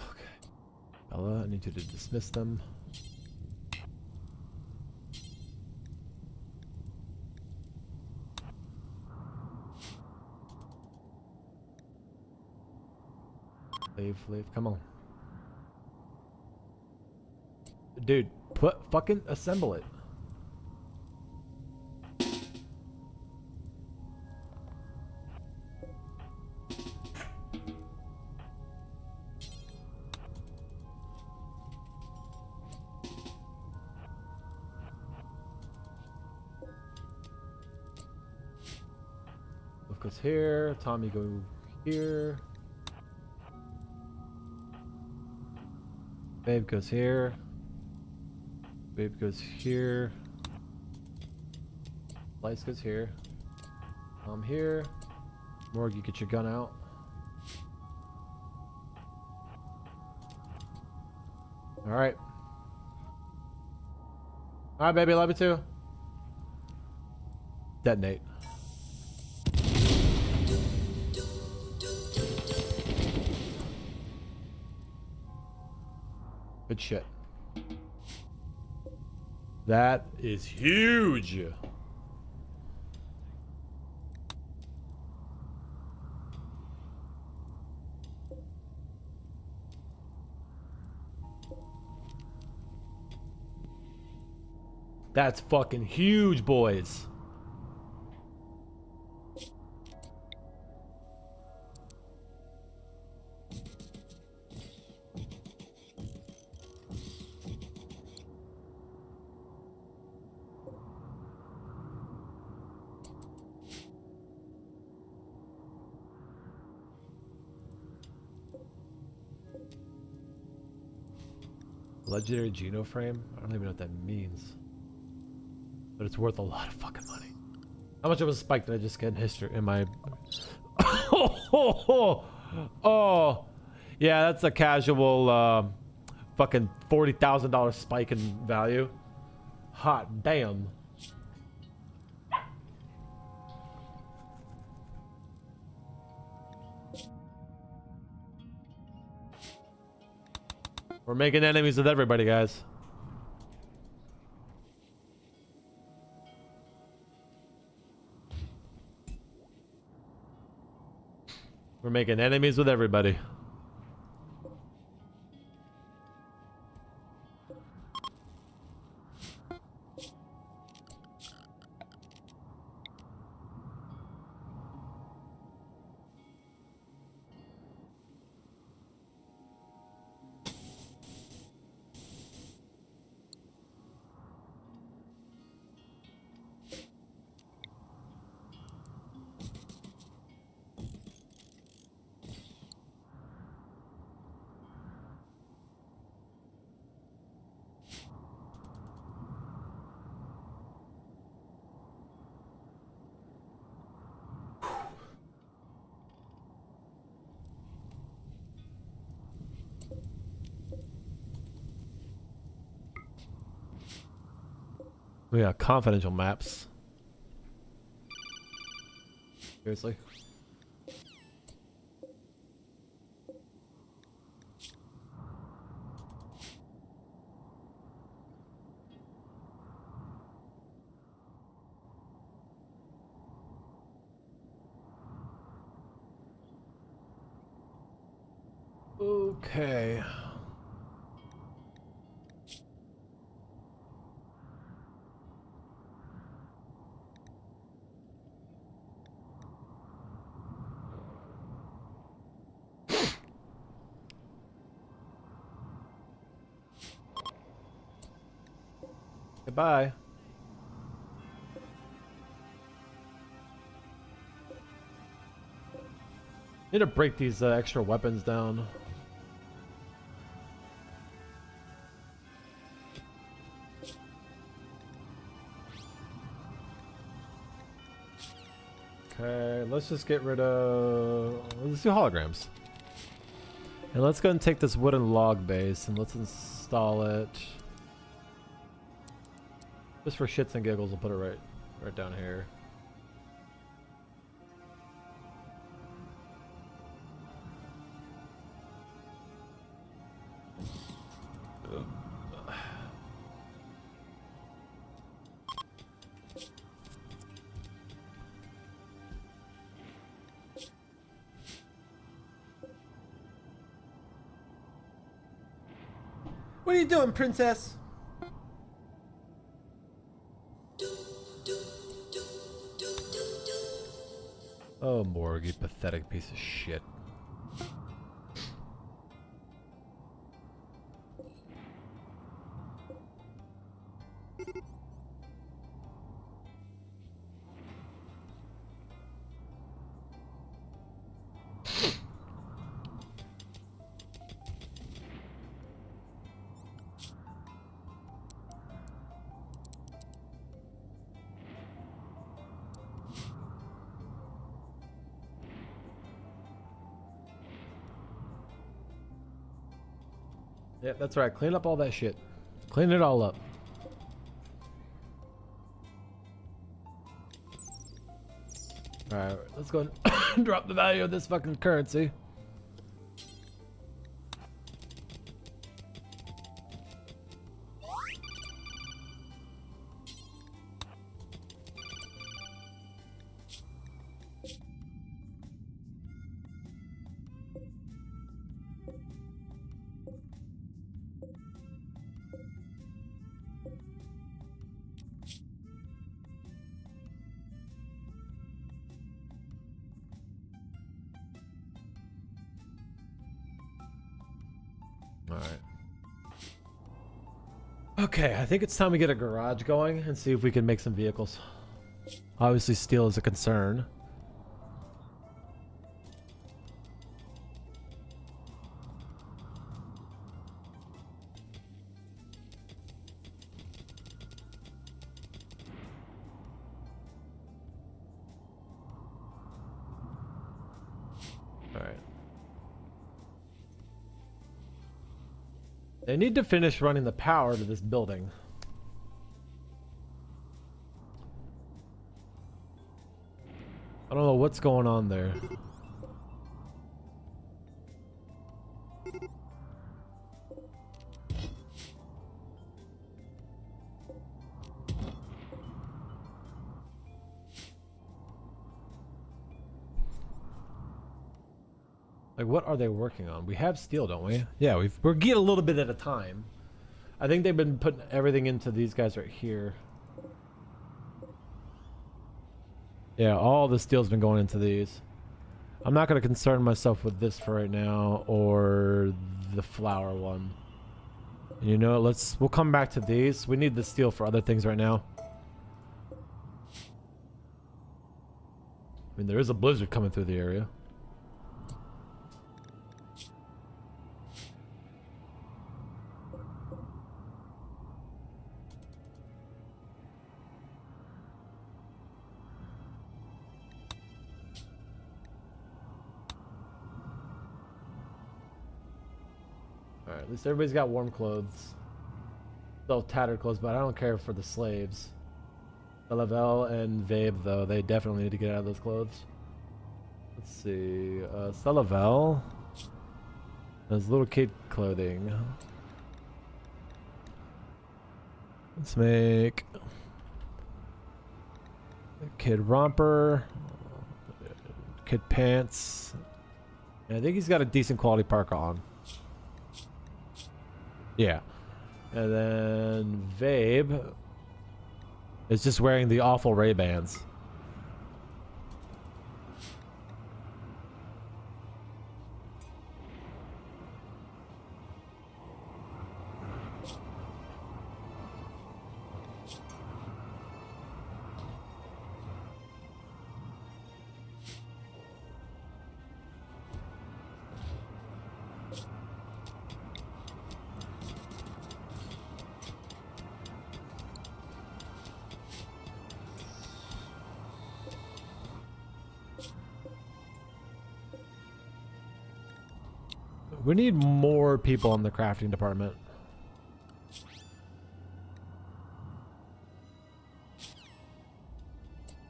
Okay. Bella, I need you to dismiss them. Leave, come on. Dude, fucking assemble it. Luke goes here, Tommy go here. Babe goes here. Babe goes here. Lights goes here. I'm here. Morg, you get your gun out. Alright. Alright, baby, love you too. Detonate. Good shit. That is huge. That's fucking huge, boys. Legendary Geno frame? I don't even know what that means. But it's worth a lot of fucking money. How much of a spike did I just get in history? In my... oh, yeah, that's a casual fucking $40,000 spike in value. Hot damn. We're making enemies with everybody, guys. We're making enemies with everybody. We got confidential maps. Seriously? Okay. Goodbye. Need to break these extra weapons down. Okay, let's just get rid of... Let's do holograms. And let's go and take this wooden log base and let's install it. Just for shits and giggles, we'll put it right down here. What are you doing, princess? Oh, Morg, you pathetic piece of shit. Yeah, that's right. Clean up all that shit. Clean it all up. Alright, let's go and drop the value of this fucking currency. Alright. Okay, I think it's time we get a garage going and see if we can make some vehicles. Obviously, steel is a concern. Alright. They need to finish running the power to this building. I don't know what's going on there. Like, what are they working on? We have steel, don't we? Yeah, we're getting a little bit at a time. I think they've been putting everything into these guys right here. Yeah, all the steel's been going into these. I'm not going to concern myself with this for right now, or the flower one. You know, we'll come back to these. We need the steel for other things right now. I mean, there is a blizzard coming through the area. Alright, at least everybody's got warm clothes. Still tattered clothes, but I don't care for the slaves. Salavel and Vabe, though, they definitely need to get out of those clothes. Let's see. Salavel has little kid clothing. Let's make kid romper, kid pants. Yeah, I think he's got a decent quality parka on. Yeah. And then Vabe is just wearing the awful Ray-Bans. We need more people in the crafting department.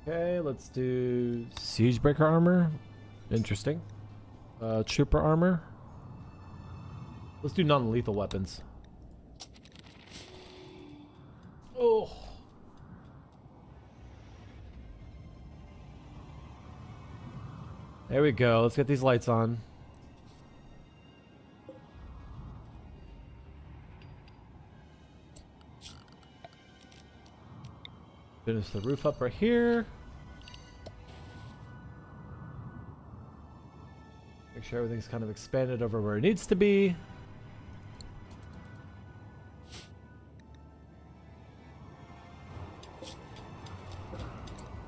Okay, let's do Siegebreaker armor. Interesting. Trooper armor. Let's do non-lethal weapons. Oh. There we go. Let's get these lights on. Finish the roof up right here. Make sure everything's kind of expanded over where it needs to be.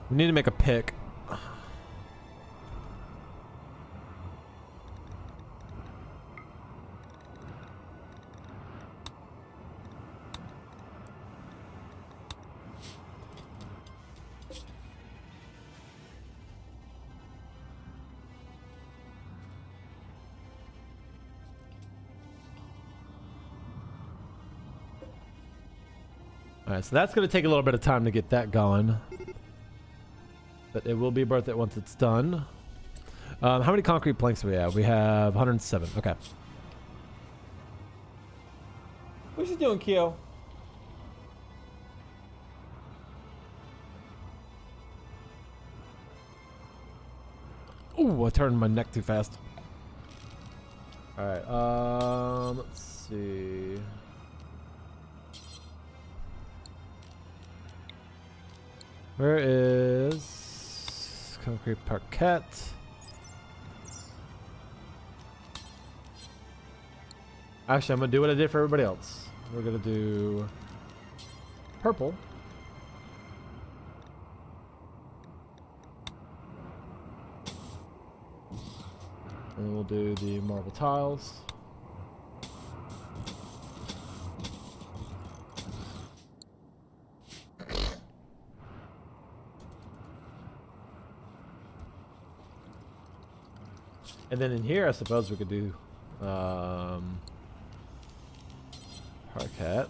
We need to make a pick. Alright, so that's going to take a little bit of time to get that going. But it will be worth it once it's done. How many concrete planks do we have? We have 107. Okay. What you doing, Kyo? Ooh, I turned my neck too fast. Alright, let's see. Where is concrete parquet? Actually, I'm gonna do what I did for everybody else. We're gonna do purple. And we'll do the marble tiles. And then in here, I suppose we could do parquet.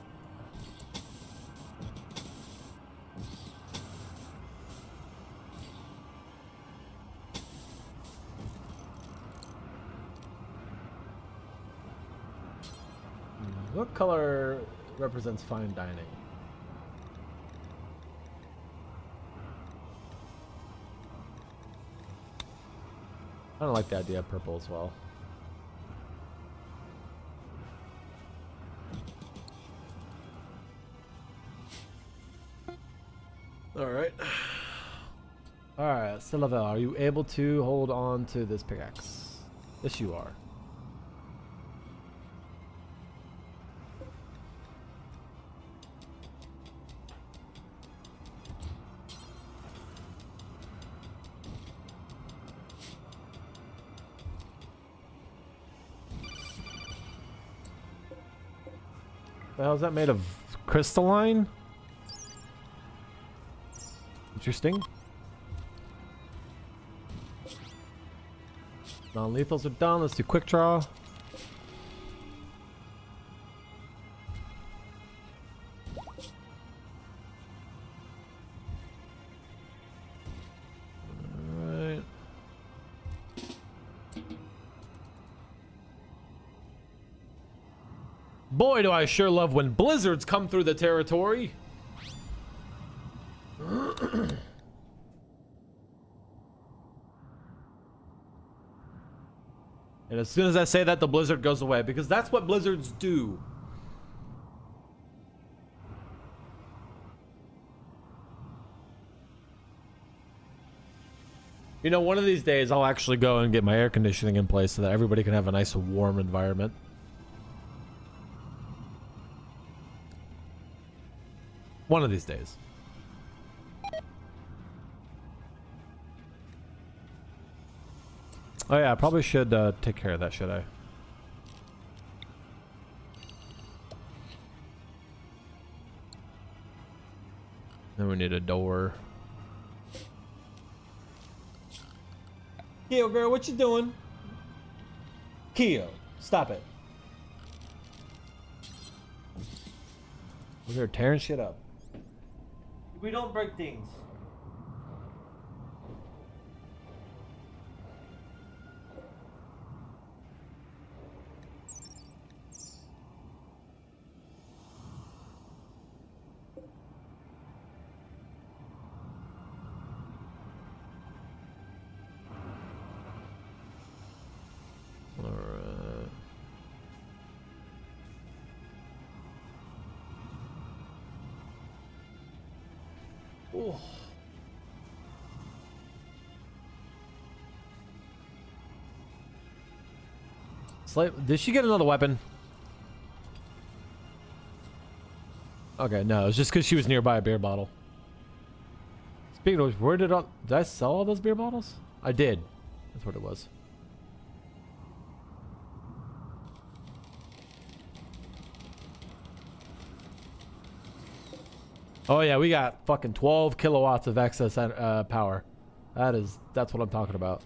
What color represents fine dining? I don't like the idea of purple as well. Alright. Alright, Silavelle, are you able to hold on to this pickaxe? Yes, you are. The hell is that made of? Crystalline? Interesting. Non-lethals are done. Let's do quick draw. Alright. Boy, do I sure love when blizzards come through the territory. And as soon as I say that, the blizzard goes away, because that's what blizzards do. You know, one of these days I'll actually go and get my air conditioning in place so that everybody can have a nice warm environment. One of these days. Oh yeah, I probably should take care of that, should I? Then we need a door. Keo, girl, what you doing? Keo, stop it. They're tearing shit up. We don't break things. Alright. Oh. Did she get another weapon? Okay, no, it's just because she was nearby a beer bottle. Speaking of which, where did I sell all those beer bottles? I did. That's what it was. Oh yeah, we got fucking 12 kilowatts of excess power. That's what I'm talking about.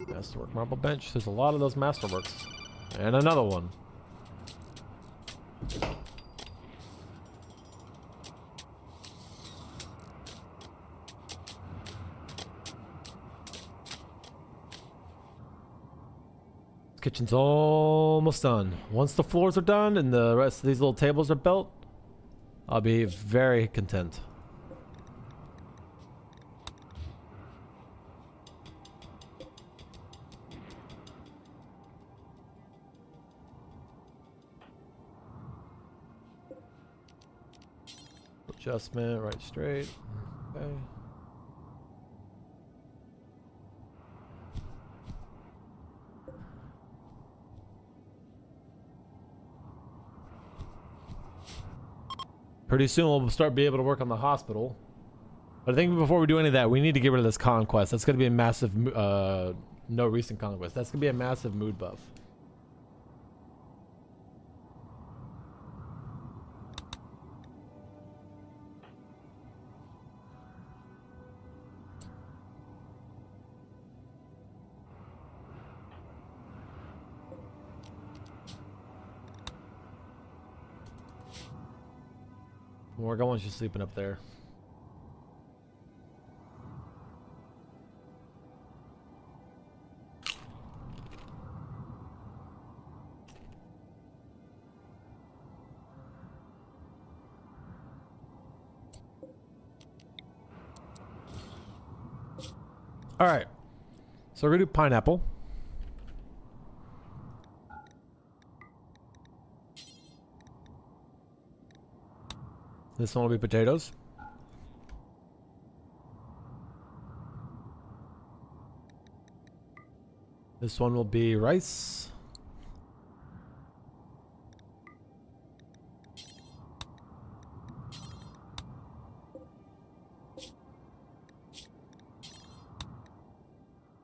Masterwork marble bench. There's a lot of those masterworks. And another one. Kitchen's almost done. Once the floors are done and the rest of these little tables are built, I'll be very content. Adjustment, right straight. Okay. Pretty soon we'll start being able to work on the hospital. But I think before we do any of that, we need to get rid of this conquest. That's going to be a massive, no recent conquest. That's going to be a massive mood buff. Morgan wants you sleeping up there. All right. So we're gonna do pineapple. This one will be potatoes. This one will be rice.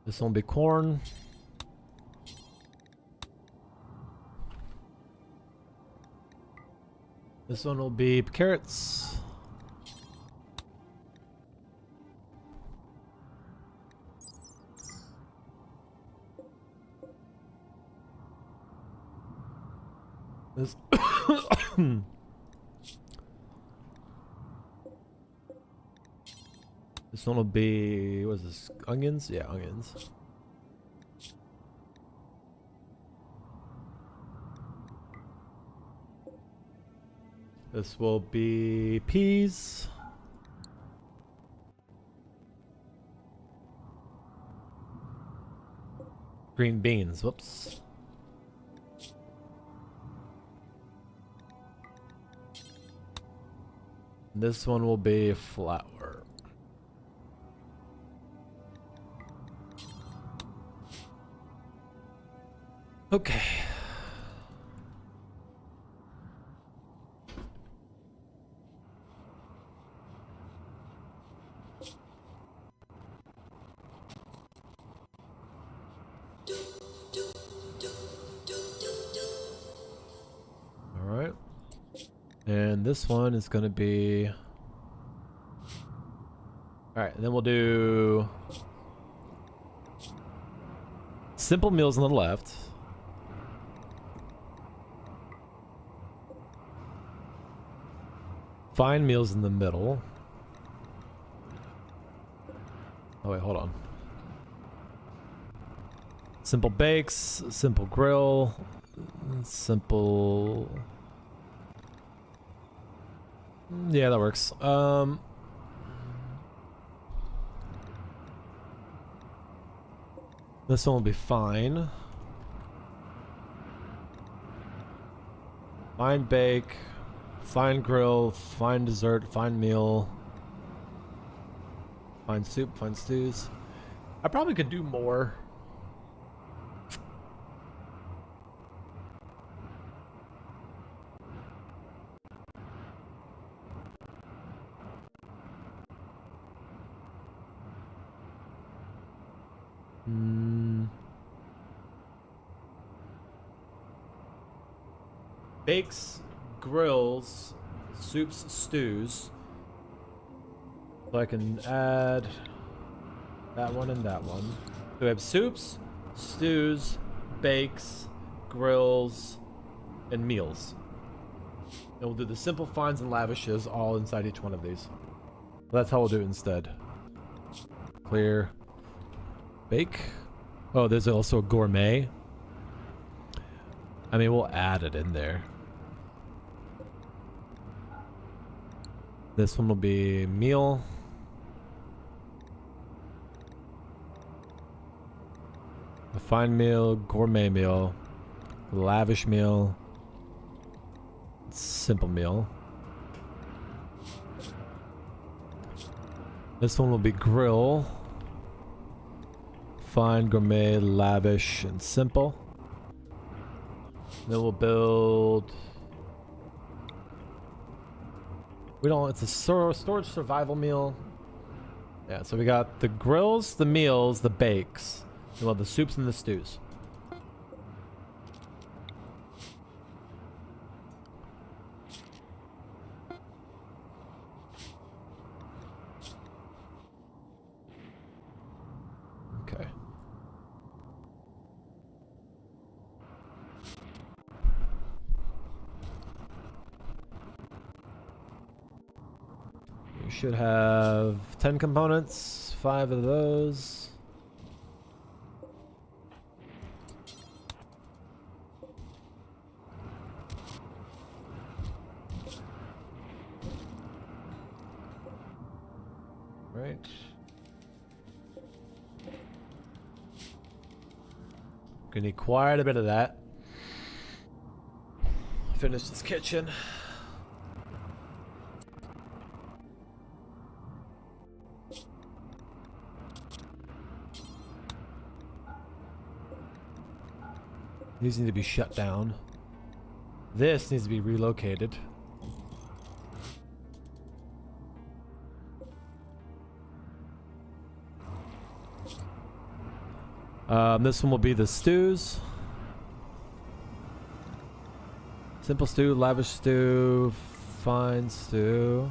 This one will be corn. This one will be carrots. This this one will be, what is this? Onions? Yeah, onions. This will be peas. Green beans. Whoops. This one will be flour. Okay. All right. And this one is going to be... All right, and then we'll do simple meals on the left. Fine meals in the middle. Oh wait, hold on. Simple bakes, simple grill, simple... Yeah, that works. This one will be fine. Fine bake, fine grill, fine dessert, fine meal, fine soup, fine stews. I probably could do more. Bakes, grills, soups, stews. So I can add that one and that one. So we have soups, stews, bakes, grills, and meals. And we'll do the simple, fines, and lavishes all inside each one of these. That's how we'll do it instead. Clear. Bake. Oh, there's also a gourmet. I mean, we'll add it in there. This one will be meal. A fine meal, gourmet meal, lavish meal, simple meal. This one will be grill. Fine, gourmet, lavish, and simple. Then we'll build... it's a storage survival meal. Yeah, so we got the grills, the meals, the bakes. And we'll have the soups and the stews. Okay. You should have 10 components, 5 of those. Right. Gonna need quite a bit of that. Finish this kitchen. These need to be shut down. This needs to be relocated. This one will be the stews. Simple stew, lavish stew, fine stew.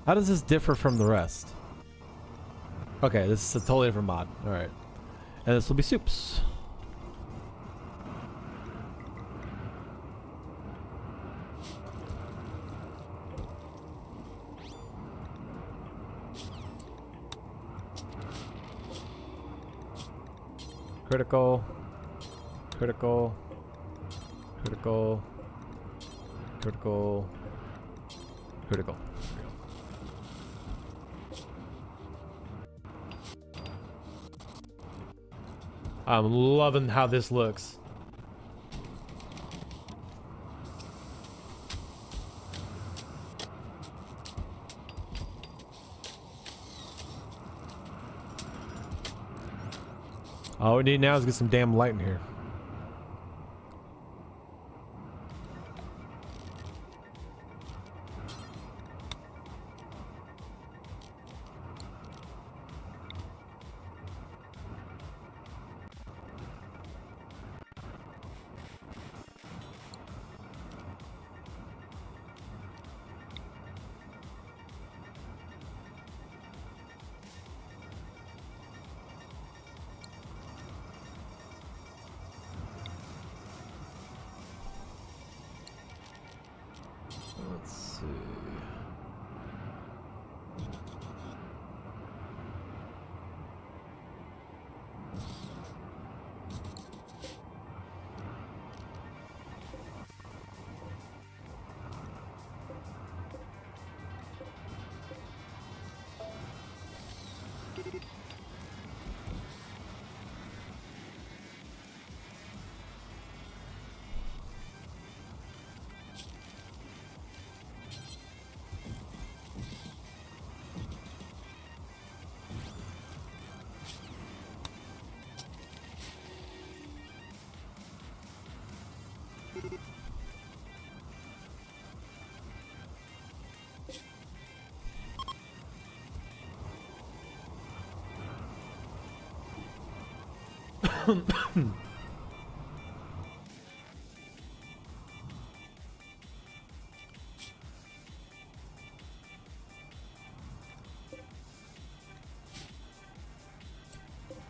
How does this differ from the rest? Okay, this is a totally different mod. Alright. And this will be soups. Critical. Critical. Critical. Critical. Critical. I'm loving how this looks. All we need now is get some damn light in here. Let's see.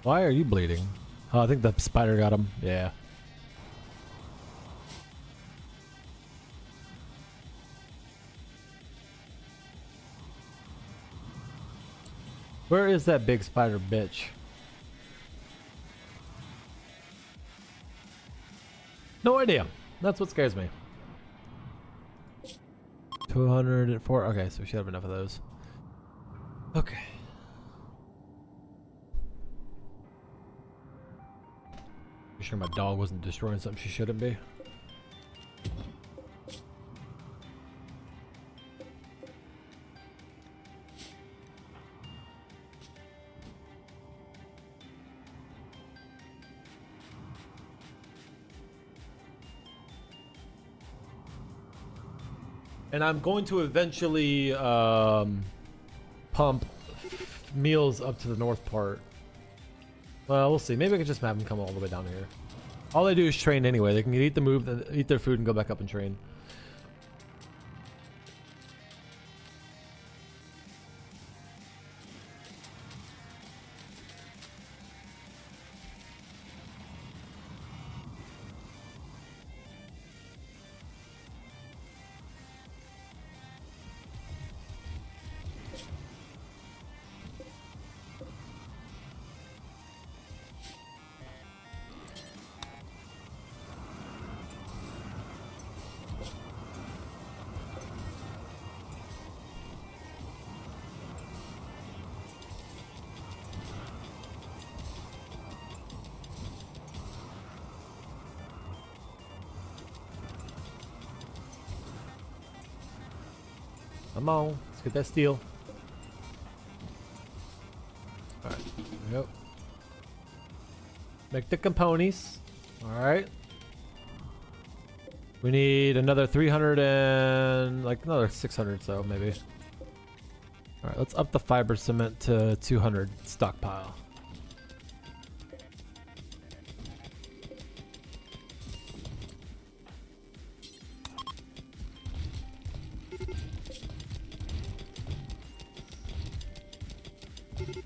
Why are you bleeding? Oh, I think the spider got him. Yeah. Where is that big spider bitch? No idea. That's what scares me. 204. Okay, so we should have enough of those. Okay. You sure my dog wasn't destroying something she shouldn't be? And I'm going to eventually pump meals up to the north part. Well, we'll see. Maybe I can just have them come all the way down here. All they do is train anyway. They can eat eat their food and go back up and train. Come on, let's get that steel. Alright, yep. Make the components. Alright. We need another 300 and like another 600 so maybe. Alright, let's up the fiber cement to 200 stockpile.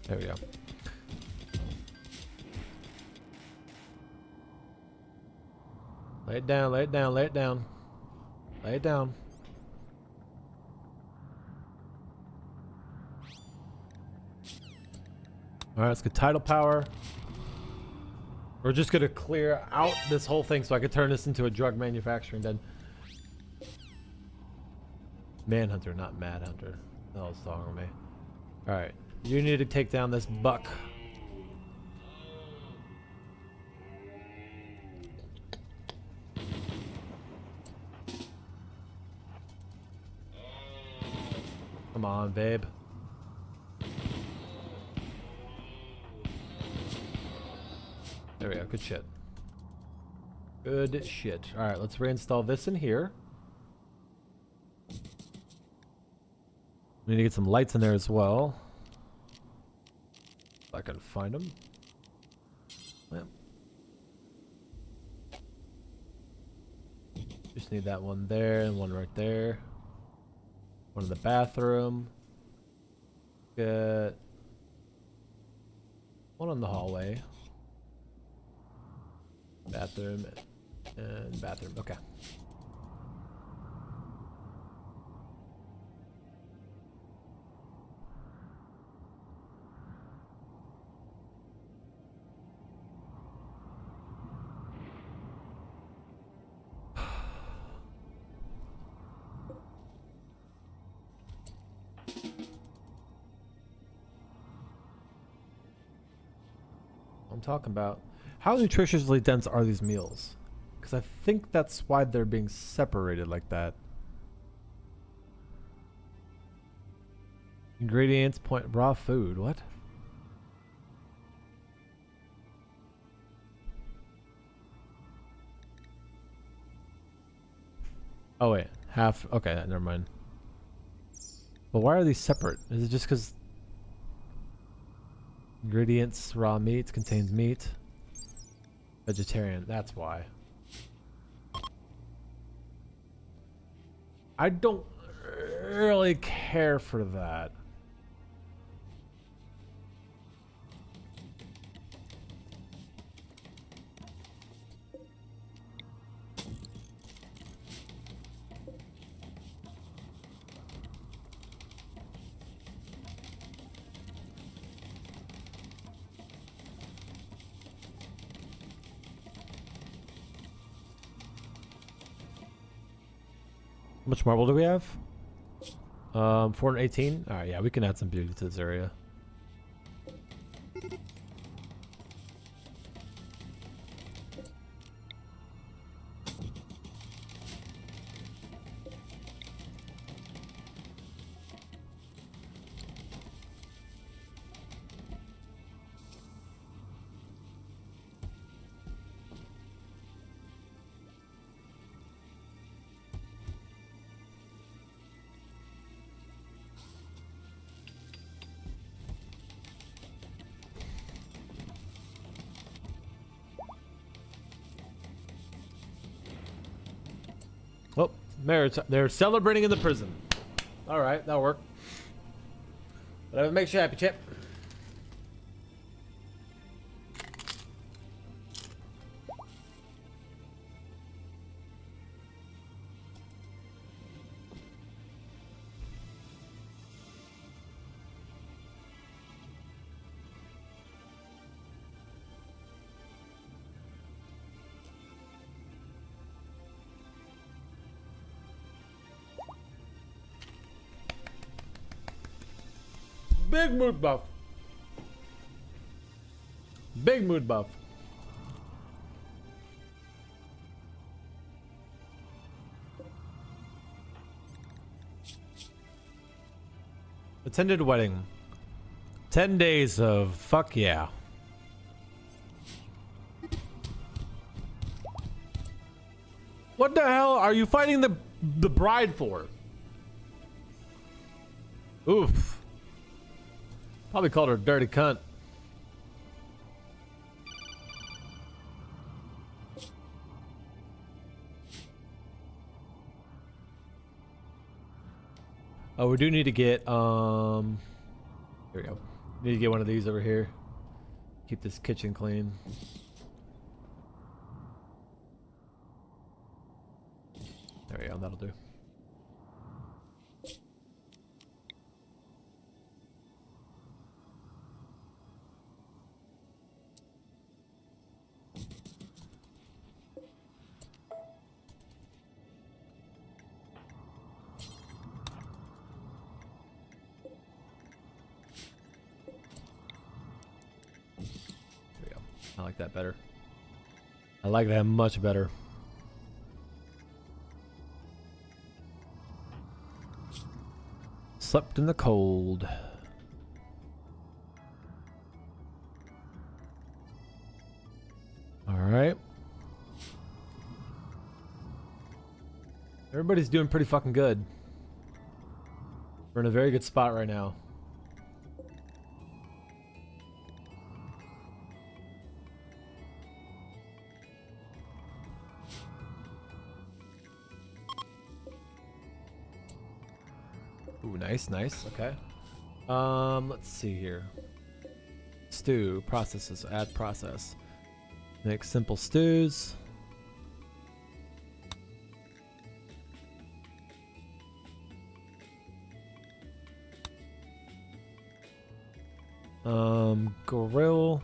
There we go. Lay it down, lay it down, lay it down. Lay it down. Alright, let's get tidal power. We're just gonna clear out this whole thing so I can turn this into a drug manufacturing den. Manhunter, not Mad Hunter. The hell's wrong with me? Alright. You need to take down this buck. Come on, babe. There we go. Good shit. Good shit. Alright, let's reinstall this in here. We need to get some lights in there as well. If I can find them. Yep. Just need that one there and one right there. One in the bathroom. Get one in the hallway. Bathroom and bathroom. Okay. I'm talking about how nutritiously dense are these meals? Because I think that's why they're being separated like that. Ingredients, point, raw food, what? Oh wait, half, okay, never mind. But why are these separate? Is it just because ingredients, raw meat, contains meat? Vegetarian, that's why. I don't really care for that. How much marble do we have? 418. All right, yeah, we can add some beauty to this area. Oh, they're celebrating in the prison. All right, that'll work. Whatever makes you happy, Chip. Big mood buff. Big mood buff. Attended wedding. 10 days of fuck yeah. What the hell are you fighting the bride for? Oof. Probably called her a dirty cunt. Oh, we do need to get here we go. Need to get one of these over here. Keep this kitchen clean. There we go, that'll do. I like that better. I like that much better. Slept in the cold. All right. Everybody's doing pretty fucking good. We're in a very good spot right now. Ooh, nice, nice. Okay. Let's see here. Stew processes. Add process. Make simple stews. Grill.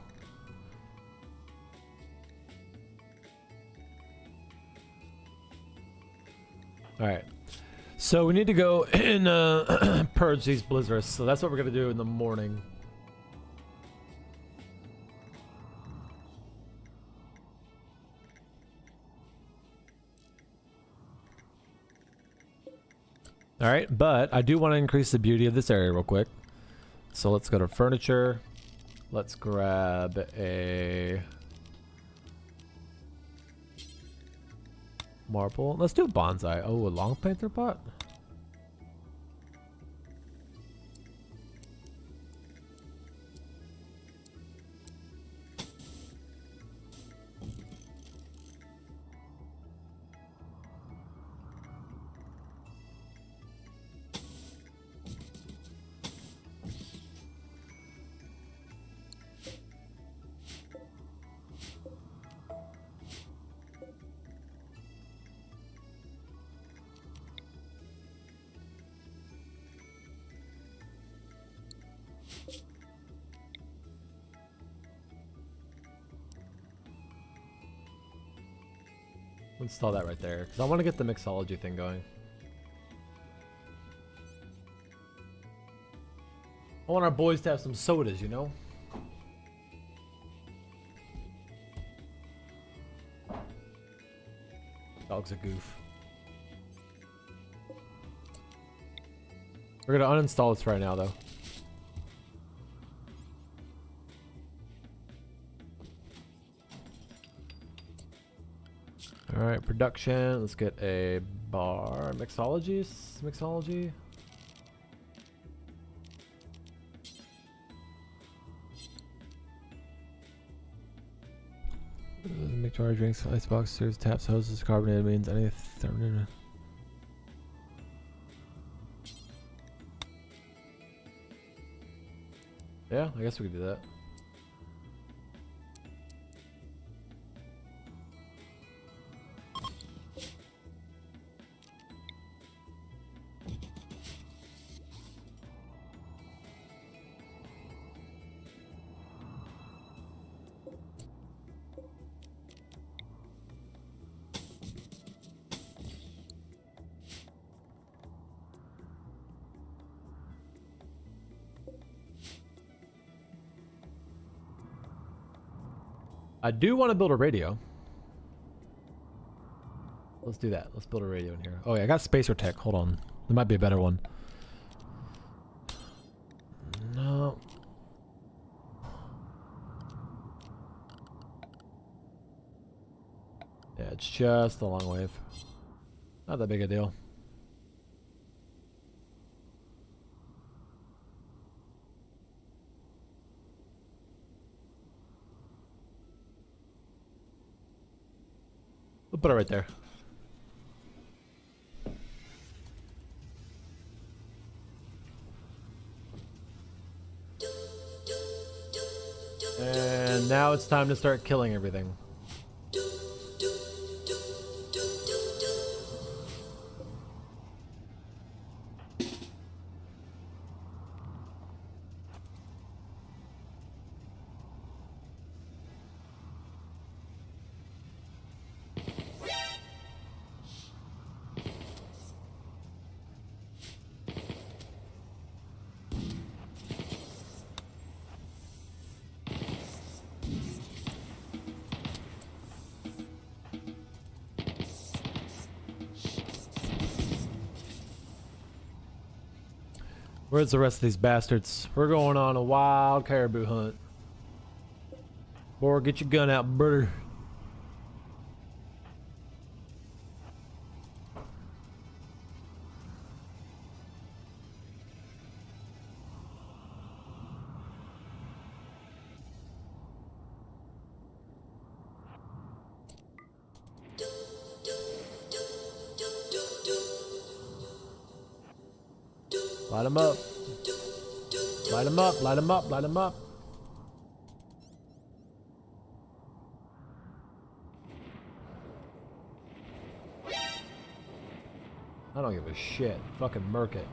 All right. So we need to go and purge these blizzards. So that's what we're gonna do in the morning. All right, but I do want to increase the beauty of this area real quick. So let's go to furniture. Let's grab a marble. Let's do bonsai. Oh, a long painter pot. Install that right there because I want to get the mixology thing going. I want our boys to have some sodas, you know? Dog's a goof. We're gonna uninstall this right now though. All right, production. Let's get a bar. Mixology. Make jar drinks, icebox, serves, taps, hoses, carbonated means anything. Yeah, I guess we could do that. I do want to build a radio. Let's do that. Let's build a radio in here. Oh yeah, I got spacer tech. Hold on. There might be a better one. No. Yeah, it's just a long wave. Not that big a deal. We'll put it right there. And now it's time to start killing everything. Where's the rest of these bastards? We're going on a wild caribou hunt. Boy, get your gun out, brother. Light him up. Light him up, light him up, light him up. I don't give a shit. Fucking murk it.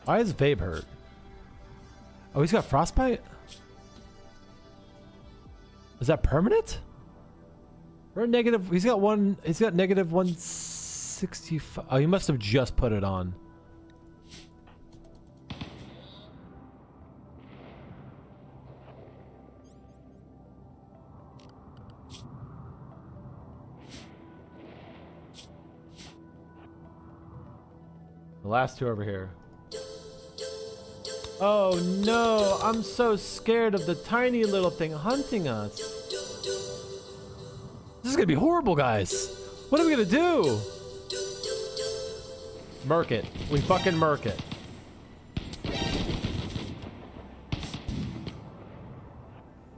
Why is Vape hurt? Oh, he's got frostbite? Is that permanent? We're negative. He's got negative 165. Oh, he must have just put it on. The last two over here. Oh no, I'm so scared of the tiny little thing hunting us. This is gonna be horrible, guys. What are we gonna do? Murk it. We fucking murk it.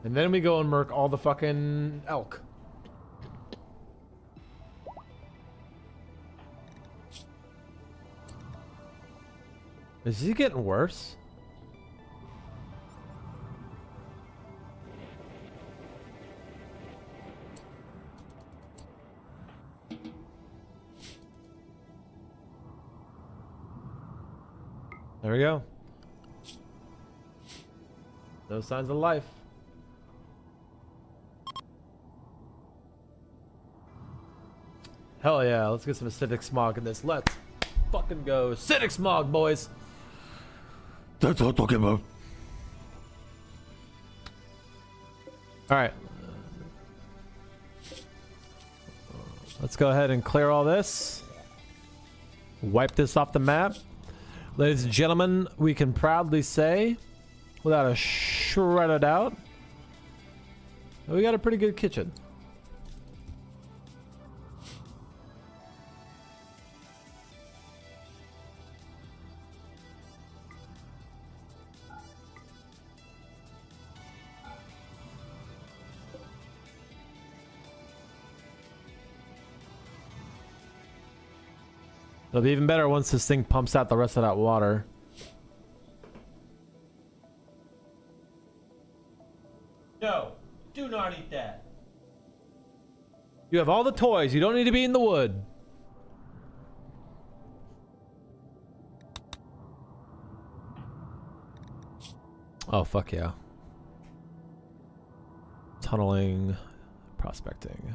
And then we go and murk all the fucking elk. Is he getting worse? There we go. No signs of life. Hell yeah, let's get some acidic smog in this. Let's fucking go. Acidic smog, boys. That's what I'm talking about. Alright. Let's go ahead and clear all this. Wipe this off the map. Ladies and gentlemen, we can proudly say, without a shred of doubt, that we got a pretty good kitchen. It'll be even better once this thing pumps out the rest of that water. No, do not eat that. You have all the toys. You don't need to be in the wood. Oh, fuck yeah. Tunneling, prospecting.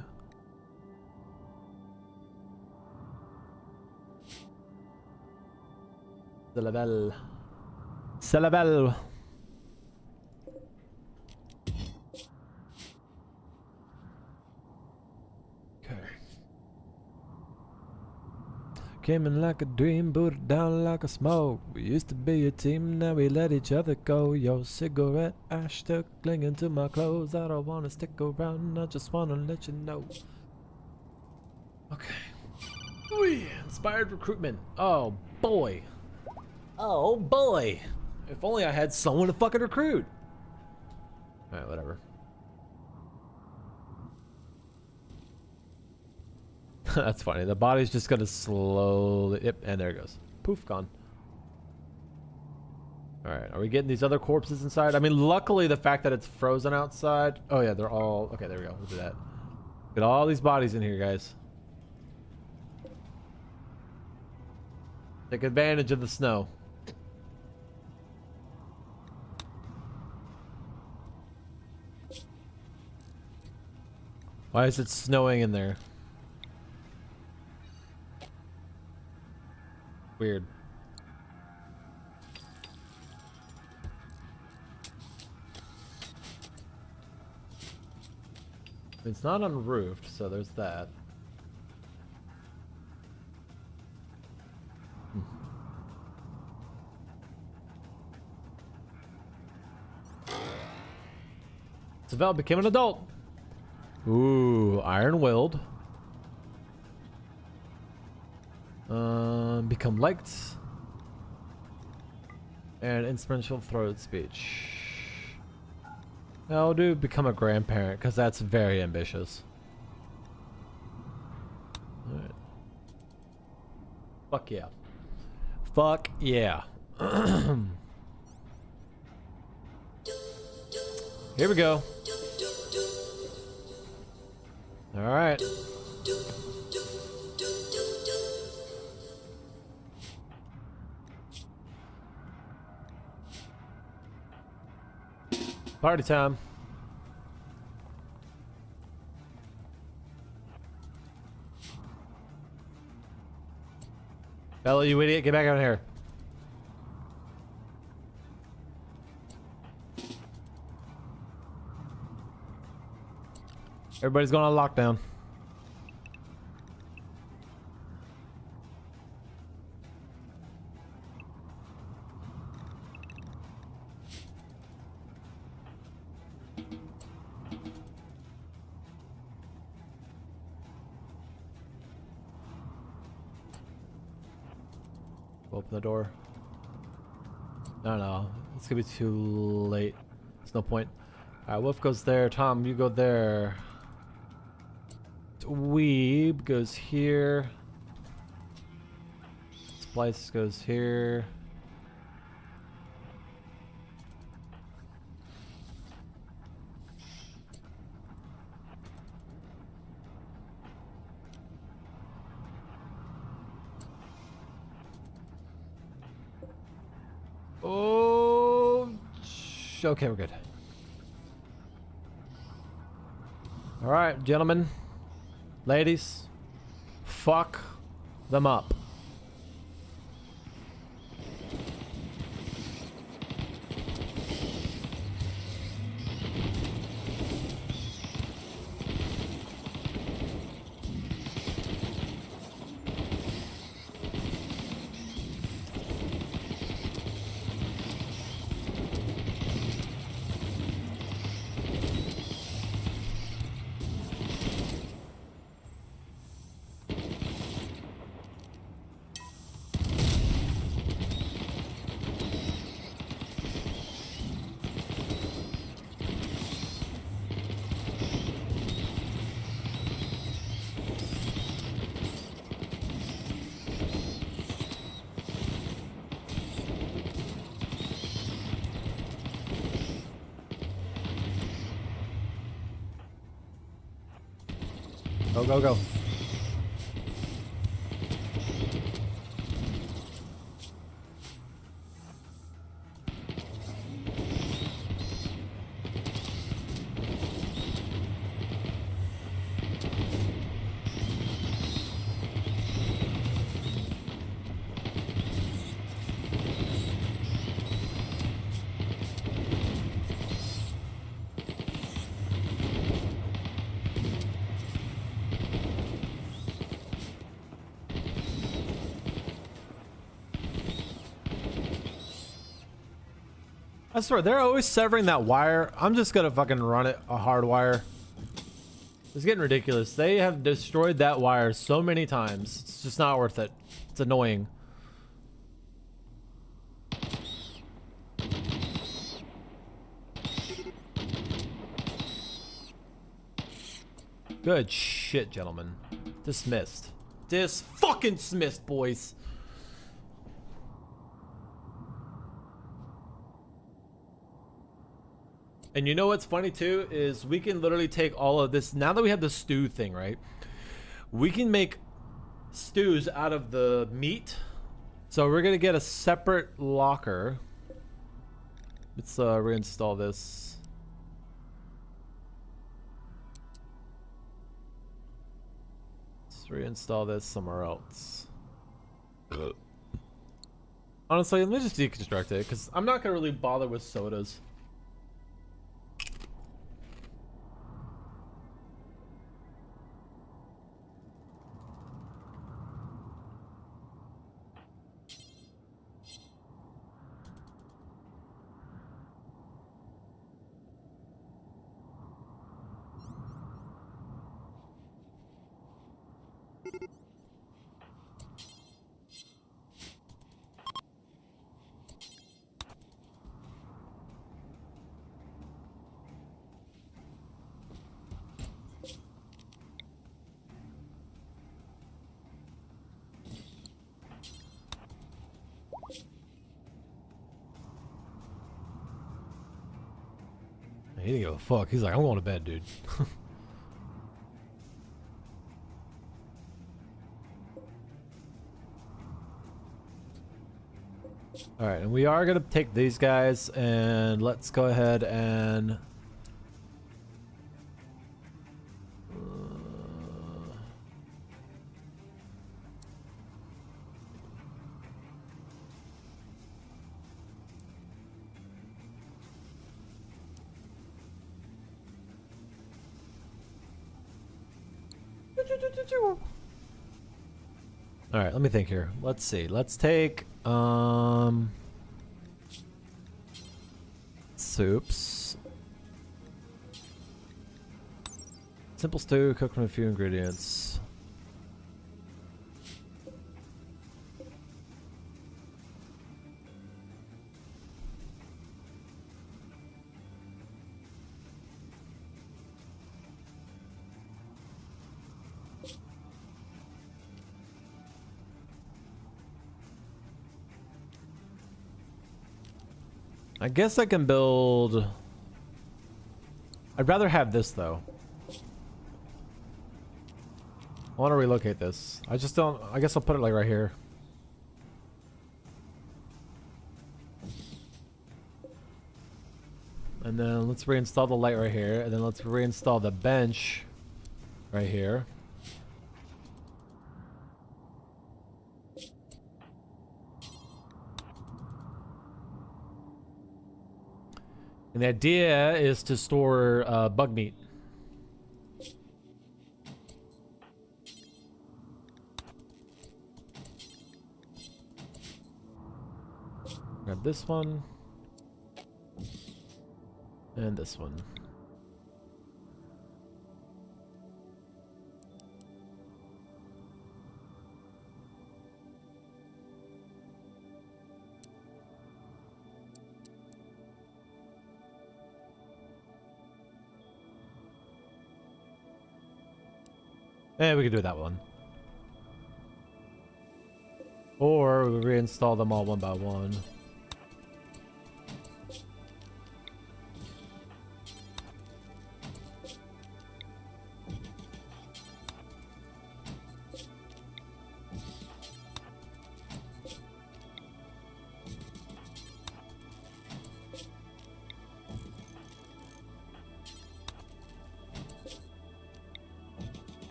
C'est la belle. C'est la belle. Okay. Came in like a dream, booted down like a smoke. We used to be a team, now we let each other go. Your cigarette ash still clinging to my clothes. I don't wanna stick around, I just wanna let you know. Okay. Ooh, inspired recruitment. Oh boy. Oh boy! If only I had someone to fucking recruit. Alright, whatever. That's funny. The body's just gonna slowly... Yep, and there it goes. Poof, gone. Alright, are we getting these other corpses inside? I mean, luckily the fact that it's frozen outside... Oh yeah, they're all... Okay, there we go. We'll do that. Get all these bodies in here, guys. Take advantage of the snow. Why is it snowing in there? Weird. It's not unroofed, so there's that. Savell became an adult. Ooh, iron willed. Become liked. And instrumental throat speech. I'll do become a grandparent because that's very ambitious. Alright. Fuck yeah. Fuck yeah. Here we go. Alright. Party time. Bella, you idiot, get back out here. Everybody's going on lockdown. Open the door. No, it's gonna be too late. There's no point. Alright, Wolf goes there. Tom, you go there. Weeb goes here. Splice goes here. Oh, okay, we're good. All right, gentlemen, ladies, fuck them up. Go, go, go. I swear, they're always severing that wire. I'm just gonna fucking run it a hard wire. It's getting ridiculous. They have destroyed that wire so many times. It's just not worth it. It's annoying. Good shit, gentlemen. Dismissed. Fucking dismissed, boys. And you know what's funny too is we can literally take all of this now that we have the stew thing, right? We can make stews out of the meat. So we're gonna get a separate locker. Let's reinstall this. reinstall this somewhere else. Honestly, let me just deconstruct it because I'm not gonna really bother with sodas. He didn't give a fuck. He's like, I'm going to bed, dude. All right, and we are gonna take these guys, and let's go ahead and. All right, let me think here. Let's see. Let's take soups. Simple stew cooked from a few ingredients. I guess I can build. I'd rather have this though. I want to relocate this. I just don't. I guess I'll put it like right here. And then let's reinstall the light right here. And then let's reinstall the bench right here. And the idea is to store bug meat. Grab this one. And this one. And we can do that one. Or we reinstall them all one by one.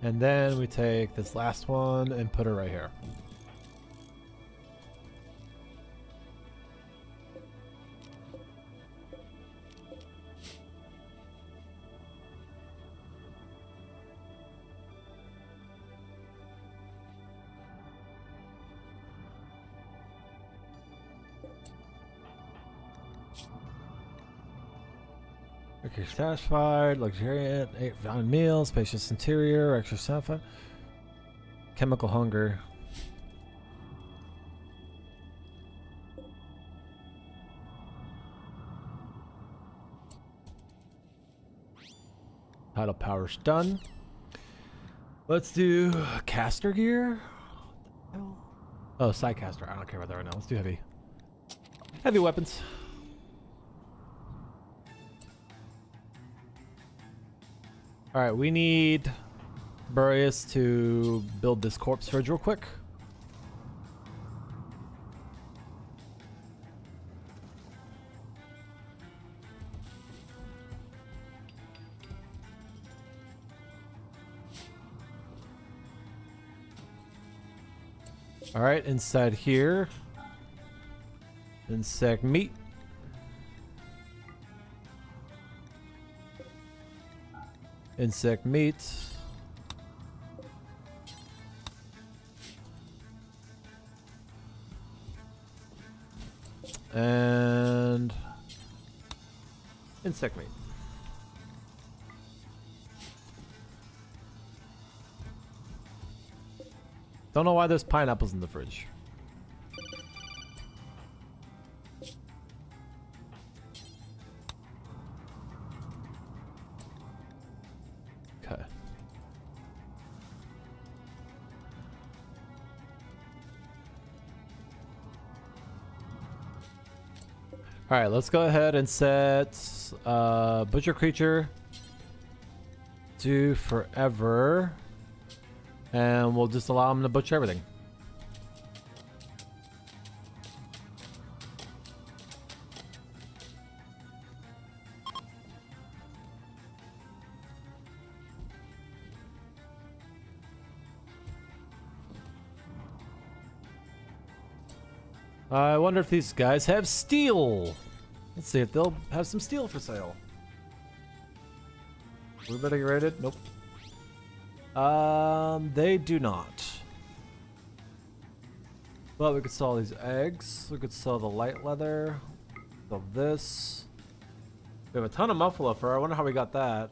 And then we take this last one and put it right here. Okay, satisfied, luxuriant, 8 fine meals, spacious interior, extra satisfied. Chemical hunger. Tidal power's done. Let's do caster gear. Oh, side caster. I don't care about that right now. Let's do heavy. Heavy weapons. All right, we need Burius to build this corpse fridge real quick. All right, inside here. Insect meat. Insect meat. And insect meat. Don't know why there's pineapples in the fridge. Okay. All right, let's go ahead and set butcher creature to forever, and we'll just allow him to butcher everything. I wonder if these guys have steel. Let's see if they'll have some steel for sale. We better get rated? Nope. They do not. But we could sell these eggs. We could sell the light leather. Sell this. We have a ton of muffalo fur. I wonder how we got that.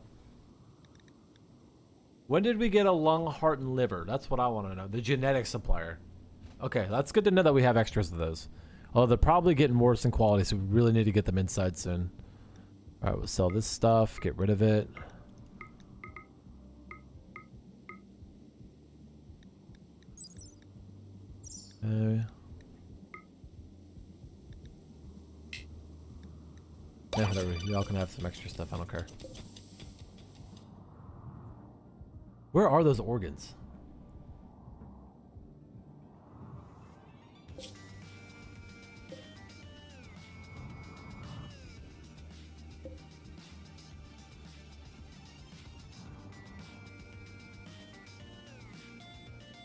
When did we get a lung, heart, and liver? That's what I want to know. The genetic supplier. Okay, that's good to know that we have extras of those. Although they're probably getting worse in quality, so we really need to get them inside soon. All right, we'll sell this stuff. Get rid of it. Yeah, whatever. Y'all can have some extra stuff. I don't care. Where are those organs?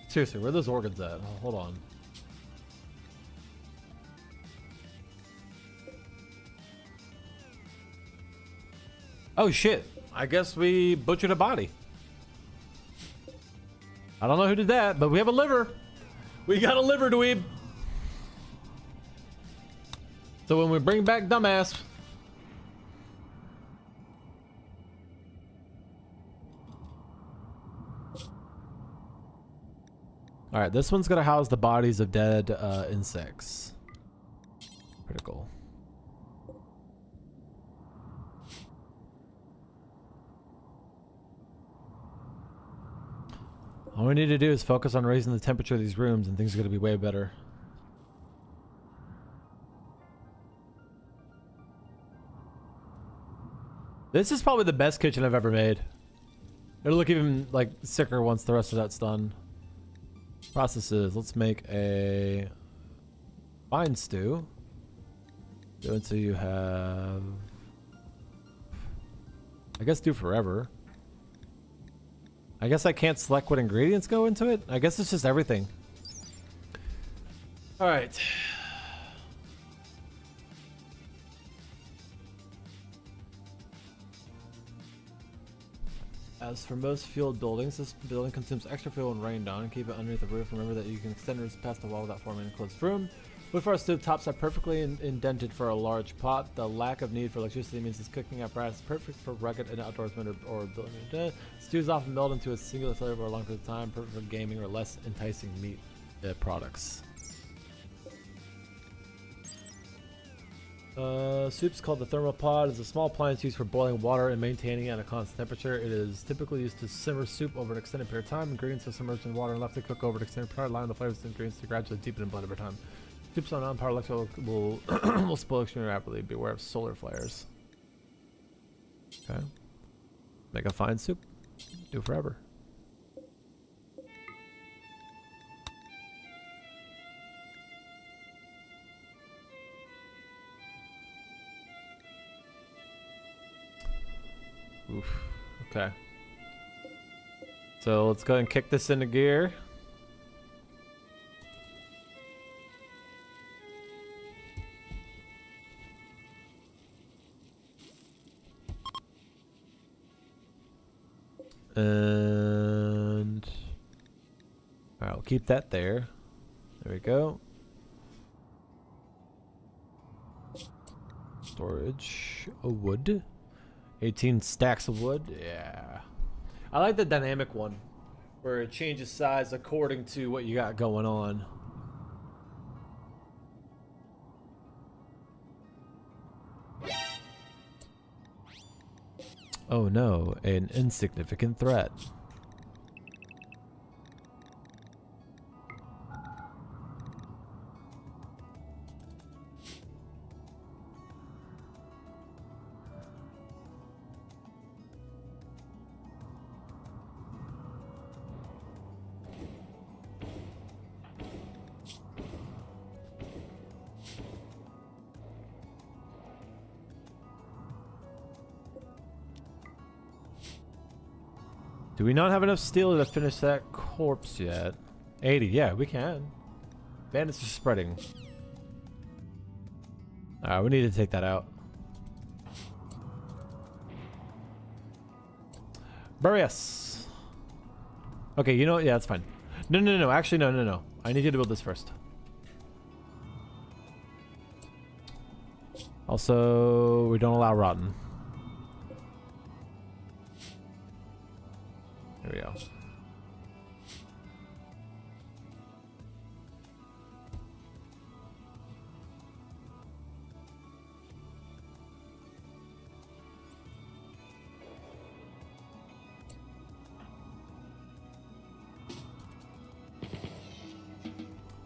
Seriously, where are those organs at? Oh, hold on. Oh shit. I guess we butchered a body. I don't know who did that, but we have a liver. We got a liver, dweeb. So when we bring back dumbass. All right, this one's gonna house the bodies of dead insects. Critical. All we need to do is focus on raising the temperature of these rooms and things are gonna be way better. This is probably the best kitchen I've ever made. It'll look even like sicker once the rest of that's done. Processes. Let's make a fine stew. Go until you have, I guess, do forever. I guess I can't select what ingredients go into it. I guess it's just everything. All right. As for most field buildings, this building consumes extra fuel when rained on. Keep it underneath the roof. Remember that you can extend roofs past the wall without forming an enclosed room. Wood fire stove tops are perfectly indented for a large pot. The lack of need for electricity means this cooking apparatus is perfect for rugged and outdoorsmen or building. Stews often melt into a singular flavor for a long period of time, perfect for gaming or less enticing meat products. Soup's called the thermopod. It's a small appliance used for boiling water and maintaining it at a constant temperature. It is typically used to simmer soup over an extended period of time. Ingredients are submerged in water and left to cook over an extended period, allowing the flavors of the ingredients to gradually deepen and blend over time. Soups on non-power electrical will will spoil extremely rapidly. Beware of solar flares. Okay. Make a fine soup. Do forever. Oof. Okay. So let's go ahead and kick this into gear. And I'll keep that there. There we go. Storage of wood. 18 stacks of wood. Yeah. I like the dynamic one where it changes size according to what you got going on. Oh no, an insignificant threat. Do we not have enough steel to finish that corpse yet? 80, yeah, we can. Bandits are spreading. Alright, we need to take that out. Bury us. Okay, you know what? Yeah, that's fine. No. Actually, no. I need you to build this first. Also, we don't allow rotten. There we go.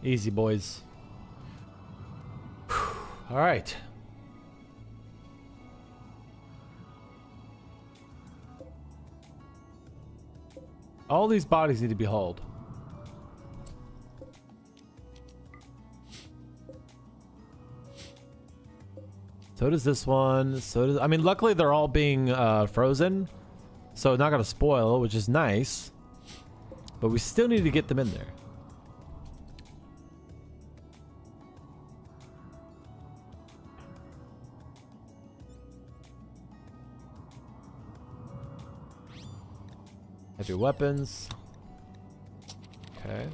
Easy, boys. All right. All these bodies need to be hauled. So does this one. So does, I mean, luckily they're all being frozen, so not gonna spoil, which is nice. But we still need to get them in there. Heavy weapons. Okay.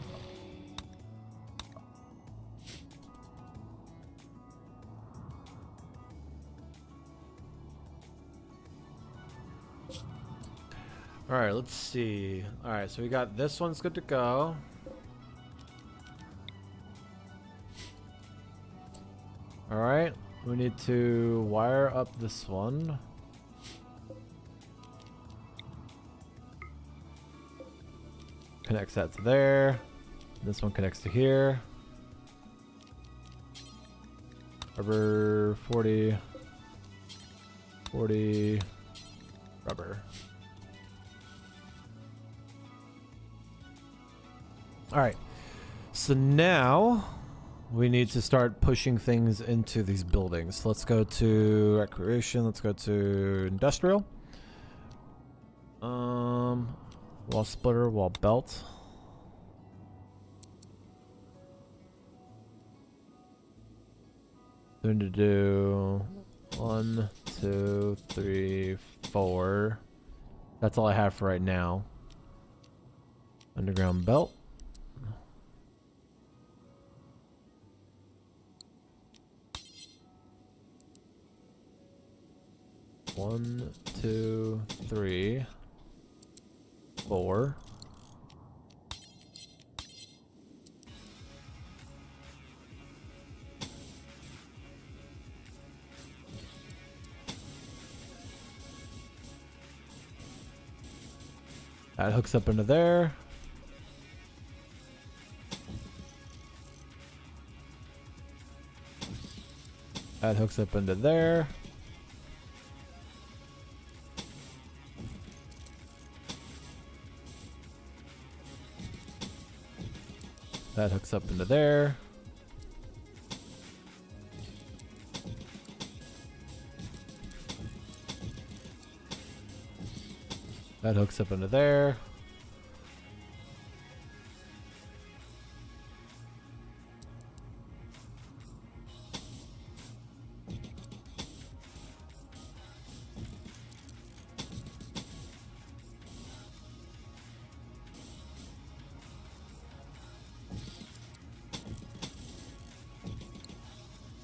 All right, let's see. All right, so we got this one's good to go. All right, we need to wire up this one. Connects that to there. This one connects to here. Rubber 40. 40. Rubber. Alright. So now we need to start pushing things into these buildings. Let's go to recreation. Let's go to industrial. Wall splitter, wall belt. Going to do 1, 2, 3, 4. That's all I have for right now. Underground belt. One, 2, 3, 4. That hooks up into there. That hooks up into there. That hooks up into there. That hooks up into there.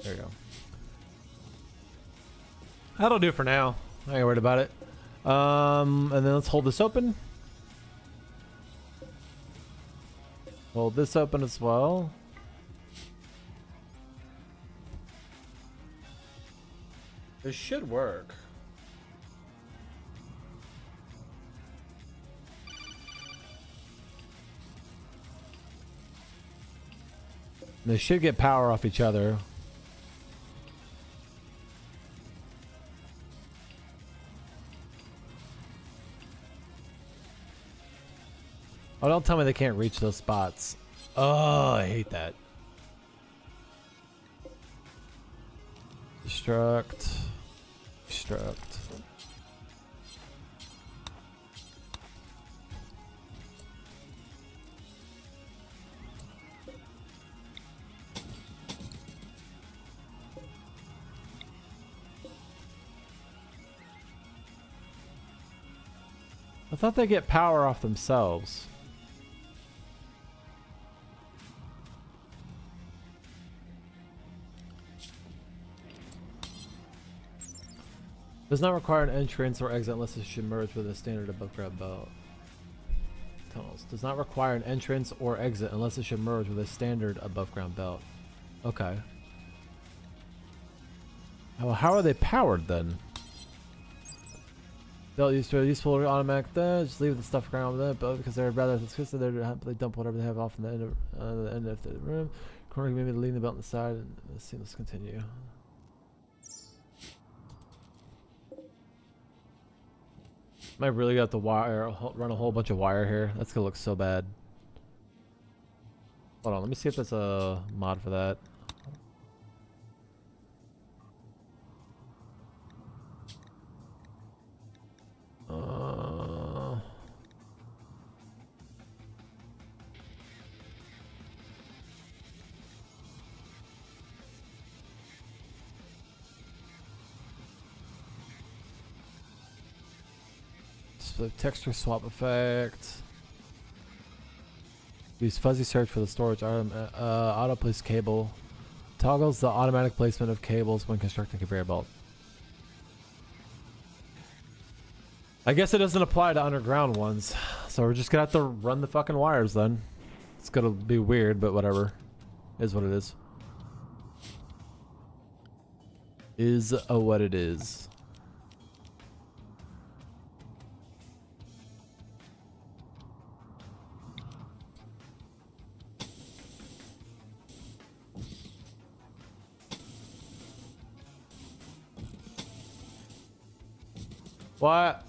There you go. That'll do for now. I ain't worried about it. And then let's hold this open. Hold this open as well. This should work. They should get power off each other. Oh, don't tell me they can't reach those spots. Oh, I hate that. Destruct. Destruct. I thought they get power off themselves. Does not require an entrance or exit unless it should merge with a standard above ground belt. Tunnels. Does not require an entrance or exit unless it should merge with a standard above ground belt. Okay. Well, how are they powered then? Belt used to useful automatic then. Just leave the stuff around with it, but because they're rather twisted, they're happily dump whatever they have off in the end of the room. Corner maybe lean the belt on the side and let's continue. I really got the wire, run a whole bunch of wire here. That's gonna look so bad. Hold on, let me see if there's a mod for that. The texture swap effect. Use fuzzy search for the storage item. Auto place cable. Toggles the automatic placement of cables when constructing conveyor belt. I guess it doesn't apply to underground ones, so we're just gonna have to run the fucking wires then. It's gonna be weird, but whatever. Is what it is. Is what it is. What?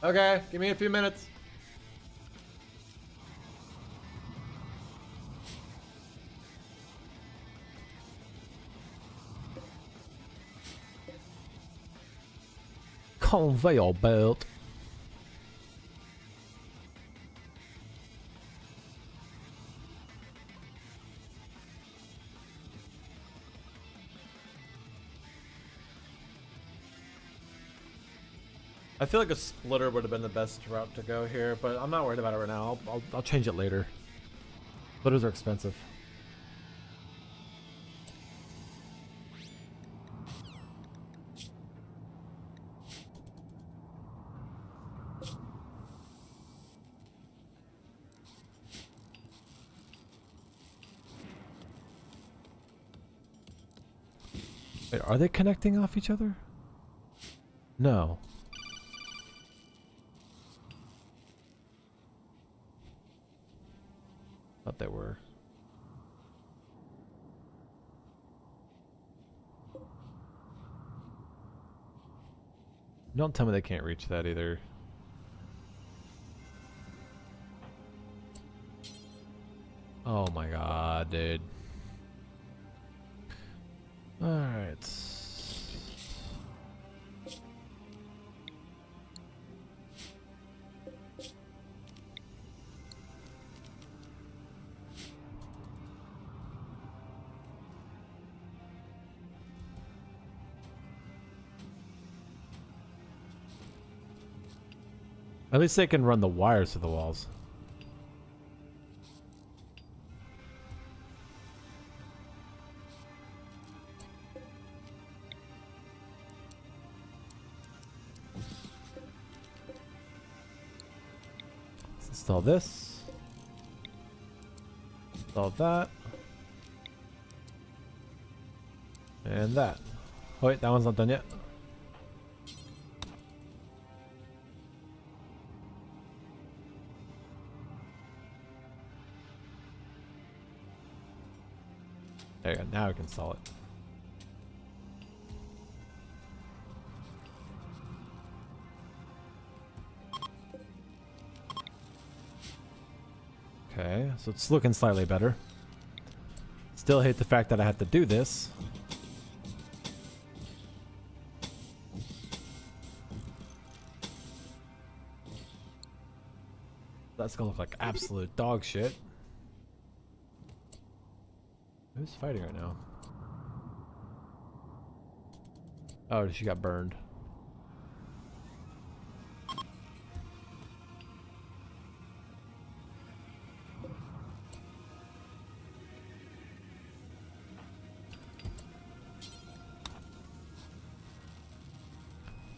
Okay, give me a few minutes. Conveyor belt. I feel like a splitter would have been the best route to go here, but I'm not worried about it right now. I'll change it later. Splitters are expensive. Wait, are they connecting off each other? No. Thought they were. Don't tell me they can't reach that either. Oh my god, dude. Alright. At least they can run the wires through the walls. Let's install this. Install that. And that. Oh wait, that one's not done yet. There you go, now we can install it. Okay, so it's looking slightly better. Still hate the fact that I have to do this. That's gonna look like absolute dog shit. Who's fighting right now? Oh, she got burned.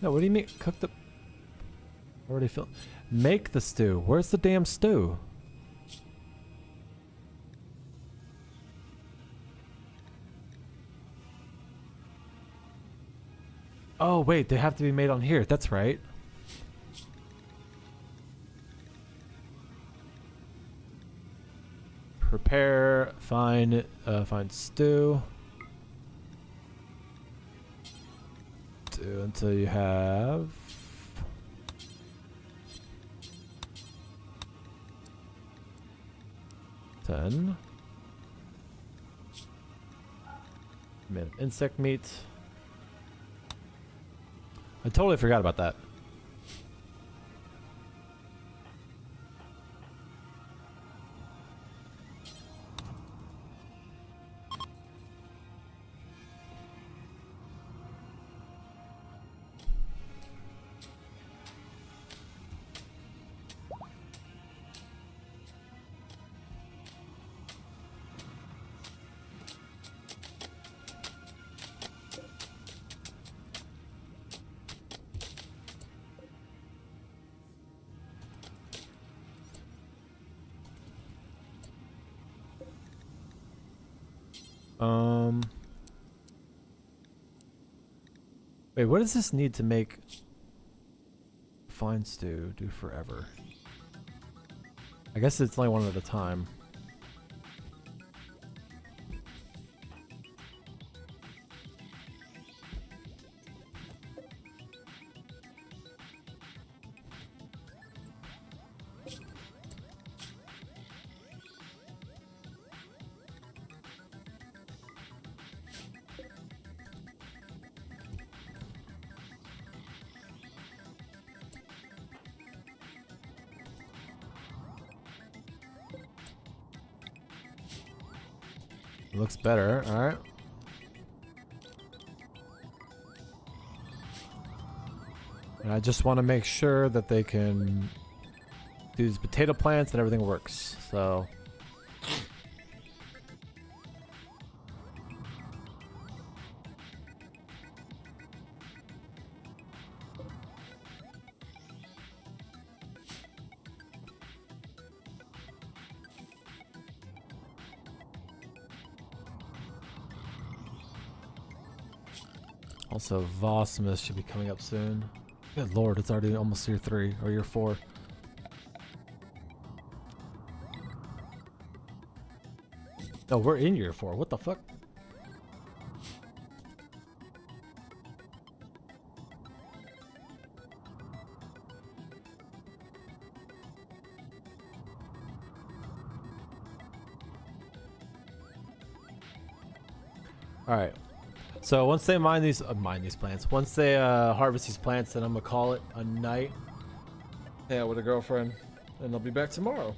No, what do you mean? Cook the... Already feel... Make the stew. Where's the damn stew? Oh, wait. They have to be made on here. That's right. Prepare. Find stew. Do until you have... 10. Made of insect meat. I totally forgot about that. Wait, what does this need to make fine stew do forever? I guess it's only one at a time. Looks better, alright. And I just want to make sure that they can do these potato plants and everything works, so. Also, Vosmus should be coming up soon. Good lord, it's already almost year 3 or year 4. No, we're in year 4. What the fuck? All right. So once they mine these plants, once they harvest these plants, then I'm gonna call it a night. Yeah, with a girlfriend, and I'll be back tomorrow.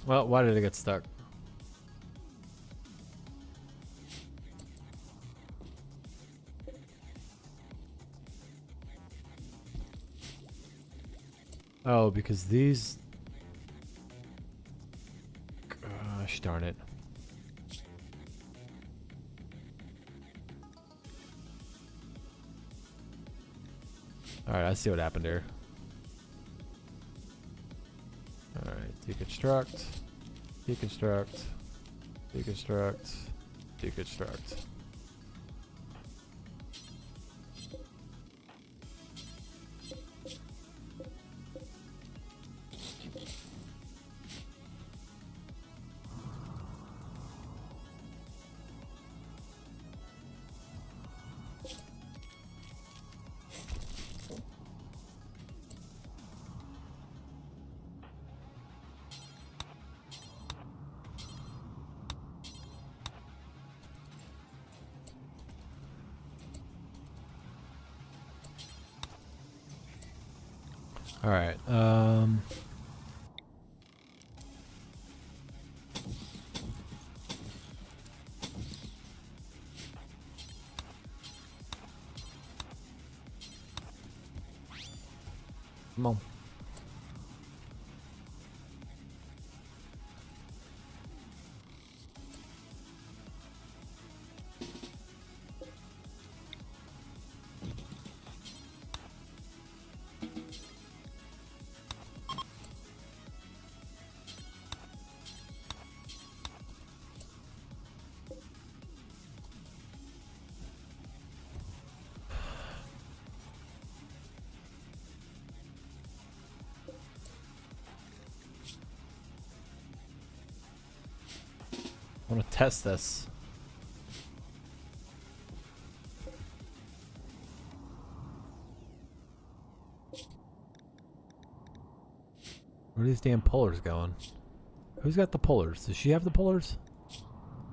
Well, why did it get stuck? Oh, because these... Gosh darn it. Alright, I see what happened here. Alright, deconstruct, deconstruct, deconstruct, deconstruct. All right. Come on. I want to test this. Where are these damn pullers going? Who's got the pullers? Does she have the pullers?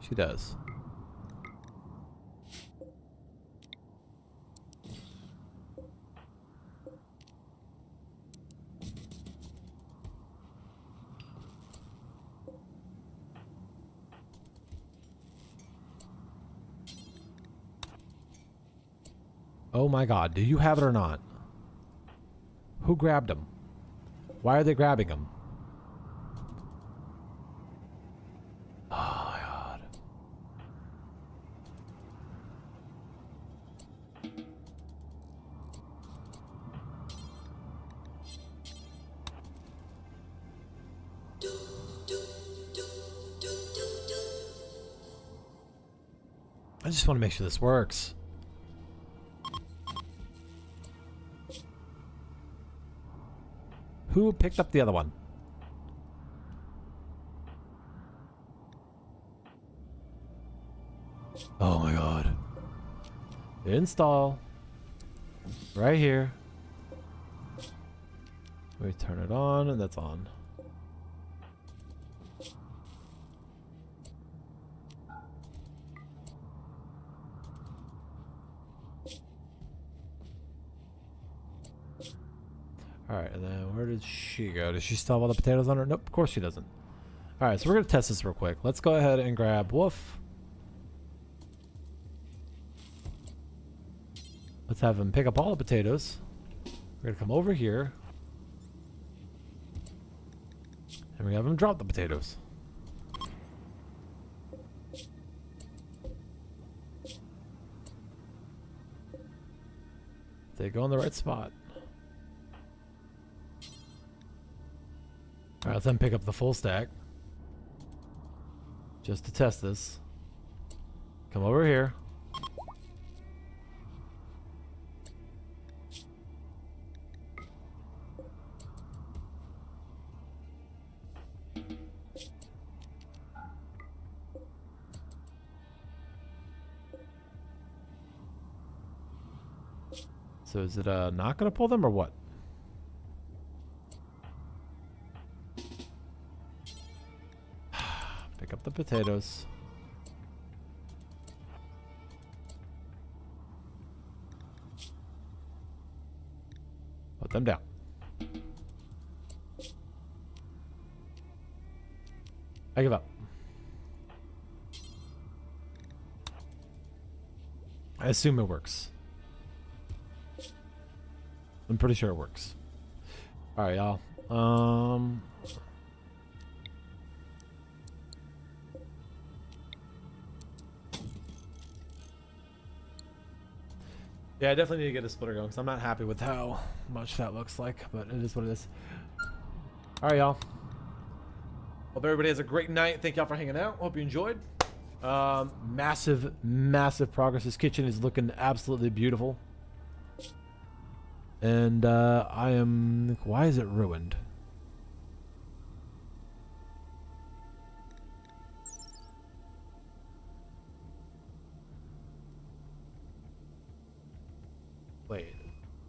She does. Oh my god, do you have it or not? Who grabbed them? Why are they grabbing them? Oh my god. I just want to make sure this works. Who picked up the other one? Oh my god. Install. Right here. We turn it on and that's on. Alright, and then where did she go? Does she still have all the potatoes on her? Nope, of course she doesn't. Alright, so we're going to test this real quick. Let's go ahead and grab Wolf. Let's have him pick up all the potatoes. We're going to come over here. And we have him drop the potatoes. They go in the right spot. Alright, let's then pick up the full stack. Just to test this. Come over here. So is it not gonna pull them or what? Pick up the potatoes. Put them down. I give up. I assume it works. I'm pretty sure it works. All right, y'all. Yeah, I definitely need to get a splitter going because I'm not happy with how much that looks like, but it is what it is. All right, y'all. Hope everybody has a great night. Thank y'all for hanging out. Hope you enjoyed. Massive, massive progress. This kitchen is looking absolutely beautiful. And I am... Why is it ruined? Wait.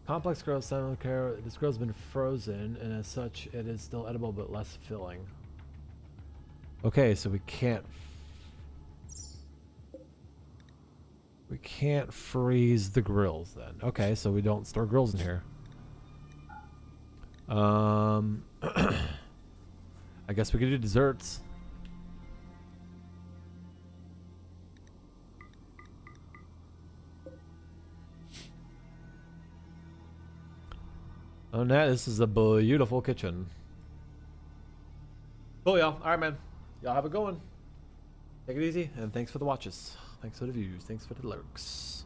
Complex growth, simul care. This growth has been frozen, and as such, it is still edible but less filling. Okay, so we can't... We can't freeze the grills then. Okay, so we don't store grills in here. I guess we could do desserts. Oh, Nat, this is a beautiful kitchen. Cool, y'all. All right, man. Y'all have a good one. Take it easy, and thanks for the watches. Thanks for the views. Thanks for the lurks.